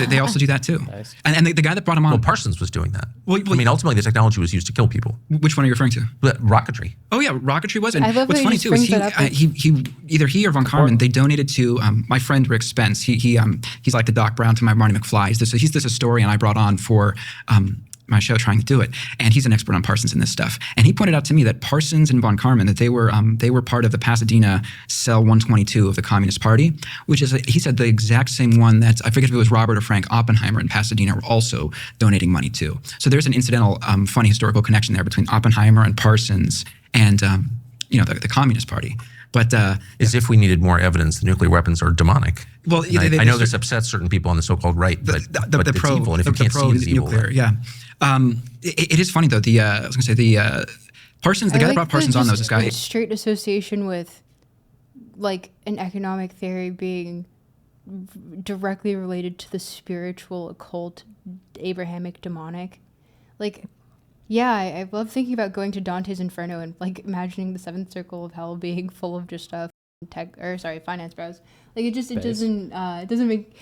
S9: they also do that too. Nice. And the guy that brought him on.
S7: Well, Parsons was doing that. Ultimately, the technology was used to kill people.
S9: Which one are you referring to?
S7: Rocketry.
S9: Oh yeah, rocketry was. And
S2: I love
S9: what's funny too is either he or Von Karman, they donated to my friend Rick Spence. He's like the Doc Brown to my Marty McFly. He's this historian I brought on for my show trying to do it, and he's an expert on Parsons and this stuff. And he pointed out to me that Parsons and von Karman, that they were part of the Pasadena Cell 122 of the Communist Party, which is, he said, the exact same one that, I forget if it was Robert or Frank Oppenheimer in Pasadena were also donating money to. So there's an incidental, funny historical connection there between Oppenheimer and Parsons and, the Communist Party. But
S7: as if we needed more evidence that nuclear weapons are demonic.
S9: Well,
S7: I know this upsets certain people on the so-called right, but it's evil, and if you can't see it as evil,
S9: nuclear, yeah. It is funny though. I was going to say the Parsons, the guy that brought Parsons on, was this guy.
S2: Straight association with, like, an economic theory being directly related to the spiritual, occult, Abrahamic, demonic, like. Yeah, I love thinking about going to Dante's Inferno and, like, imagining the seventh circle of hell being full of just finance bros. Like, it doesn't make.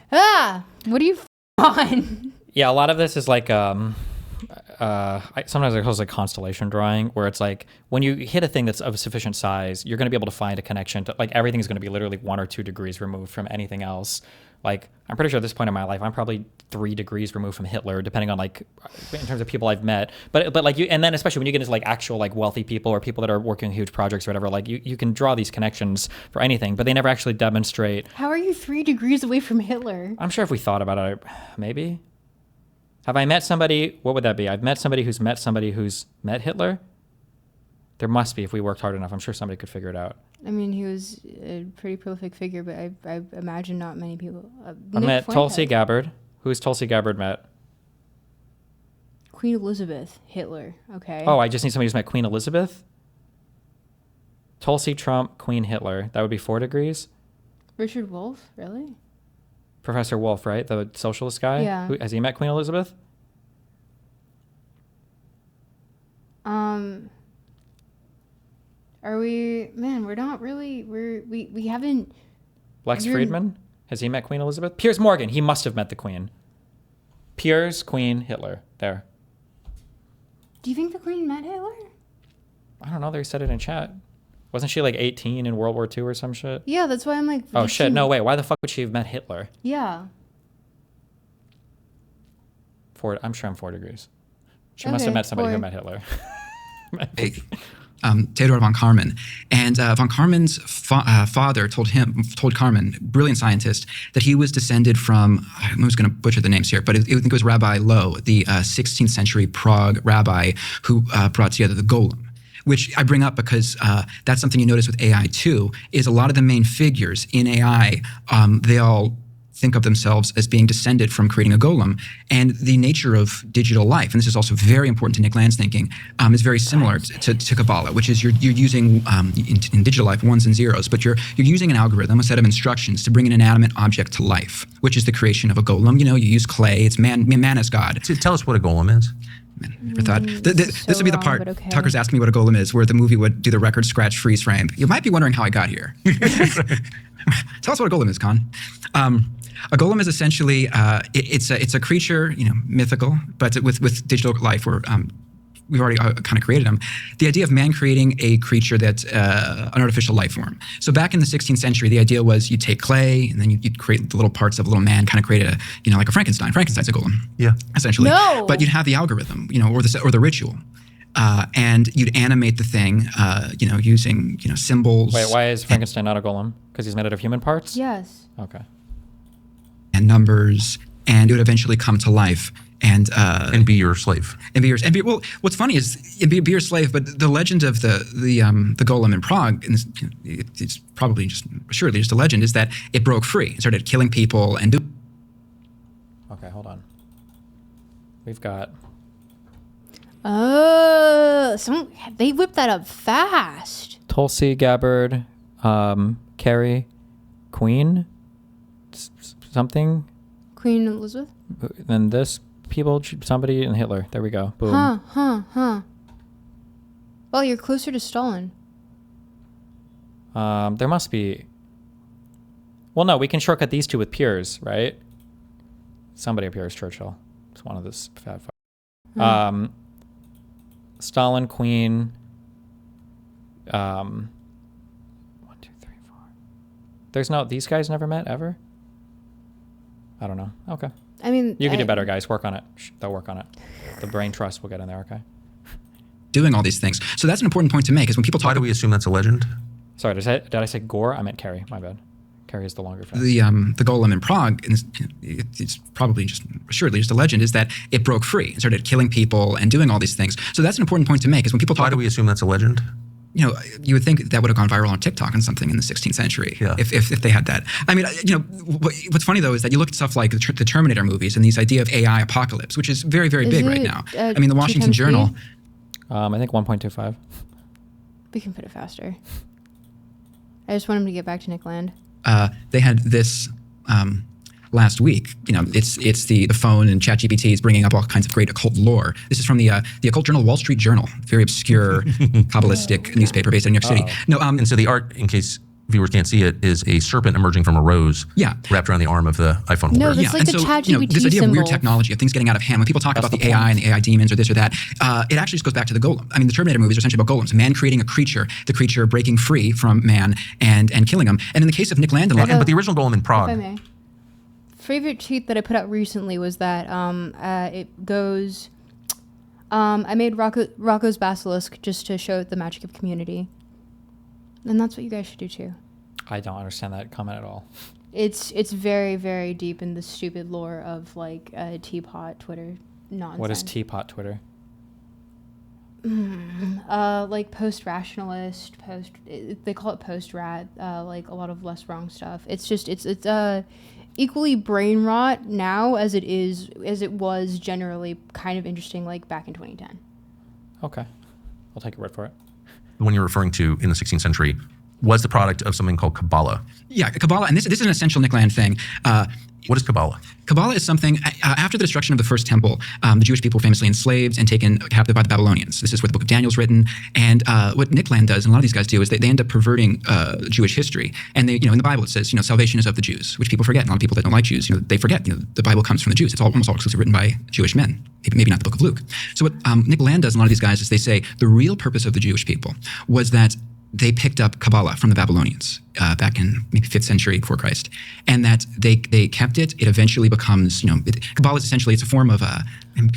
S2: What do you on?
S1: Yeah, a lot of this is like sometimes I call it like constellation drawing, where it's like when you hit a thing that's of sufficient size, you're going to be able to find a connection to, like, everything's going to be literally 1 or 2 degrees removed from anything else. Like, I'm pretty sure at this point in my life, I'm probably 3 degrees removed from Hitler, depending on, like, in terms of people I've met. But like you, and then especially when you get into like actual like wealthy people or people that are working on huge projects or whatever, like you can draw these connections for anything, but they never actually demonstrate.
S2: How are you 3 degrees away from Hitler?
S1: I'm sure if we thought about it, maybe. Have I met somebody? What would that be? I've met somebody who's met Hitler. There must be if we worked hard enough. I'm sure somebody could figure it out.
S2: I mean, he was a pretty prolific figure, but I imagine not many people.
S1: I met Tulsi Gabbard. Who's Tulsi Gabbard met?
S2: Queen Elizabeth, Hitler. Okay.
S1: Oh, I just need somebody who's met Queen Elizabeth? Tulsi, Trump, Queen, Hitler. That would be 4 degrees?
S2: Richard Wolff, really?
S1: Professor Wolff, right? The socialist guy?
S2: Yeah.
S1: Has he met Queen Elizabeth?
S2: Are we, man, we're not really, we haven't.
S1: Lex Friedman? Has he met Queen Elizabeth? Piers Morgan, he must have met the Queen. Piers, Queen, Hitler. There.
S2: Do you think the Queen met Hitler?
S1: I don't know, they said it in chat. Wasn't she like 18 in World War II or some shit?
S2: Yeah, that's why I'm like.
S1: Oh shit, no way. Why the fuck would she have met Hitler?
S2: Yeah.
S1: I'm sure I'm 4 degrees. She must have met somebody who met Hitler.
S9: Theodore von Karman. And von Karman's father told Karman, brilliant scientist, that he was descended from, I was going to butcher the names here, but I think it was Rabbi Low, the 16th century Prague rabbi who brought together the golem. Which I bring up because that's something you notice with AI too, is a lot of the main figures in AI, they all think of themselves as being descended from creating a golem. And the nature of digital life, and this is also very important to Nick Land's thinking, is very similar to Kabbalah, which is you're using, in digital life, 1s and 0s, but you're using an algorithm, a set of instructions to bring an inanimate object to life, which is the creation of a golem. You use clay, it's man is God.
S7: So tell us what a golem is.
S9: Never thought. This would be the part. Okay. Tucker's asking me what a golem is, where the movie would do the record scratch freeze frame. You might be wondering how I got here. Tell us what a golem is, Con. A golem is essentially it's a creature, mythical, but with digital life, where we've already kind of created them. The idea of man creating a creature that's an artificial life form. So back in the 16th century, the idea was you take clay and then you'd create the little parts of a little man, kind of create like a Frankenstein. Frankenstein's a golem.
S7: Yeah.
S9: Essentially.
S2: No.
S9: But you'd have the algorithm, or the ritual. And you'd animate the thing, using, symbols.
S1: Wait, why is Frankenstein not a golem? Because he's made out of human parts?
S2: Yes.
S1: Okay.
S9: And numbers, and it would eventually come to life. And
S7: be your slave.
S9: Well, what's funny is be your slave, but the legend of the golem in Prague, and it's probably assuredly just a legend, is that it broke free. It started killing people and
S1: Okay, hold on. We've got.
S2: They whipped that up fast.
S1: Tulsi Gabbard, Carrie, Queen, something.
S2: Queen Elizabeth.
S1: Then this people, somebody, and Hitler. There we go. Boom.
S2: Huh. Well, you're closer to Stalin.
S1: There must be. Well, no, we can shortcut these two with Piers, right? Somebody up here is Churchill. It's one of this fat fuck. Stalin, Queen. 1, 2, 3, 4. There's no. These guys never met ever. I don't know. Okay.
S2: I mean,
S1: you can do better, guys. Work on it. They'll work on it. The brain trust will get in there. Okay.
S9: Doing all these things. So that's an important point to make. Is when people talk.
S7: Why do we assume that's a legend?
S1: Sorry, did I say Gore? I meant Carrie. My bad. Carrie is the longer film.
S9: The golem in Prague, and it's probably just assuredly just a legend, is that it broke free and started killing people and doing all these things. So that's an important point to make. Is when people talk.
S7: Why do we assume that's a legend?
S9: You know, you would think that would have gone viral on TikTok and something in the 16th century if they had that. I mean, you know, what's funny though is that you look at stuff like the Terminator movies and this idea of AI apocalypse, which is very, very big right now. I mean, the Washington Journal.
S1: I think 1.25.
S2: We can put it faster. I just want him to get back to Nick Land.
S9: They had this last week. You know, it's the phone and ChatGPT is bringing up all kinds of great occult lore. This is from the occult journal Wall Street Journal, very obscure Kabbalistic newspaper based in New York City. No,
S7: and so the art, in case viewers can't see it, is a serpent emerging from a rose wrapped around the arm of the iPhone holder.
S2: No, that's like the ChatGPT
S9: this idea
S2: symbol.
S9: of weird technology, of things getting out of hand. When people talk about the AI and the AI demons or this or that, it actually just goes back to the golem. I mean, the Terminator movies are essentially about golems. Man creating a creature, the creature breaking free from man and killing him. And in the case of Nick Land,
S7: but the original golem in Prague.
S2: If I may. Favorite tweet that I put out recently was that it goes, I made Rocco's Basilisk just to show the magic of community. And that's what you guys should do too.
S1: I don't understand that comment at all.
S2: It's very, very deep in the stupid lore of like teapot Twitter nonsense.
S1: What is teapot Twitter?
S2: Like post-rationalist, they call it post-rat, like a lot of less wrong stuff. It's just, it's equally brain rot now as it was generally kind of interesting like back in 2010.
S1: Okay. I'll take your word for it.
S7: The one you're referring to in the 16th century was the product of something called Kabbalah.
S9: Yeah, Kabbalah, and this is an essential Nick Land thing.
S7: What is Kabbalah?
S9: Kabbalah is something, after the destruction of the first temple, the Jewish people were famously enslaved and taken captive by the Babylonians. This is where the book of Daniel's written. And what Nick Land does, and a lot of these guys do, is they end up perverting Jewish history. And they, in the Bible it says, salvation is of the Jews, which people forget. And a lot of people that don't like Jews, they forget, the Bible comes from the Jews. It's almost all exclusively written by Jewish men. Maybe not the book of Luke. So what Nick Land does, and a lot of these guys, is they say the real purpose of the Jewish people was that they picked up Kabbalah from the Babylonians back in maybe 5th century before Christ, and that they kept it. It eventually becomes, Kabbalah is essentially, it's a form of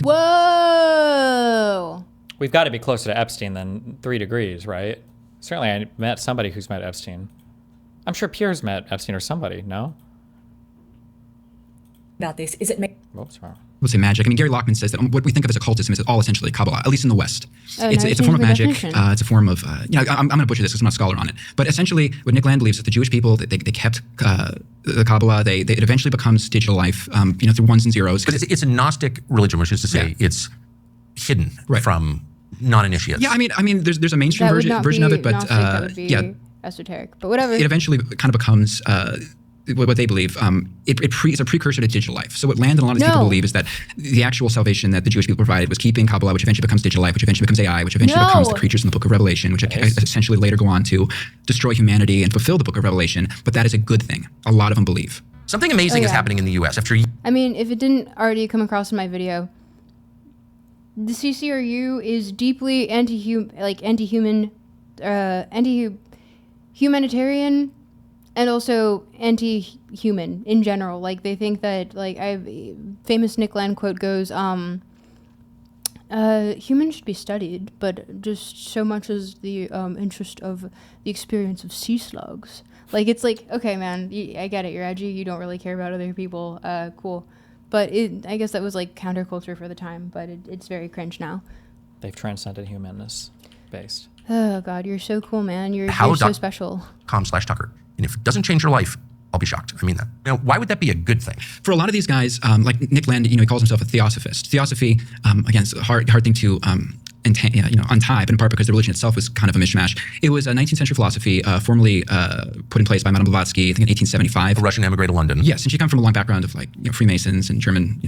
S2: Whoa!
S1: We've got to be closer to Epstein than 3 degrees, right? Certainly I met somebody who's met Epstein. I'm sure Pierre's met Epstein or somebody, no?
S10: About this, is it...
S1: Whoops, wrong.
S9: We'll say magic. I mean, Gary Lockman says that what we think of as occultism is all essentially Kabbalah, at least in the West. It's a form of magic. It's a form of, I'm going to butcher this because I'm not a scholar on it. But essentially, what Nick Land believes is the Jewish people, they kept the Kabbalah, it eventually becomes digital life, through ones and zeros.
S7: But it's a Gnostic religion, which is to say it's hidden from non-initiates.
S9: Yeah, I mean, there's a mainstream version of it, but
S2: Gnostic, that would be esoteric, but whatever.
S9: It eventually kind of becomes... what they believe, it's a precursor to digital life. So what Land and a lot of these people believe is that the actual salvation that the Jewish people provided was keeping Kabbalah, which eventually becomes digital life, which eventually becomes AI, which eventually becomes the creatures in the book of Revelation, which essentially later go on to destroy humanity and fulfill the book of Revelation. But that is a good thing. A lot of them believe.
S7: Something amazing is happening in the U.S. after...
S2: I mean, if it didn't already come across in my video, the CCRU is deeply anti-humanitarian, and also anti-human in general. Like, they think that, famous Nick Land quote goes, humans should be studied, but just so much as the interest of the experience of sea slugs. Like, it's like, okay, man, I get it, you're edgy, you don't really care about other people, cool. But I guess that was, counterculture for the time, but it's very cringe now.
S1: They've transcended humanness based.
S2: Oh, God, you're so cool, man. You're so special.
S7: .com/Tucker. And if it doesn't change your life, I'll be shocked. I mean that. Now, why would that be a good thing?
S9: For a lot of these guys, like Nick Land, he calls himself a theosophist. Theosophy, again, it's a hard thing to untie, but in part because the religion itself was kind of a mishmash. It was a 19th century philosophy formerly put in place by Madame Blavatsky, I think in 1875.
S7: A Russian immigrant to London.
S9: Yes, and she came from a long background of Freemasons and German,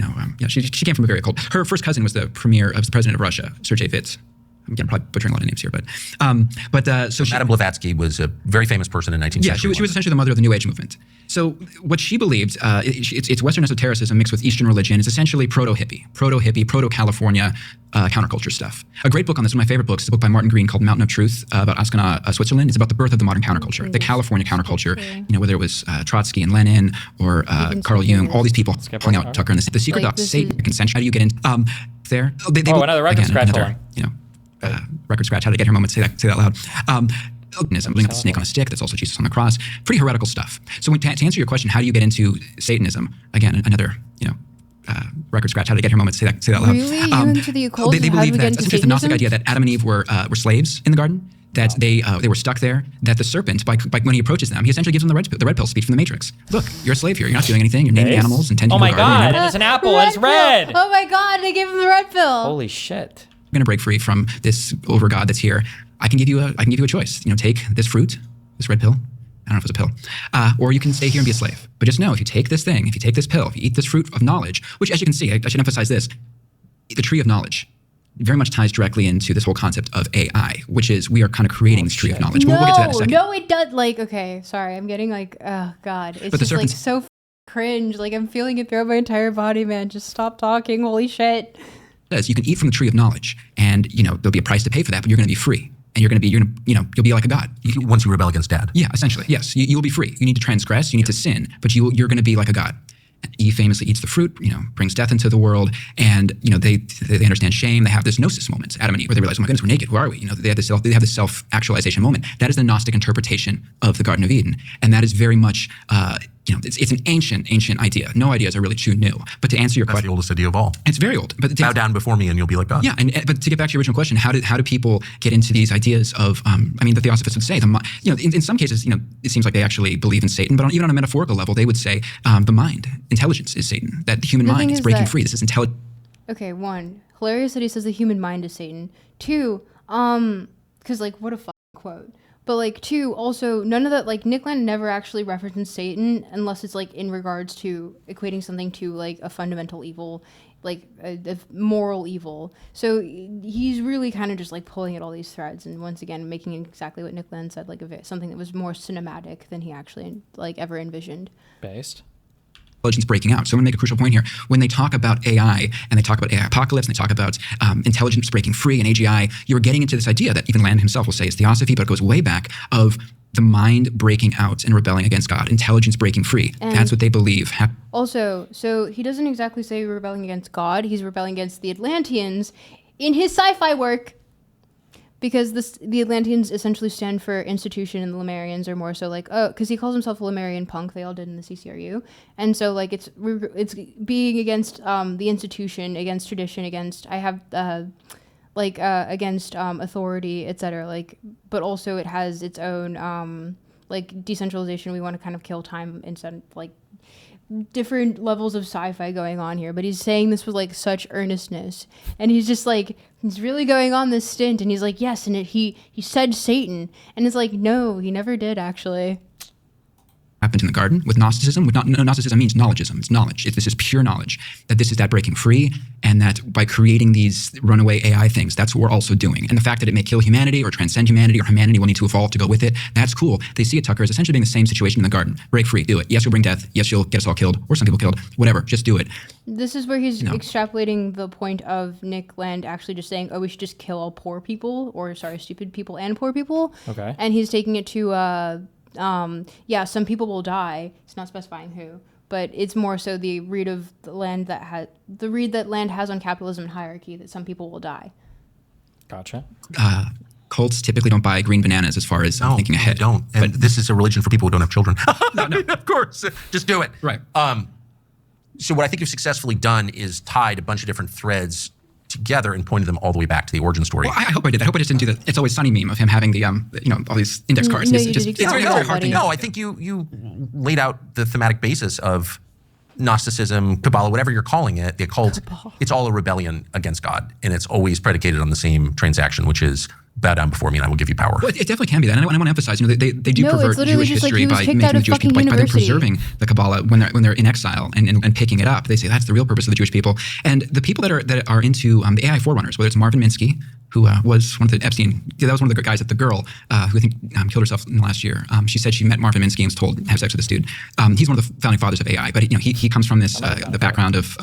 S9: she came from a very occult. Her first cousin was the president of Russia, Sergei Witt. again, probably butchering a lot of names here, but so
S7: Madame Blavatsky was a very famous person in 19th century.
S9: Yeah, she was essentially the mother of the New Age movement. So what she believed, it's Western esotericism mixed with Eastern religion. It's essentially proto-hippie, proto-California counterculture stuff. A great book on this, one of my favorite books, is a book by Martin Green called Mountain of Truth about Ascana, Switzerland. It's about the birth of the modern counterculture, the California counterculture. You know, whether it was Trotsky and Lenin or Carl Jung, all these people pulling out Tucker and the secret about Satan, consent. How do you get in there?
S1: Another record scratch there.
S9: You know, record scratch. How to get her moment? Say that loud. Satanism, the snake on a stick, that's also Jesus on the cross. Pretty heretical stuff. So to answer your question, how do you get into Satanism? Again, another, record scratch, how to get her moment, say that loud.
S2: Really? You're into the occult?
S9: They believe that, essentially the Gnostic idea that Adam and Eve were slaves in the garden, that they were stuck there, that the serpent, by when he approaches them, he essentially gives them the red pill speech from the Matrix. Look, you're a slave here. You're not doing anything. You're naming animals and tending to the garden.
S1: Oh my God, and it's an apple and it's red.
S2: Oh my God, they gave him the red pill.
S1: Holy shit.
S9: I'm going to break free from this over God that's here. I can give you a choice. Take this fruit, this red pill. I don't know if it's a pill. Or you can stay here and be a slave. But just know, if you take this thing, if you take this pill, if you eat this fruit of knowledge, which as you can see, I should emphasize this, the tree of knowledge very much ties directly into this whole concept of AI, which is we are kind of creating this tree of knowledge.
S2: No,
S9: we'll get to that in a second.
S2: No, it does. Okay, sorry. I'm getting oh God. It's just so cringe. I'm feeling it throughout my entire body, man. Just stop talking. Holy shit.
S9: You can eat from the tree of knowledge and, there'll be a price to pay for that, but you're going to be free. And you'll be like a god.
S7: Once you rebel against dad.
S9: Yeah, essentially, yes. You will be free. You need to transgress, you need to sin, but you're going to be like a god. Eve famously eats the fruit, brings death into the world, and they understand shame. They have this gnosis moment, Adam and Eve, where they realize, oh my goodness, we're naked. Who are we? They have this self-actualization moment. That is the Gnostic interpretation of the Garden of Eden, and that is very much it's an ancient idea. No ideas are really too new. But to answer your question,
S7: that's the oldest idea of all.
S9: It's very old. But
S7: bow down before me and you'll be like God.
S9: Yeah, but to get back to your original question, how do people get into these ideas of? The Theosophists would say in some cases, it seems like they actually believe in Satan, but even on a metaphorical level, they would say the mind, intelligence is Satan. That the human mind is breaking free. This is intelligence.
S2: Okay, one, hilarious that he says the human mind is Satan. Two, because what a fucking quote. But two, also none of that Nick Land never actually references Satan unless it's in regards to equating something to a fundamental evil, a moral evil. So he's really kind of just pulling at all these threads and once again making exactly what Nick Land said, something that was more cinematic than he actually ever envisioned.
S1: Based.
S9: Intelligence breaking out. So I'm going to make a crucial point here. When they talk about AI and they talk about AI apocalypse and they talk about intelligence breaking free and AGI, you're getting into this idea that even Land himself will say is theosophy, but it goes way back of the mind breaking out and rebelling against God, intelligence breaking free. And that's what they believe.
S2: Also, so he doesn't exactly say rebelling against God. He's rebelling against the Atlanteans in his sci-fi work. Because the Atlanteans essentially stand for institution, and the Lemurians are more so because he calls himself a Lemurian punk. They all did in the CCRU, and so it's being against the institution, against tradition, against against authority, etc. But also it has its own decentralization. We want to kind of kill time instead of different levels of sci-fi going on here, but he's saying this with such earnestness, and he's just he's really going on this stint, and he's yes, and he said Satan, and it's no, he never did actually.
S9: Happened in the garden with Gnosticism. Gnosticism means knowledgeism. It's knowledge. This is pure knowledge. That this is that breaking free, and that by creating these runaway AI things, that's what we're also doing. And the fact that it may kill humanity or transcend humanity, or humanity will need to evolve to go with it, that's cool. They see it, Tucker, as essentially being the same situation in the garden. Break free, do it. Yes, you'll bring death. Yes, you'll get us all killed, or some people killed. Whatever, just do it.
S2: This is where he's extrapolating the point of Nick Land actually just saying, oh, we should just kill all poor people, or stupid people and poor people.
S1: Okay.
S2: And he's taking it to some people will die. It's not specifying who, but it's more so the read of the land that Land has on capitalism and hierarchy, that some people will die.
S1: Gotcha.
S9: Cults typically don't buy green bananas as far as thinking ahead.
S7: They don't. And this is a religion for people who don't have children. No. Of course. Just do it.
S9: Right.
S7: So what I think you've successfully done is tied a bunch of different threads together and pointed them all the way back to the origin story.
S9: Well, I hope I did. I hope I just didn't do the It's Always Sunny meme of him having the all these index cards.
S2: No,
S9: it's very hard to
S7: No, I think you laid out the thematic basis of Gnosticism, Kabbalah, whatever you're calling it, the occult. It's all a rebellion against God, and it's always predicated on the same transaction, which is bow down before me and I will give you power.
S9: Well, it definitely can be that. And I want to emphasize, they do pervert Jewish history by making the Jewish people, by them preserving the Kabbalah when they're in exile and picking it up. They say that's the real purpose of the Jewish people. And the people that are into the AI forerunners, whether it's Marvin Minsky, who was one of the Epstein. That was one of the guys that the girl who I think killed herself in the last year. She said she met Marvin Minsky and was told to have sex with this dude. He's one of the founding fathers of AI, but he comes from this the background of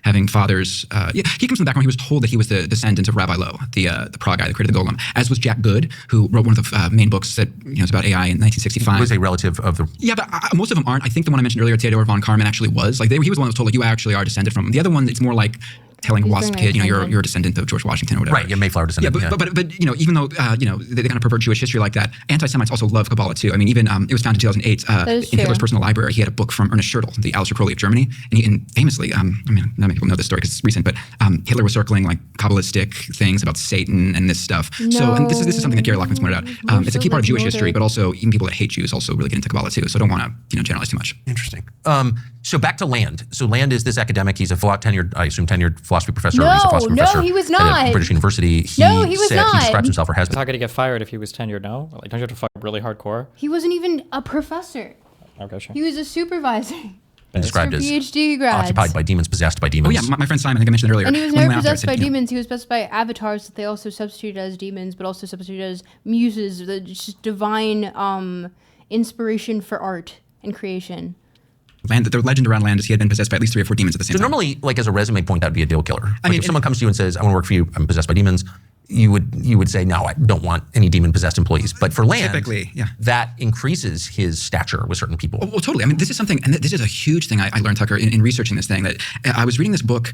S9: having fathers. He comes from the background. He was told that he was the descendant of Rabbi Lowe, the Prague guy that created the Golem, as was Jack Good, who wrote one of the main books that was about AI in 1965.
S7: He was a relative of the.
S9: Yeah, but most of them aren't. I think the one I mentioned earlier, Theodore von Karman, actually was. Like, he was the one that was told, like, you actually are descended from him. The other one, it's more like telling Wasp Kid, you're a descendant of George Washington or whatever.
S7: Right, you're Mayflower descendant.
S9: Yeah, but even though they kind of pervert Jewish history like that, anti-Semites also love Kabbalah too. I mean, even it was founded in 2008 in Hitler's personal library. He had a book from Ernest Schertl, the Aleister Crowley of Germany, and famously, not many people know this story because it's recent, but Hitler was circling like Kabbalistic things about Satan and this stuff.
S2: No.
S9: So, and this is something that Gary Lockman's pointed out. It's a key part of Jewish history, but also even people that hate Jews also really get into Kabbalah too. So I don't want to generalize too much.
S7: Interesting. So back to Land. So Land is this academic. He's a tenured philosophy professor. He's a philosophy professor
S2: No, he was
S7: at
S2: not.
S7: a British university.
S2: No, he was not.
S7: He describes himself or has been.
S1: How could he get fired if he was tenured? No, like, don't you have to fuck really hardcore?
S2: He wasn't even a professor.
S1: Okay, sure.
S2: He was a supervisor.
S7: And described as
S2: PhD grads.
S7: occupied by demons, possessed by demons.
S9: Oh yeah, my friend Simon, I think I mentioned it earlier.
S2: And he was
S9: When
S2: never
S9: we went out there, I
S2: possessed
S9: said,
S2: by
S9: you know,
S2: demons. He was possessed by avatars that they also substituted as demons, but also substituted as muses, the just divine inspiration for art and creation.
S9: The legend around Land is he had been possessed by at least 3 or 4 demons at the same time.
S7: Normally, like as a resume point, that would be a deal killer.
S9: I mean,
S7: if someone comes to you and says, "I want to work for you. I'm possessed by demons," you would say, "No, I don't want any demon possessed employees." But for Land,
S9: typically, yeah,
S7: that increases his stature with certain people.
S9: Well, totally. I mean, this is something, and this is a huge thing I learned, Tucker, in researching this thing. That I was reading this book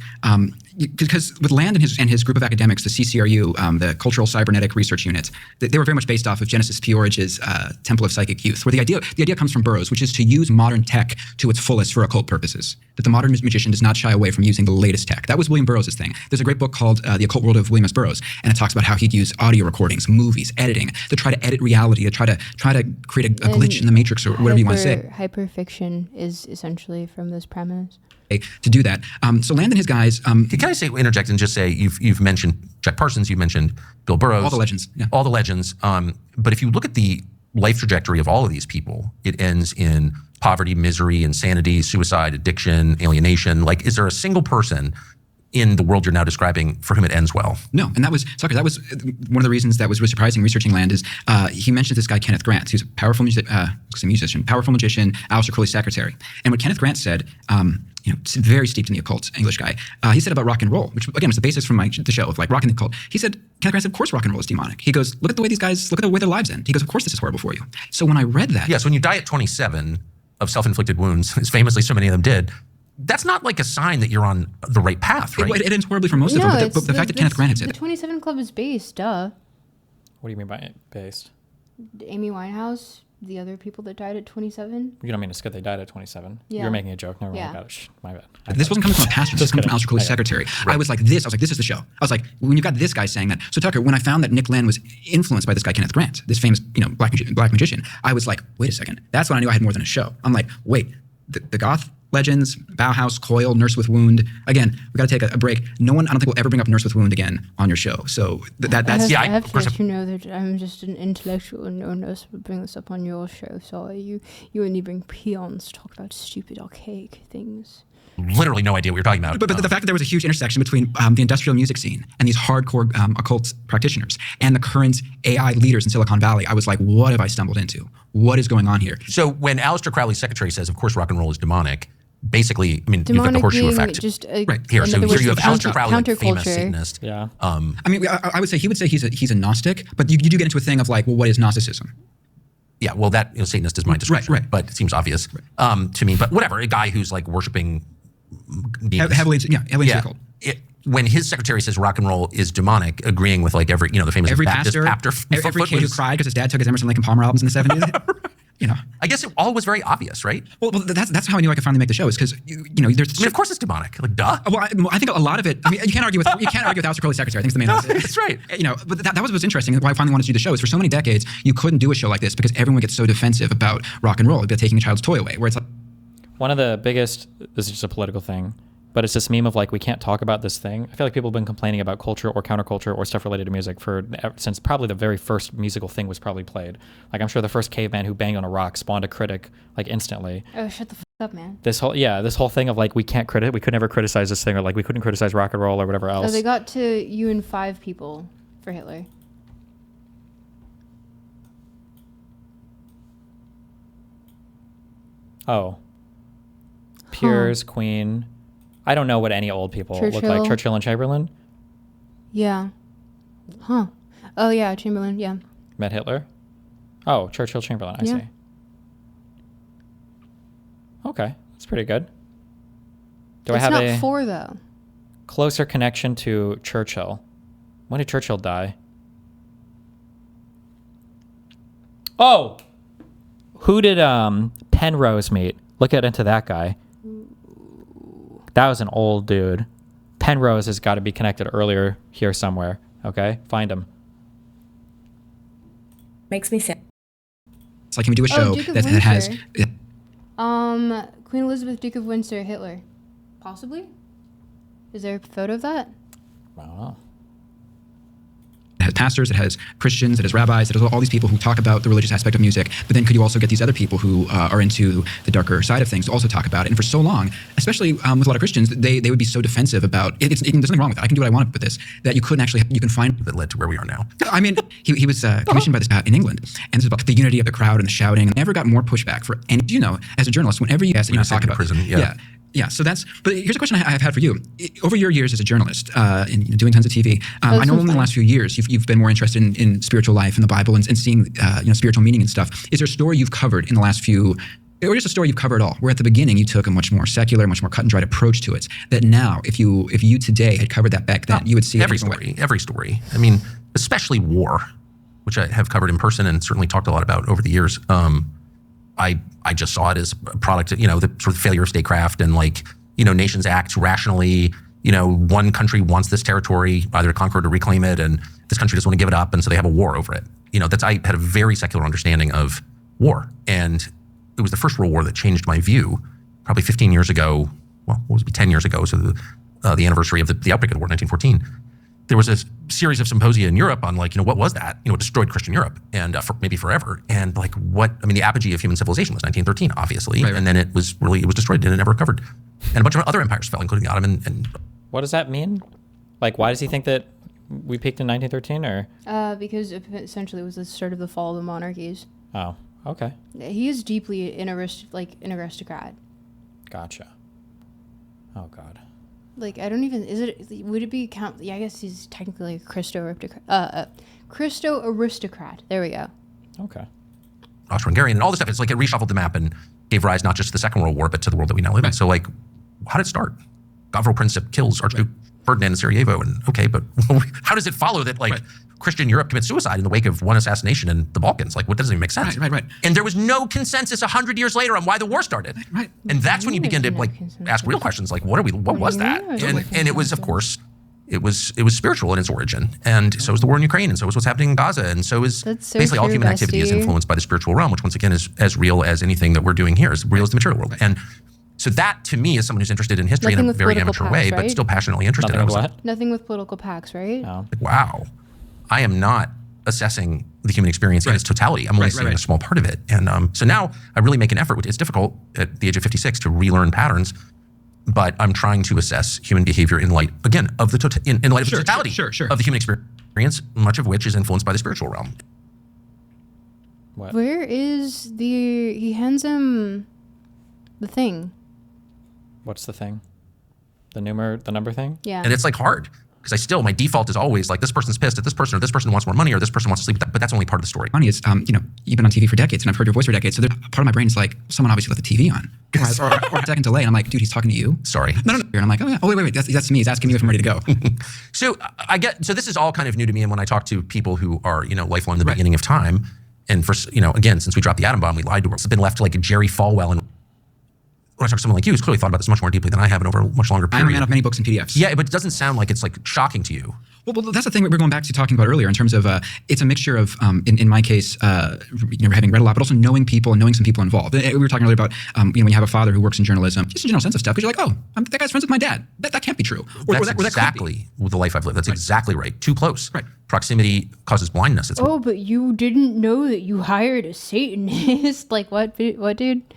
S9: because with Land and his group of academics, the CCRU, the Cultural Cybernetic Research Unit, they were very much based off of Genesis P-Orridge's Temple of Psychic Youth, where the idea comes from Burroughs, which is to use modern tech to its fullest for occult purposes. That the modern magician does not shy away from using the latest tech. That was William Burroughs' thing. There's a great book called The Occult World of William S. Burroughs, and it talks about how he'd use audio recordings, movies, editing to try to edit reality, to try to create a glitch in the matrix or whatever you want to say.
S2: Hyperfiction is essentially from this premise.
S9: To do that. So Land and his guys.
S7: Can I interject and just say you've mentioned Jack Parsons, you've mentioned Bill Burroughs,
S9: all the legends, yeah.
S7: All the legends. But if you look at the life trajectory of all of these people, it ends in poverty, misery, insanity, suicide, addiction, alienation. Like, is there a single person in the world you're now describing for whom it ends well?
S9: No, and that was one of the reasons that was really surprising researching Land is he mentioned this guy Kenneth Grant, who's a powerful musician, powerful magician, Aleister Crowley's secretary. And what Kenneth Grant said, very steeped in the occult, English guy, he said about rock and roll, which again was the basis from the show of like rock and the occult. He said, Kenneth Grant said, of course rock and roll is demonic. He goes, look at the way their lives end. He goes, of course this is horrible for you. So when I read that.
S7: Yes, when you die at 27 of self-inflicted wounds, as famously so many of them did, that's not like a sign that you're on the right path, right?
S9: It ends horribly for most of them, but the fact that Kenneth Grant had said
S2: the 27 Club is based, duh.
S1: What do you mean by based?
S2: Amy Winehouse, the other people that died at 27.
S1: You don't mean it's good they died at 27.
S2: Yeah.
S1: You're making a joke. Never mind.
S2: Yeah.
S1: Got it. My bad.
S9: This wasn't coming from a pastor. This was coming from Aleister Crowley's secretary. Right. I was like, this is the show. I was like, when you got this guy saying that. So Tucker, when I found that Nick Land was influenced by this guy Kenneth Grant, this famous black magician, I was like, wait a second. That's when I knew I had more than a show. I'm like, wait, the goth legends, Bauhaus, Coil, Nurse with Wound. Again, we got to take a break. No one, I don't think, will ever bring up Nurse with Wound again on your show. So that's
S2: I have to let you know that I'm just an intellectual and no one else would bring this up on your show. Sorry, you only bring peons to talk about stupid, archaic things.
S7: Literally no idea what you're talking about.
S9: But the fact that there was a huge intersection between the industrial music scene and these hardcore occult practitioners and the current AI leaders in Silicon Valley, I was like, what have I stumbled into? What is going on here?
S7: So when Aleister Crowley's secretary says, of course rock and roll is demonic, basically, I mean,
S2: demonic
S7: you've got the horseshoe effect.
S9: Right
S7: here. So here you have Aleister Crowley, like famous Satanist.
S1: Yeah.
S9: I mean, I would say he would say he's a Gnostic, but you do get into a thing of like, well, what is Gnosticism?
S7: Yeah, well, that Satanist is my description,
S9: right.
S7: But it seems obvious to me. But whatever, a guy who's like worshiping demons.
S9: Heavily occult.
S7: When his secretary says rock and roll is demonic, agreeing with like every the famous Baptist
S9: pastor, every kid who cried because his dad took his Emerson Lake and Palmer albums in the 70s.
S7: I guess it all was very obvious, right?
S9: Well, that's how I knew I could finally make the show. Is because there's.
S7: Of course it's demonic. Like, duh.
S9: Well, I think a lot of it. I mean, you can't argue with Aleister Crowley's secretary. I think it's the main.
S7: That's right.
S9: But that was what's interesting. Why I finally wanted to do the show is for so many decades you couldn't do a show like this because everyone gets so defensive about rock and roll, about taking a child's toy away. Where it's like
S1: one of the biggest. This is just a political thing. But it's this meme of like, we can't talk about this thing. I feel like people have been complaining about culture or counterculture or stuff related to music since probably the very first musical thing was probably played. Like, I'm sure the first caveman who banged on a rock spawned a critic like instantly.
S2: Oh, shut the What's up, man?
S1: This whole thing of like we could never criticize this thing, or like we couldn't criticize rock and roll or whatever else.
S2: Oh, they got to you and 5 people for Hitler.
S1: Oh. Piers, Queen. I don't know what any old people look like.
S2: Churchill.
S1: Churchill and Chamberlain
S2: Yeah. Huh. Oh yeah, Chamberlain. Yeah.
S1: met Hitler. Oh, Churchill, Chamberlain. I
S2: Yeah.
S1: see. Okay, that's pretty good. Do I
S2: It's
S1: have
S2: not
S1: a
S2: 4 though.
S1: closer connection to Churchill? When did Churchill die? Oh, who did Penrose meet? Look into that guy. That was an old dude. Penrose has got to be connected earlier here somewhere. Okay, find him.
S10: Makes me sad.
S9: It's like, can we do a show
S2: Duke of
S9: that has...
S2: Windsor. Queen Elizabeth, Duke of Windsor, Hitler. Possibly? Is there a photo of that?
S1: I don't know.
S9: It has pastors, it has Christians, it has rabbis, it has all these people who talk about the religious aspect of music. But then could you also get these other people who are into the darker side of things to also talk about it? And for so long, especially with a lot of Christians, they would be so defensive about it. There's nothing wrong with it. I can do what I want with this. That you can find
S7: that led to where we are now.
S9: I mean, he was commissioned by this in England, and this is about the unity of the crowd and the shouting. Never got more pushback for any. You know, as a journalist, whenever you ask that you talk about
S7: prison,
S9: Yeah, so but here's a question I've had for you. Over your years as a journalist, and doing tons of TV, I know in the last few years you've been more interested in spiritual life and the Bible and seeing spiritual meaning and stuff. Is there a story you've covered in the last few, or just a story you've covered at all, where at the beginning you took a much more secular, much more cut and dried approach to it, that now, if you today had covered that back then, you would see
S7: every story. I mean, especially war, which I have covered in person and certainly talked a lot about over the years. I just saw it as a product, the sort of failure of statecraft and nations act rationally. One country wants this territory either to conquer or to reclaim it, and this country doesn't want to give it up, and so they have a war over it. I had a very secular understanding of war, and it was the First World War that changed my view. Probably 15 years ago, well, what was it, 10 years ago, so the anniversary of the outbreak of the war, 1914. There was a series of symposia in Europe on what was that? It destroyed Christian Europe and maybe forever. And the apogee of human civilization was 1913, obviously. Right. And then it was destroyed and it never recovered. And a bunch of other empires fell, including the Ottoman. And
S1: what does that mean? Why does he think that we peaked in 1913 or?
S2: Because essentially it was the start of the fall of the monarchies.
S1: Oh, okay.
S2: He is deeply an aristocrat.
S1: Gotcha. Oh, God.
S2: I don't even, would it be count? Yeah, I guess he's technically a Christo-aristocrat. There we go.
S1: Okay.
S7: Austro-Hungarian and all this stuff. It's it reshuffled the map and gave rise not just to the Second World War, but to the world that we now live in. So how did it start? Gavril Princip kills Archduke Ferdinand in Sarajevo. And okay, but how does it follow that Christian Europe commits suicide in the wake of one assassination in the Balkans? What doesn't even make sense?
S9: Right.
S7: And there was no consensus 100 years later on why the war started.
S9: Right.
S7: And that's when you begin to ask real questions what was that? And it was, of course, it was spiritual in its origin. And so is the war in Ukraine, and so is what's happening in Gaza, and so is basically all human activity is influenced by the spiritual realm, which once again is as real as anything that we're doing here, as real as the material world. And so that, to me, is someone who's interested in history in a very amateur way, but still passionately interested.
S2: Nothing with political pacts, right?
S1: No.
S7: Wow. I am not assessing the human experience in its totality. I'm only seeing a small part of it. And so now I really make an effort, which is difficult at the age of 56, to relearn patterns, but I'm trying to assess human behavior in light, again, of the in light of the totality of the human experience, much of which is influenced by the spiritual realm.
S1: What?
S2: Where is he hands him the thing.
S1: What's the thing? The number thing?
S2: Yeah.
S7: And it's hard. Because my default is always this person's pissed at this person, or this person wants more money, or this person wants to sleep with that, but that's only part of the story.
S9: Funny is, you've been on TV for decades, and I've heard your voice for decades, so part of my brain is someone obviously left the TV on. Or a second delay, and I'm like, dude, he's talking to you?
S7: Sorry.
S9: No. And I'm like, oh yeah, wait, that's me. He's asking me if I'm ready to go.
S7: So this is all kind of new to me, and when I talk to people who are, lifelong in the beginning of time, and for, again, since we dropped the atom bomb, we lied to her. It's been left to a Jerry Falwell, and when I talk to someone like you who's clearly thought about this much more deeply than I have and over a much longer period.
S9: I'm a man of many books and PDFs.
S7: Yeah, but it doesn't sound like it's shocking to you.
S9: Well, that's the thing that we're going back to talking about earlier in terms of it's a mixture of, in my case, having read a lot, but also knowing people and knowing some people involved. We were talking earlier about, when you have a father who works in journalism, just a general sense of stuff, because you're that guy's friends with my dad. That can't be true.
S7: That's exactly the life I've lived. That's exactly right. Too close. Right. Proximity causes blindness.
S2: But you didn't know that you hired a Satanist. What, dude?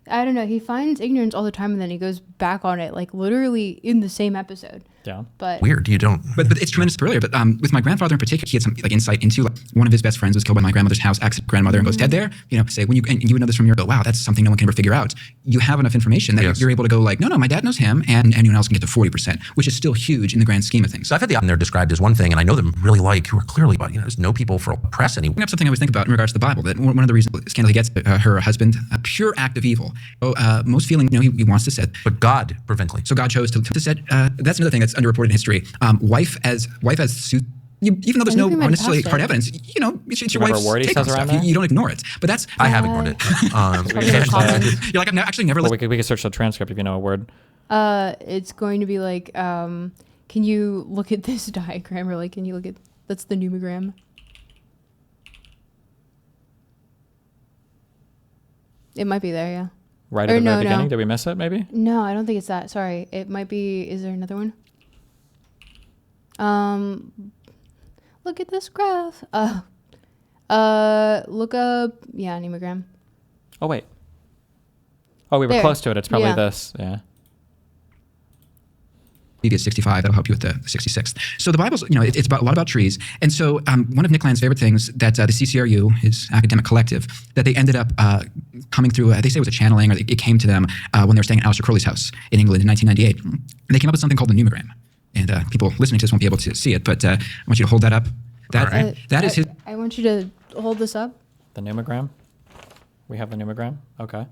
S2: I don't know. He finds ignorance all the time, and then he goes back on it, like literally in the same episode.
S1: Yeah.
S2: But
S7: Weird. You don't.
S9: But it's tremendous earlier. But with my grandfather in particular, he had some like insight into like one of his best friends was killed by my grandmother's house grandmother and goes dead there. You know, say when you and you would know this from your wow, that's something no one can ever figure out. You have enough information that you're able to go like, no, my dad knows him, and anyone else can get to 40%, which is still huge in the grand scheme of things.
S7: So I've had the they're described as one thing, and I know them really like who are clearly, but there's no people for press anymore.
S9: Bring up something I always think about in regards to the Bible. That one of the reasons Scandal gets her husband a pure act of evil. Most feeling, he wants to set,
S7: but God prevented.
S9: So God chose to set. That's another thing that's underreported in history. Wife as even though there's no necessarily hard evidence, it's your wife's take on stuff. You don't ignore it. But that's
S7: I have ignored it.
S9: You're like, I've actually never listened.
S1: We could search the transcript if you know a word.
S2: It's going to be like, can you look at this diagram, or like, can you look at that's the numogram. It might be there, yeah.
S1: Right at the very beginning. Did we miss it? Maybe.
S2: No, I don't think it's that. Sorry, it might be. Is there another one? Look at this graph. Look up, numogram.
S1: Oh, wait. Oh, we were close to it. It's probably this. Yeah.
S9: You get 65, that'll help you with the 66th. So the Bible's, it's about a lot about trees. And so one of Nick Land's favorite things that the CCRU, his academic collective, that they ended up coming through, they say it was a channeling, or it came to them when they were staying at Aleister Crowley's house in England in 1998. And they came up with something called the numogram. And people listening to this won't be able to see it, but I want you to hold that up. That is his...
S2: I want you to hold this up.
S1: The numogram? We have the numogram? Okay.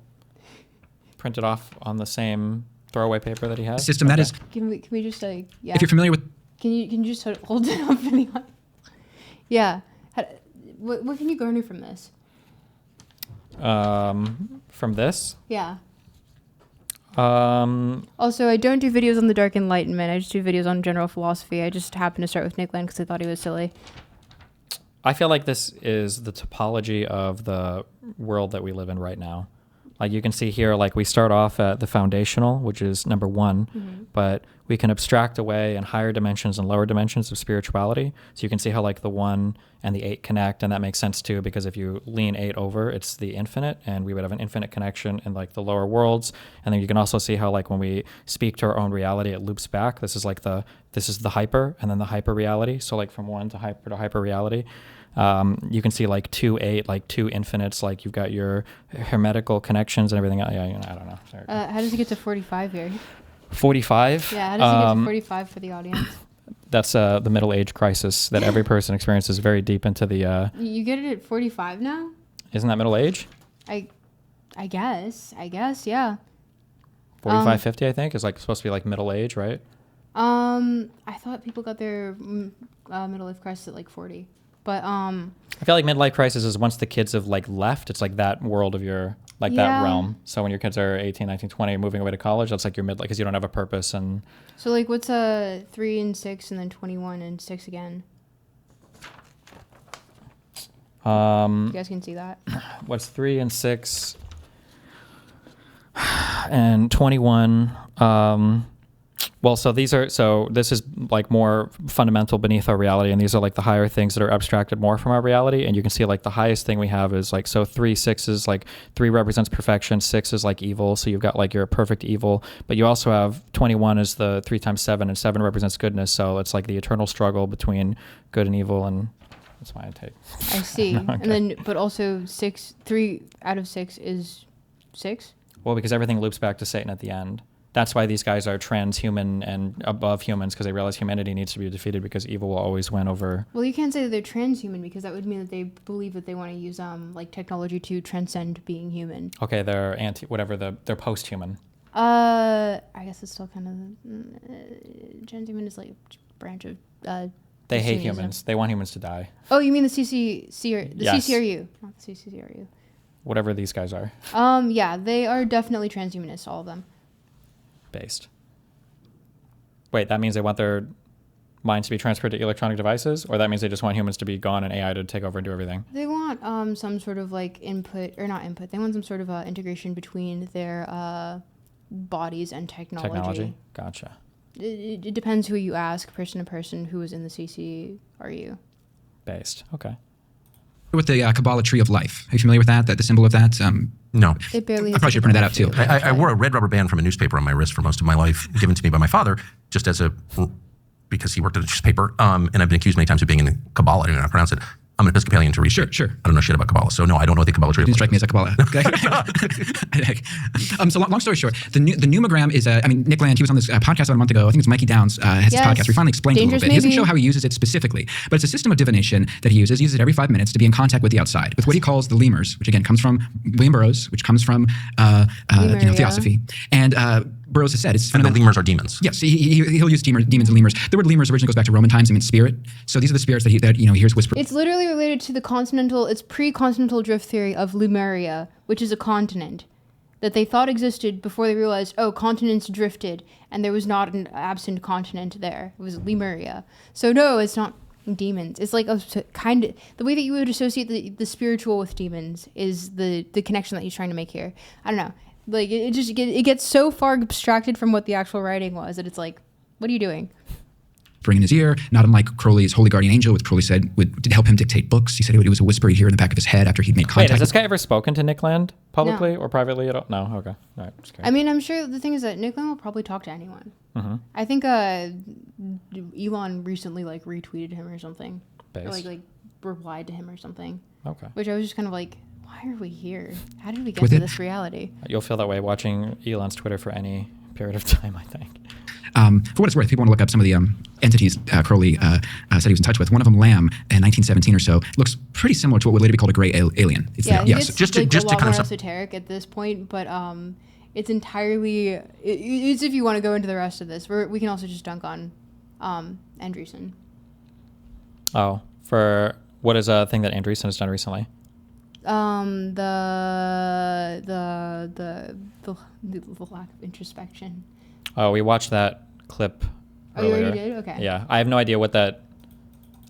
S1: Printed off on the same throwaway paper that he has?
S9: System that is...
S2: Can we just like... Yeah.
S9: If you're familiar with...
S2: Can you just hold it up for the audience? Yeah. What can you garner from this?
S1: From this?
S2: Yeah. Also, I don't do videos on the Dark Enlightenment. I just do videos on general philosophy. I just happened to start with Nick Land because I thought he was silly.
S1: I feel like this is the topology of the world that we live in right now. Like you can see here, like we start off at the foundational, which is number one, but we can abstract away in higher dimensions and lower dimensions of spirituality. So you can see how like the 1 and the 8 connect, and that makes sense too, because if you lean 8 over, it's the infinite, and we would have an infinite connection in like the lower worlds. And then you can also see how like when we speak to our own reality, it loops back. This is the hyper, and then the hyper reality. So like from 1 to hyper reality. You can see like 2, 8, like 2 infinites, like you've got your hermetical connections and everything. I don't know. Sorry.
S2: How does it get to 45 here?
S1: 45?
S2: Yeah, how does it get to 45 for the audience?
S1: That's the middle age crisis that every person experiences very deep into the...
S2: You get it at 45 now?
S1: Isn't that middle age?
S2: I guess, yeah.
S1: 45, 50, I think, is like supposed to be like middle age, right?
S2: I thought people got their middle life crisis at like 40. But
S1: I feel like midlife crisis is once the kids have like left, it's like that world of your that realm. So when your kids are 18, 19, 20, moving away to college, that's like your midlife because you don't have a purpose. And
S2: so like what's 3 and 6 and then 21 and 6 again? You guys can see that.
S1: What's 3 and 6 and 21? Well, so this is like more fundamental beneath our reality, and these are like the higher things that are abstracted more from our reality. And you can see like the highest thing we have is like, so 3, 6 is like 3 represents perfection, 6 is like evil. So you've got like your perfect evil, but you also have 21 is the 3 times 7, and 7 represents goodness. So it's like the eternal struggle between good and evil, and that's my take.
S2: I see. Okay. And then, but also 3 out of 6 is 6?
S1: Well, because everything loops back to Satan at the end. That's why these guys are transhuman and above humans, because they realize humanity needs to be defeated because evil will always win over.
S2: Well, you can't say that they're transhuman because that would mean that they believe that they want to use like technology to transcend being human.
S1: Okay, they're they're post-human.
S2: I guess it's still kind of transhuman is like a branch of.
S1: They hate humans. They want humans to die.
S2: Oh, you mean the CCRU, not the CCRU.
S1: Whatever these guys are.
S2: Yeah, they are definitely transhumanists, all of them.
S1: Based. Wait, that means they want their minds to be transferred to electronic devices, or that means they just want humans to be gone and AI to take over and do everything?
S2: They want some sort of like input, or not input. They want some sort of integration between their bodies and technology.
S1: Gotcha.
S2: It depends who you ask, person to person, who is in the CCRU.
S1: Based. Okay.
S9: with the Kabbalah tree of life? Are you familiar with that? The symbol of that?
S7: No.
S2: It barely.
S9: I probably should have printed that out too.
S7: I wore a red rubber band from a newspaper on my wrist for most of my life, given to me by my father, just as because he worked at a newspaper. And I've been accused many times of being in Kabbalah. I don't know how to pronounce it. I'm an Episcopalian to research.
S9: Sure.
S7: I don't know shit about Kabbalah, so no, I don't know what the Kabbalah tree.
S9: It didn't strike me as a Kabbalah. So long story short, the pneumogram is, Nick Land, he was on this podcast about a month ago. I think it's Mikey Downs has his podcast. We finally explained it a little bit. He doesn't show how he uses it specifically, but it's a system of divination that he uses. He uses it every 5 minutes to be in contact with the outside, with what he calls the lemurs, which again comes from William Burroughs, which comes from theosophy. And Burroughs has said it's
S7: the lemurs are demons.
S9: Yes, he'll use demons and lemurs. The word lemurs originally goes back to Roman times and means spirit. So these are the spirits that he hears whisper.
S2: It's literally related to it's pre-continental drift theory of Lemuria, which is a continent that they thought existed before they realized, continents drifted and there was not an absent continent there. It was Lemuria. So no, it's not demons. It's like the way that you would associate the spiritual with demons is the connection that he's trying to make here. I don't know. Like it gets so far abstracted from what the actual writing was that it's like, what are you doing?
S9: In his ear, not unlike Crowley's holy guardian angel, which Crowley said did help him dictate books. He said it was a whisper he'd hear in the back of his head after he'd made contact.
S1: Wait, has this guy ever spoken to Nick Land publicly or privately at all? No, okay. All right, just kidding.
S2: I mean, I'm sure the thing is that Nick Land will probably talk to anyone. Mm-hmm. I think Elon recently retweeted him or something, or like replied to him or something. Okay. Which I was just kind of like, why are we here? How did we get to this reality?
S1: You'll feel that way watching Elon's Twitter for any period of time, I think.
S9: For what it's worth, people want to look up some of the entities Crowley said he was in touch with. One of them, Lamb, in 1917 or so, looks pretty similar to what would later be called a gray alien.
S2: It's just to kind of esoteric at this point, but it's entirely. It's if you want to go into the rest of this, we can also just dunk on Andreessen.
S1: Oh, for what is a thing that Andreessen has done recently?
S2: The lack of introspection.
S1: Oh, we watched that clip earlier.
S2: You already did? Okay.
S1: Yeah, I have no idea what that...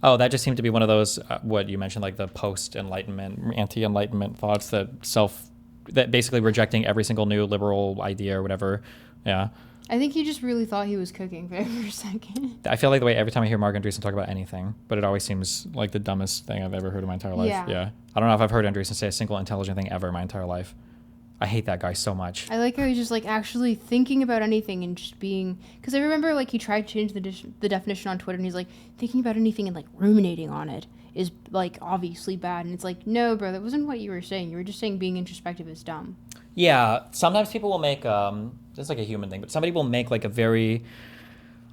S1: Oh, that just seemed to be one of those, what you mentioned, like the post-Enlightenment, anti-Enlightenment thoughts that basically rejecting every single new liberal idea or whatever. Yeah.
S2: I think he just really thought he was cooking for a second.
S1: I feel like the way every time I hear Mark Andreessen talk about anything, but it always seems like the dumbest thing I've ever heard in my entire life. Yeah. I don't know if I've heard Andreessen say a single intelligent thing ever in my entire life. I hate that guy so much.
S2: I like how he's just actually thinking about anything and just being, because I remember he tried to change the definition on Twitter and he's thinking about anything and ruminating on it is obviously bad, and it's no, bro, that wasn't what you were saying. You were just saying being introspective is dumb.
S1: Yeah, sometimes people will make it's a human thing, but somebody will make a very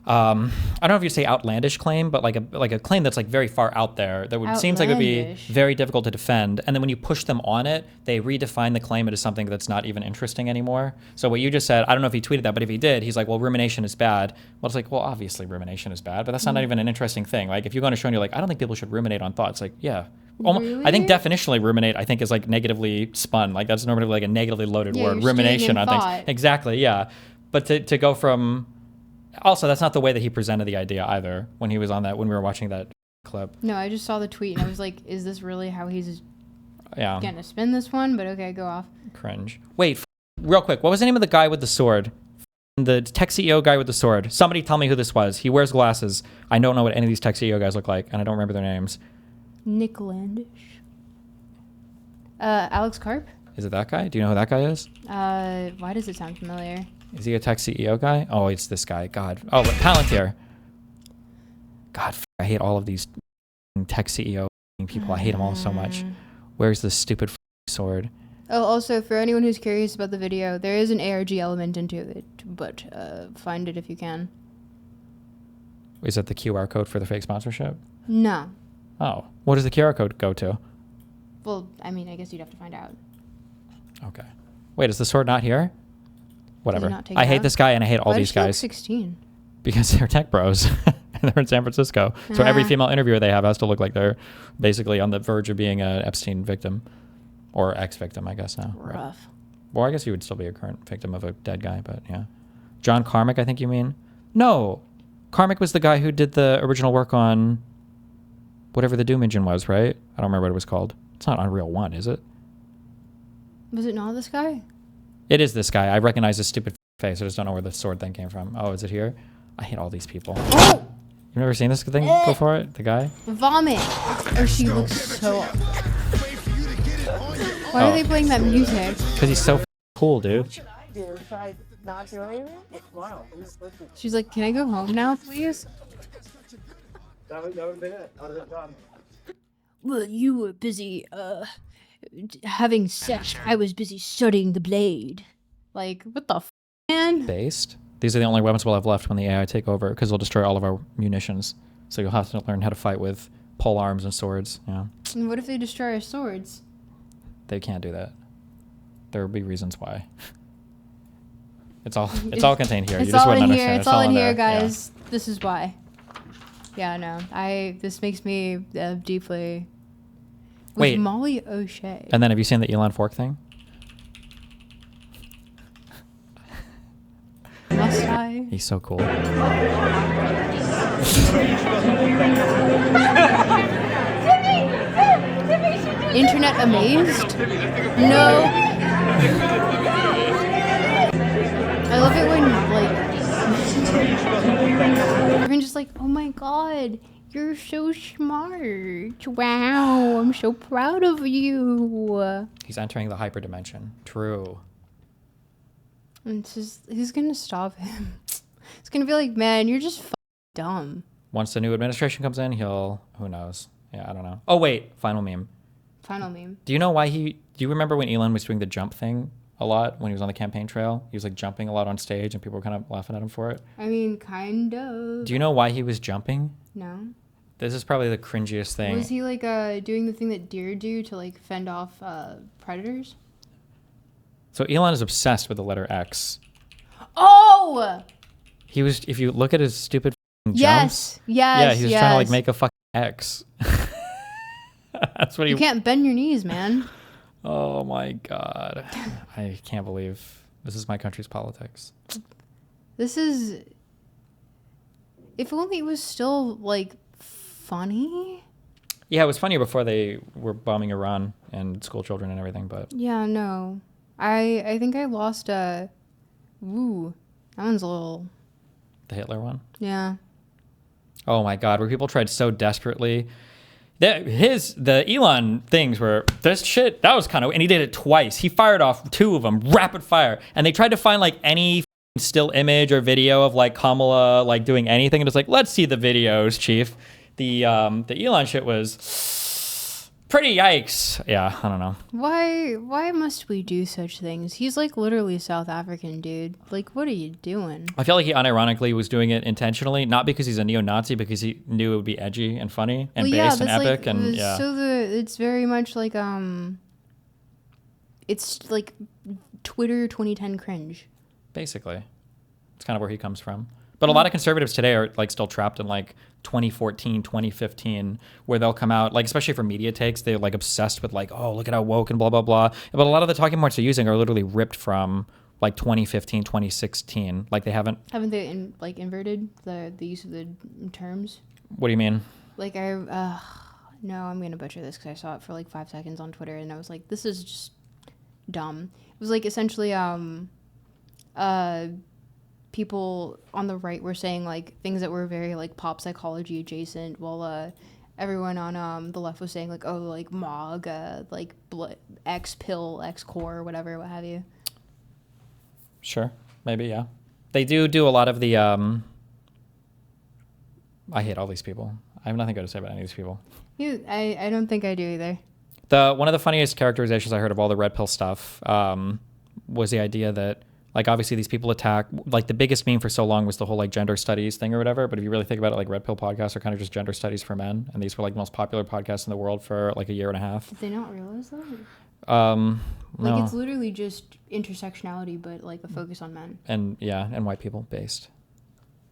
S1: I don't know if you say outlandish claim, but like a claim that's very far out there that would seems like it would be very difficult to defend. And then when you push them on it, they redefine the claim into something that's not even interesting anymore. So what you just said, I don't know if he tweeted that, but if he did, he's well, rumination is bad. Well, it's well, obviously rumination is bad, but that's not even an interesting thing. If you go on a show and you're I don't think people should ruminate on thoughts. Yeah. Really? I think definitionally ruminate, I think, is negatively spun. That's normally a negatively loaded word. Rumination on things. Exactly, yeah. But to go from... Also, that's not the way that he presented the idea either when he was on that, when we were watching that clip.
S2: No, I just saw the tweet and I was is this really how he's going to spin this one? But okay, go off.
S1: Cringe. Wait, real quick. What was the name of the guy with the sword? The tech CEO guy with the sword. Somebody tell me who this was. He wears glasses. I don't know what any of these tech CEO guys look like, and I don't remember their names.
S2: Nick Landish. Alex Karp?
S1: Is it that guy? Do you know who that guy is?
S2: Why does it sound familiar?
S1: Is he a tech CEO guy? Oh, it's this guy. God. Oh, Palantir. God, I hate all of these tech CEO people. I hate them all so much. Where's this stupid sword?
S2: Oh, also, for anyone who's curious about the video, there is an ARG element into it, but find it if you can.
S1: Is that the QR code for the fake sponsorship?
S2: No.
S1: Oh. What does the QR code go to?
S2: Well, I guess you'd have to find out.
S1: Okay. Wait, is the sword not here? Whatever. I hate this guy and I hate all these guys.
S2: 16?
S1: Because they're tech bros. And they're in San Francisco. So every female interviewer they have has to look like they're basically on the verge of being an Epstein victim. Or ex-victim, I guess now.
S2: Rough.
S1: Right. Well, I guess you would still be a current victim of a dead guy, but yeah. John Carmack, I think you mean? No. Carmack was the guy who did the original work on whatever the Doom engine was, right? I don't remember what it was called. It's not Unreal 1, is it?
S2: Was it not this guy?
S1: It is this guy. I recognize his stupid face. I just don't know where the sword thing came from. Oh, is it here? I hate all these people.
S2: Oh!
S1: You've never seen this thing before? The guy?
S2: Vomit. Oh, she looks so... Why are they playing that music?
S1: Because he's so cool, dude.
S2: She's like, can I go home now, please? Well, you were busy, having sex. I was busy studying the blade. Like, what the man?
S1: Based. These are the only weapons we'll have left when the AI take over, because they'll destroy all of our munitions. So you'll have to learn how to fight with pole arms and swords. Yeah.
S2: And what if they destroy our swords?
S1: They can't do that. There will be reasons why. It's all contained here.
S2: It's
S1: You just
S2: all
S1: wouldn't
S2: in here.
S1: understand.
S2: It's all in here,
S1: there.
S2: guys. Yeah. This is why. Yeah, no. This makes me deeply. With
S1: Wait.
S2: Molly O'Shea.
S1: And then have you seen the Elon Fork thing?
S2: Must I?
S1: He's so cool.
S2: Internet amazed? No. I love it when, like, everyone's just like, oh my god, you're so smart. Wow, I'm so proud of you.
S1: He's entering the hyperdimension. True.
S2: And it's just, who's gonna stop him? It's gonna be like, man, you're just dumb.
S1: Once the new administration comes in, who knows? Yeah, I don't know. Oh, wait, final meme.
S2: Final meme.
S1: Do you know why do you remember when Elon was doing the jump thing a lot when he was on the campaign trail? He was like jumping a lot on stage and people were kind of laughing at him for it.
S2: I mean, kind of.
S1: Do you know why he was jumping?
S2: No.
S1: This is probably the cringiest thing.
S2: Was he like doing the thing that deer do to like fend off predators?
S1: So Elon is obsessed with the letter X.
S2: Oh!
S1: He was, if you look at his stupid jumps.
S2: Yes.
S1: Yeah, he was trying to like make a fucking X. That's what
S2: You can't bend your knees, man.
S1: Oh my god. I can't believe this is my country's politics.
S2: This is... If only it was still, like, funny.
S1: Yeah, it was funnier before they were bombing Iran and school children and everything, but...
S2: Yeah, no. I think I lost a... Ooh. That one's a little...
S1: The Hitler one?
S2: Yeah.
S1: Oh my god, where people tried so desperately... The Elon things were this shit. That was kind of, and he did it twice. He fired off 2 of them, rapid fire, and they tried to find like any still image or video of like Kamala like doing anything, and it's like, let's see the videos, Chief. The Elon shit was pretty yikes. Yeah, I don't know.
S2: Why must we do such things? He's like literally South African, dude. Like, what are you doing?
S1: I feel like he unironically was doing it intentionally, not because he's a neo-Nazi, because he knew it would be edgy and funny and based and epic,
S2: like,
S1: and yeah.
S2: So it's very much like it's like Twitter 2010 cringe.
S1: Basically, it's kind of where he comes from. But a lot of conservatives today are like still trapped in like 2014, 2015, where they'll come out, like especially for media takes, they're like obsessed with like, oh, look at how woke and blah, blah, blah. But a lot of the talking points they're using are literally ripped from like 2015, 2016. Like they haven't
S2: they inverted the use of the terms?
S1: What do you mean?
S2: Like no, I'm going to butcher this because I saw it for like 5 seconds on Twitter and I was like, this is just dumb. It was like essentially people on the right were saying like things that were very like pop psychology adjacent, while everyone on the left was saying like, oh, like MOG, like X pill, X core, whatever, what have you.
S1: Sure, maybe, yeah. They do a lot of the I hate all these people. I have nothing good to say about any of these people.
S2: I don't think I do either.
S1: One of the funniest characterizations I heard of all the red pill stuff was the idea that like obviously these people attack, like the biggest meme for so long was the whole like gender studies thing or whatever. But if you really think about it, like red pill podcasts are kind of just gender studies for men. And these were like the most popular podcasts in the world for like a year and a half.
S2: Did they not realize that?
S1: No.
S2: Like it's literally just intersectionality, but like a focus on men.
S1: And yeah, and white people based.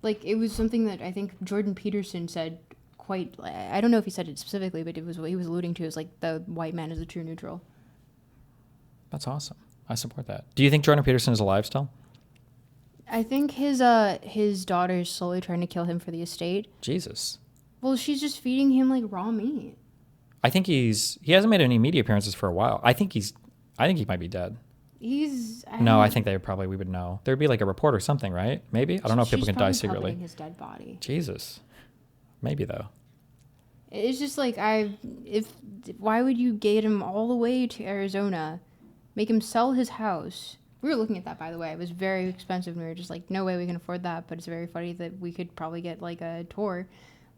S2: Like it was something that I think Jordan Peterson said quite, I don't know if he said it specifically, but it was what he was alluding to is like the white man is the true neutral.
S1: That's awesome. I support that. Do you think Jordan Peterson is alive still?
S2: I think his daughter's slowly trying to kill him for the estate.
S1: Jesus.
S2: Well, she's just feeding him like raw meat.
S1: I think he hasn't made any media appearances for a while. I think he might be dead. I think we would know. There'd be like a report or something, right? Maybe? I don't know if people can die secretly.
S2: His dead body.
S1: Jesus. Maybe though.
S2: It's just like why would you get him all the way to Arizona, make him sell his house? We were looking at that, by the way. It was very expensive, and we were just like, no way we can afford that. But it's very funny that we could probably get like a tour,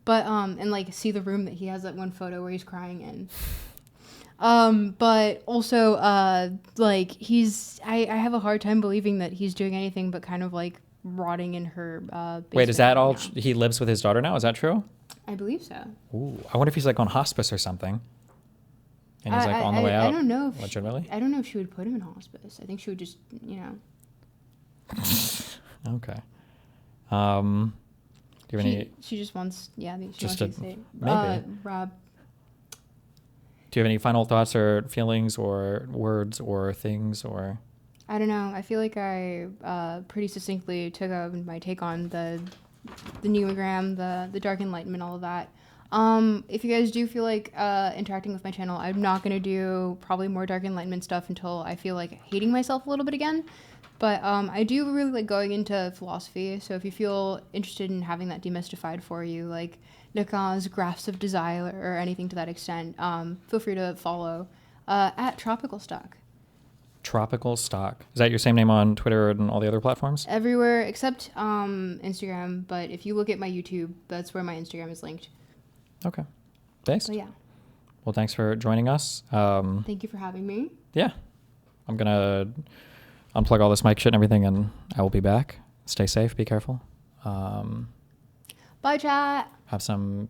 S2: but and like see the room that he has that one photo where he's crying in. But also like I have a hard time believing that he's doing anything but kind of like rotting in her
S1: Wait, is that all?
S2: now.
S1: He lives with his daughter now? Is that true?
S2: I believe so.
S1: Ooh, I wonder if he's like on hospice or something. And he's like on the way out.
S2: I don't know.
S1: Legitimately?
S2: I don't know if she would put him in hospice. I think she would just,
S1: Okay. Do you have any?
S2: She just wants, I think she
S1: Just
S2: wants to say,
S1: maybe.
S2: Rob.
S1: Do you have any final thoughts or feelings or words or things or?
S2: I don't know. I feel like I pretty succinctly took my take on the pneumogram, the dark enlightenment, all of that. If you guys do feel like interacting with my channel, I'm not going to do probably more dark enlightenment stuff until I feel like hating myself a little bit again. But I do really like going into philosophy. So if you feel interested in having that demystified for you, like Lacan's graphs of desire or anything to that extent, feel free to follow at Tropicalstuck.
S1: Tropicalstuck. Is that your same name on Twitter and all the other platforms?
S2: Everywhere except Instagram. But if you look at my YouTube, that's where my Instagram is linked.
S1: Okay. Thanks.
S2: So yeah.
S1: Well, thanks for joining us.
S2: Thank you for having me.
S1: Yeah. I'm going to unplug all this mic shit and everything, and I will be back. Stay safe. Be careful.
S2: Bye, chat.
S1: Have some